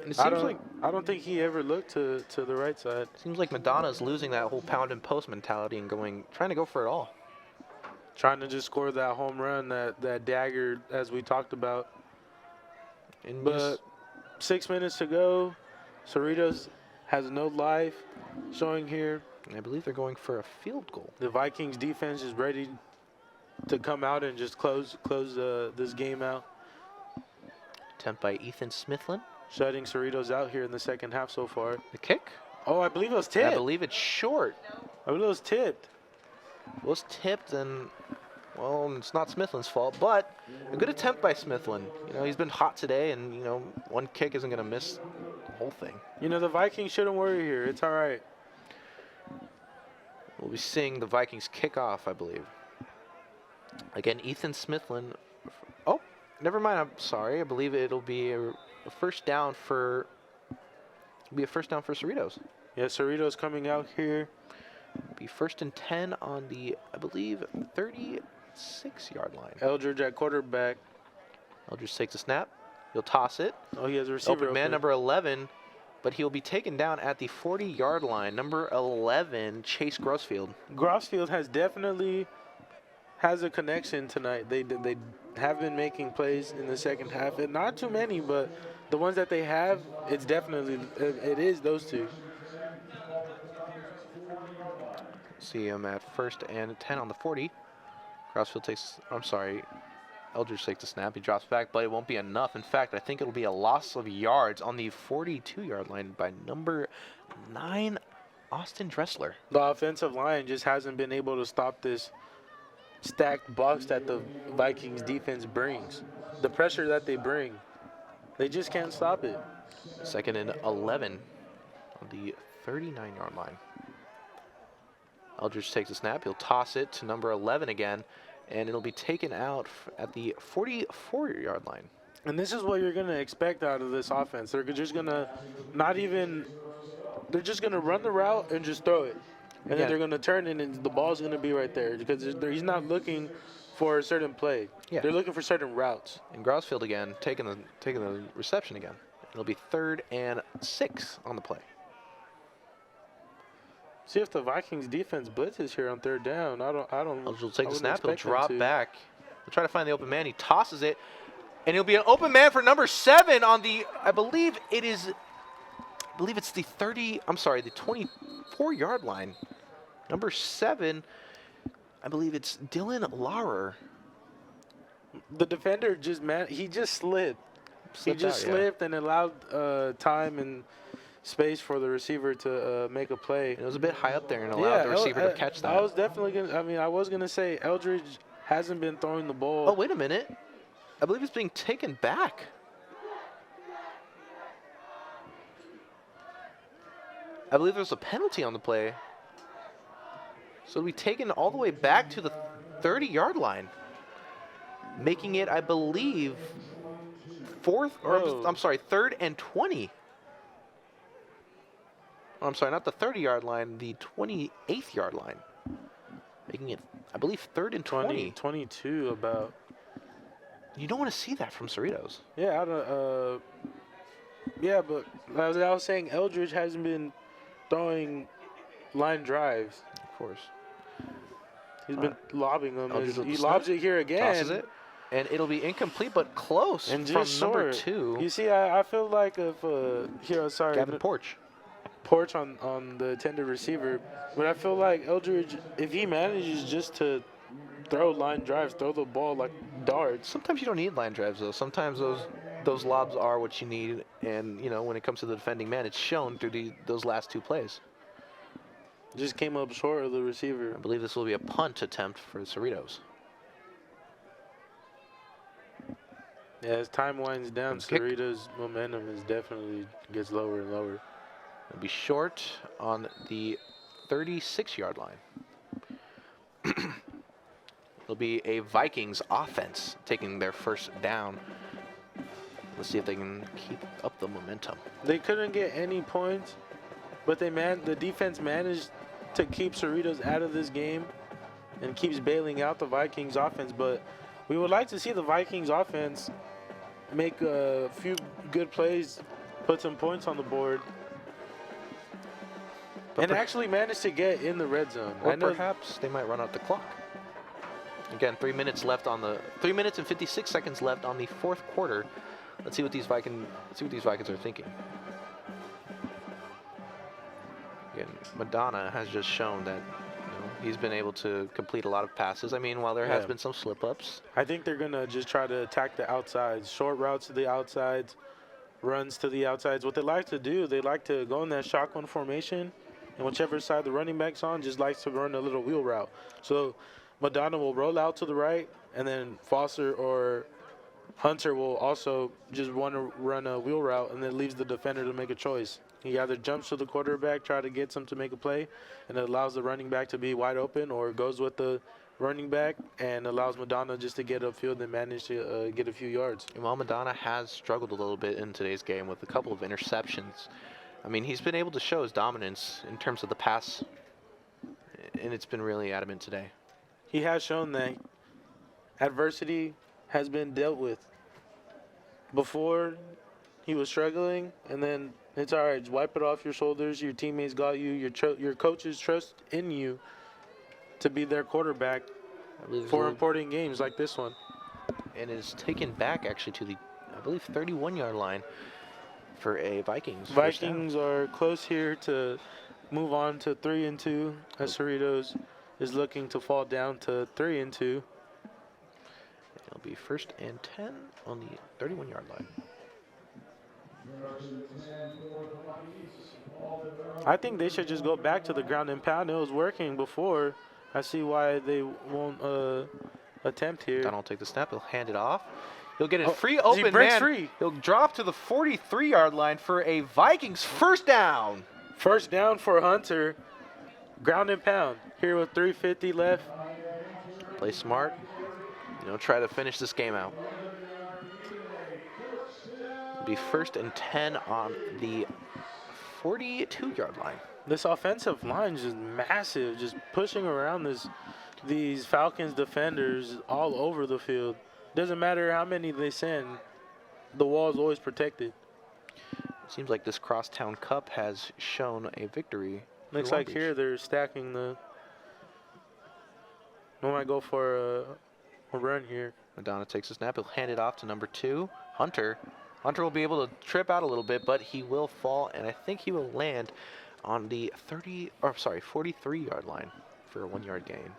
And it seems I don't think he ever looked to the right side. Seems like Madonna's losing that whole pound and post mentality and trying to go for it all. Trying to just score that home run, that dagger, as we talked about. But 6 minutes to go. Cerritos has no life showing here. And I believe they're going for a field goal. The Vikings defense is ready to come out and just close this game out. Attempt by Ethan Smithlin. Shutting Cerritos out here in the second half so far. The kick? Oh, I believe it was tipped. I believe it's short. I believe it was tipped. It was tipped, and, well, it's not Smithlin's fault, but a good attempt by Smithlin. You know, he's been hot today, and, you know, one kick isn't going to miss the whole thing. You know, the Vikings shouldn't worry here. It's all right. We'll be seeing the Vikings kick off, I believe. Again, Ethan Smithlin. Oh, never mind. I'm sorry. I believe it'll be a first down for. Cerritos. Yeah, Cerritos coming out here. Be 1st and 10 on the, I believe, 36-yard line. Eldridge at quarterback. Eldridge takes a snap. He'll toss it. Oh, he has a receiver. Open man, number 11, but he'll be taken down at the 40-yard line. Number 11, Chase Grossfield. Grossfield has a connection tonight. They have been making plays in the second half, and not too many, but the ones that they have, it is those two. See him at 1st and 10 on the 40. Eldridge takes the snap. He drops back, but it won't be enough. In fact, I think it'll be a loss of yards on the 42-yard line by number 9, Austin Dressler. The offensive line just hasn't been able to stop this stacked box that the Vikings defense brings. The pressure that they bring, they just can't stop it. 2nd and 11 on the 39-yard line. Eldridge takes a snap. He'll toss it to number 11 again, and it'll be taken out at the 44-yard line. And this is what you're going to expect out of this offense. They're just going to they're just going to run the route and just throw it. And then they're going to turn it, and the ball's going to be right there because he's not looking for a certain play. Yeah. They're looking for certain routes. And Grossfield again taking the reception again. It'll be 3rd and 6 on the play. See if the Vikings defense blitzes here on 3rd down. He'll take the snap. He'll drop back. He'll try to find the open man. He tosses it, and he'll be an open man for number 7 on the. I believe it's the 24-yard line. Number 7. I believe it's Dylan Laurer. The defender he just slipped. He just slipped and allowed time and space for the receiver to make a play. It was a bit high up there and allowed the receiver to catch that. I was going to say Eldridge hasn't been throwing the ball. Oh, wait a minute. I believe it's being taken back. I believe there's a penalty on the play. So it'll be taken all the way back to the 30-yard line, making it, I believe, 3rd and 20. I'm sorry, not the 30-yard line, the 28th-yard line. making it, I believe, 3rd and 20. 22 about. You don't want to see that from Cerritos. Yeah, I don't. Yeah, but as I was saying, Eldridge hasn't been throwing line drives. Of course. He's been lobbing them. Eldridge with He the lobs snap, it here again. tosses it, and it'll be incomplete, but close And from just number short. 2. You see, I feel like if here, sorry, Gavin Porch. Porch on the intended receiver, but I feel like Eldridge, if he manages just to throw line drives, throw the ball like darts. Sometimes you don't need line drives, though. Sometimes those lobs are what you need, and you know when it comes to the defending man, it's shown through those last 2 plays. Just came up short of the receiver. I believe this will be a punt attempt for Cerritos. Yeah, as time winds down, Kick. Cerritos' momentum is definitely gets lower and lower. It'll be short on the 36-yard line. It'll be a Vikings offense taking their first down. Let's see if they can keep up the momentum. They couldn't get any points, but the defense managed to keep Cerritos out of this game and keeps bailing out the Vikings offense. But we would like to see the Vikings offense make a few good plays, put some points on the board, But and actually manage to get in the red zone. Or perhaps they might run out the clock. Again, 3 minutes left on the 3 minutes and 56 seconds left on the 4th quarter. Let's see what these Vikings are thinking. Again, Madonna has just shown that he's been able to complete a lot of passes. I mean, while there has been some slip-ups. I think they're gonna just try to attack the outsides, short routes to the outsides, runs to the outsides. What they like to do, they like to go in that shotgun formation, and whichever side the running back's on, just likes to run a little wheel route. So Madonna will roll out to the right, and then Foster or Hunter will also just want to run a wheel route, and then leaves the defender to make a choice. He either jumps to the quarterback, try to get some to make a play, and it allows the running back to be wide open, or goes with the running back and allows Madonna just to get upfield and manage to get a few yards. And while Madonna has struggled a little bit in today's game with a couple of interceptions, I mean, he's been able to show his dominance in terms of the pass, and it's been really adamant today. He has shown that adversity has been dealt with. Before, he was struggling, and then it's all right. Just wipe it off your shoulders. Your teammates got you. Your coaches trust in you to be their quarterback for important games like this one. And is taken back actually to the, I believe, 31-yard line for a Vikings. Vikings are close here to move on to 3-2, as Cerritos is looking to fall down to 3-2. It'll be 1st and 10 on the 31-yard line. I think they should just go back to the ground and pound. It was working before. I see why they won't attempt here. Donald will take the snap. He'll hand it off. He'll get it free open, he breaks man. free. He'll drop to the 43-yard line for a Vikings first down. First down for Hunter. Ground and pound. Here with 3:50 left. Play smart. Try to finish this game out. It'll be 1st and 10 on the 42-yard line. This offensive line is just massive, just pushing around these Falcons defenders all over the field. Doesn't matter how many they send, the wall is always protected. It seems like this Crosstown Cup has shown a victory. Looks like here they're stacking the. They might go for a run here. Madonna takes a snap. He'll hand it off to number 2, Hunter. Hunter will be able to trip out a little bit, but he will fall, and I think he will land on the 43-yard line for a 1-yard gain.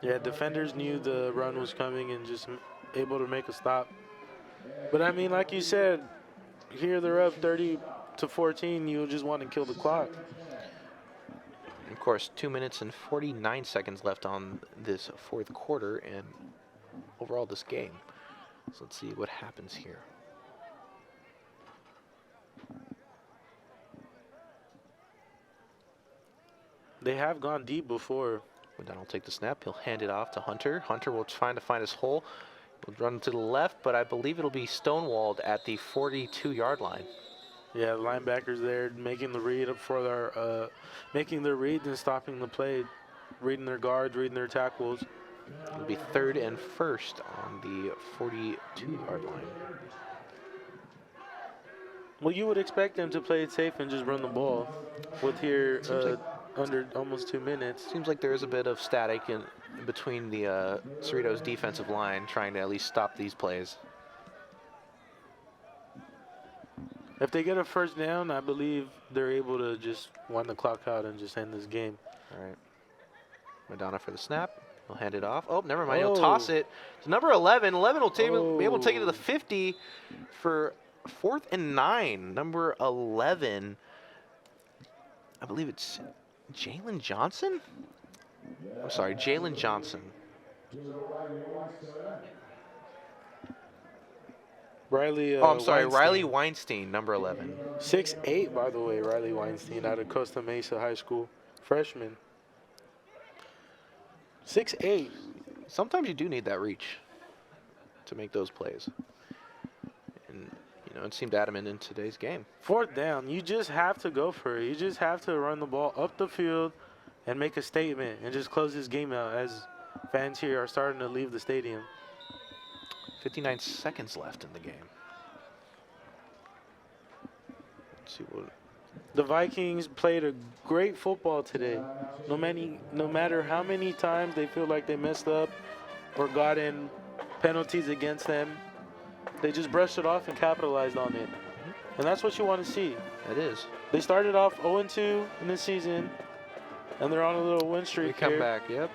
Yeah, defenders knew the run was coming and just able to make a stop. But I mean, like you said, here they're up 30-14. You just want to kill the clock. Of course, 2 minutes and 49 seconds left on this 4th quarter and overall this game. So let's see what happens here. They have gone deep before. Madonna will take the snap. He'll hand it off to Hunter. Hunter will try to find his hole. He'll run to the left, but I believe it'll be stonewalled at the 42-yard line. Yeah, the linebackers there making the read up for their, making their reads and stopping the play, reading their guards, reading their tackles. It'll be 3rd and 1st on the 42-yard line. Well, you would expect them to play it safe and just run the ball with here under almost 2 minutes. Seems like there is a bit of static in between the Cerritos defensive line trying to at least stop these plays. If they get a first down, I believe they're able to just wind the clock out and just end this game. All right. Madonna for the snap. He'll hand it off. Oh, never mind. He'll Oh. toss it to number 11. 11 will be able to take it to the 50 for 4th and 9. Number 11. I believe it's Jalen Johnson? I'm sorry, Jalen Johnson. Riley. Oh, I'm sorry, Weinstein. Riley Weinstein, number 11. 6'8", by the way, Riley Weinstein out of Costa Mesa High School, freshman. 6'8". Sometimes you do need that reach to make those plays. And, you know, it seemed adamant in today's game. 4th down, you just have to go for it. You just have to run the ball up the field and make a statement and just close this game out as fans here are starting to leave the stadium. 59 seconds left in the game. Let's see what. The Vikings played a great football today. No matter how many times they feel like they messed up or got in penalties against them, they just brushed it off and capitalized on it. And that's what you want to see. It is. They started off 0-2 in the season, and they're on a little win We streak come here. back, yep.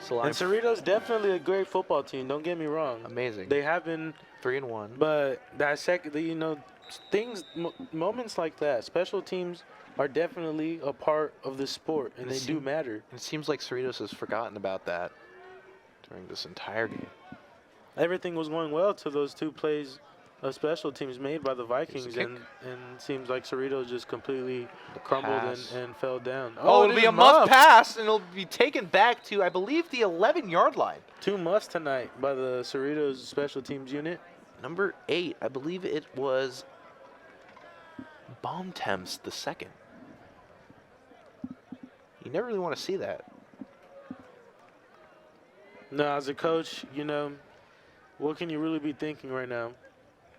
And Cerritos definitely a great football team. Don't get me wrong. Amazing. They have been, 3-1. but that second, you know, moments like that, special teams are definitely a part of the sport, and they do matter. It seems like Cerritos has forgotten about that during this entire game. Everything was going well to those 2 plays of special teams made by the Vikings, kick. and seems like Cerritos just completely crumbled and fell down. Oh, it'll it be is a muff pass, and it'll be taken back to, I believe, the 11-yard line. 2 muffs tonight by the Cerritos special teams unit. Number 8, I believe it was Bontemps the second. You never really want to see that. No, as a coach, you know, what can you really be thinking right now?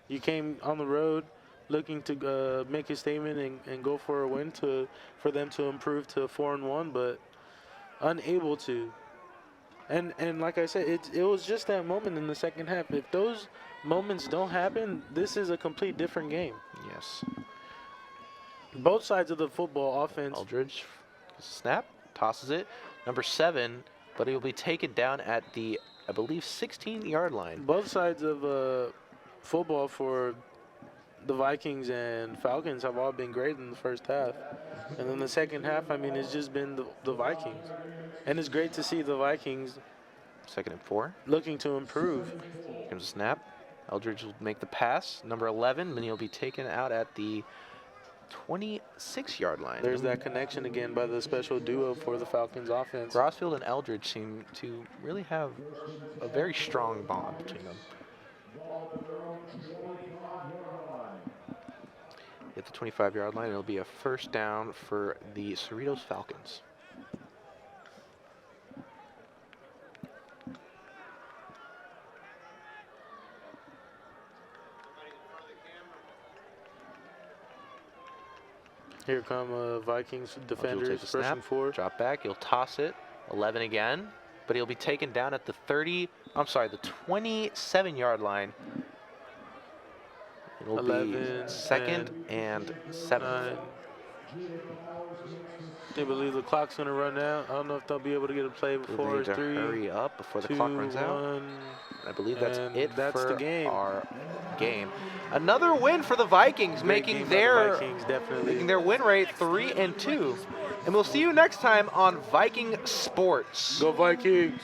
You came on the road looking to make a statement and go for a win for them to improve to 4-1, but unable to. And like I said, it was just that moment in the second half. If those moments don't happen, this is a complete different game. Yes. Both sides of the football offense. Aldridge, snap, tosses it. Number 7, but he will be taken down at the, I believe, 16-yard line. Both sides of football for the Vikings and Falcons have all been great in the first half. And then the second half, I mean, it's just been the Vikings. And it's great to see the Vikings 2nd and 4. looking to improve. Here comes a snap. Eldridge will make the pass. Number 11, then he'll be taken out at the 26-yard line. There's that connection again by the special duo for the Falcons offense. Rossfield and Eldridge seem to really have a very strong bond between them. At the 25-yard line, it'll be a first down for the Cerritos Falcons. Here come Vikings defenders, Take the first snap, and 4. drop back, he'll toss it, 11 again, but he'll be taken down at the the 27-yard line. It'll 11, be 2nd and 7. They believe the clock's going to run out. I don't know if they'll be able to get a play before Need to 3, hurry up before the 2, clock runs out. 1. I believe that's And it that's for the game. our game. Another win for the Vikings, Great making game by the their Vikings, definitely. making their win rate 3-2. And we'll see you next time on Viking Sports. Go Vikings!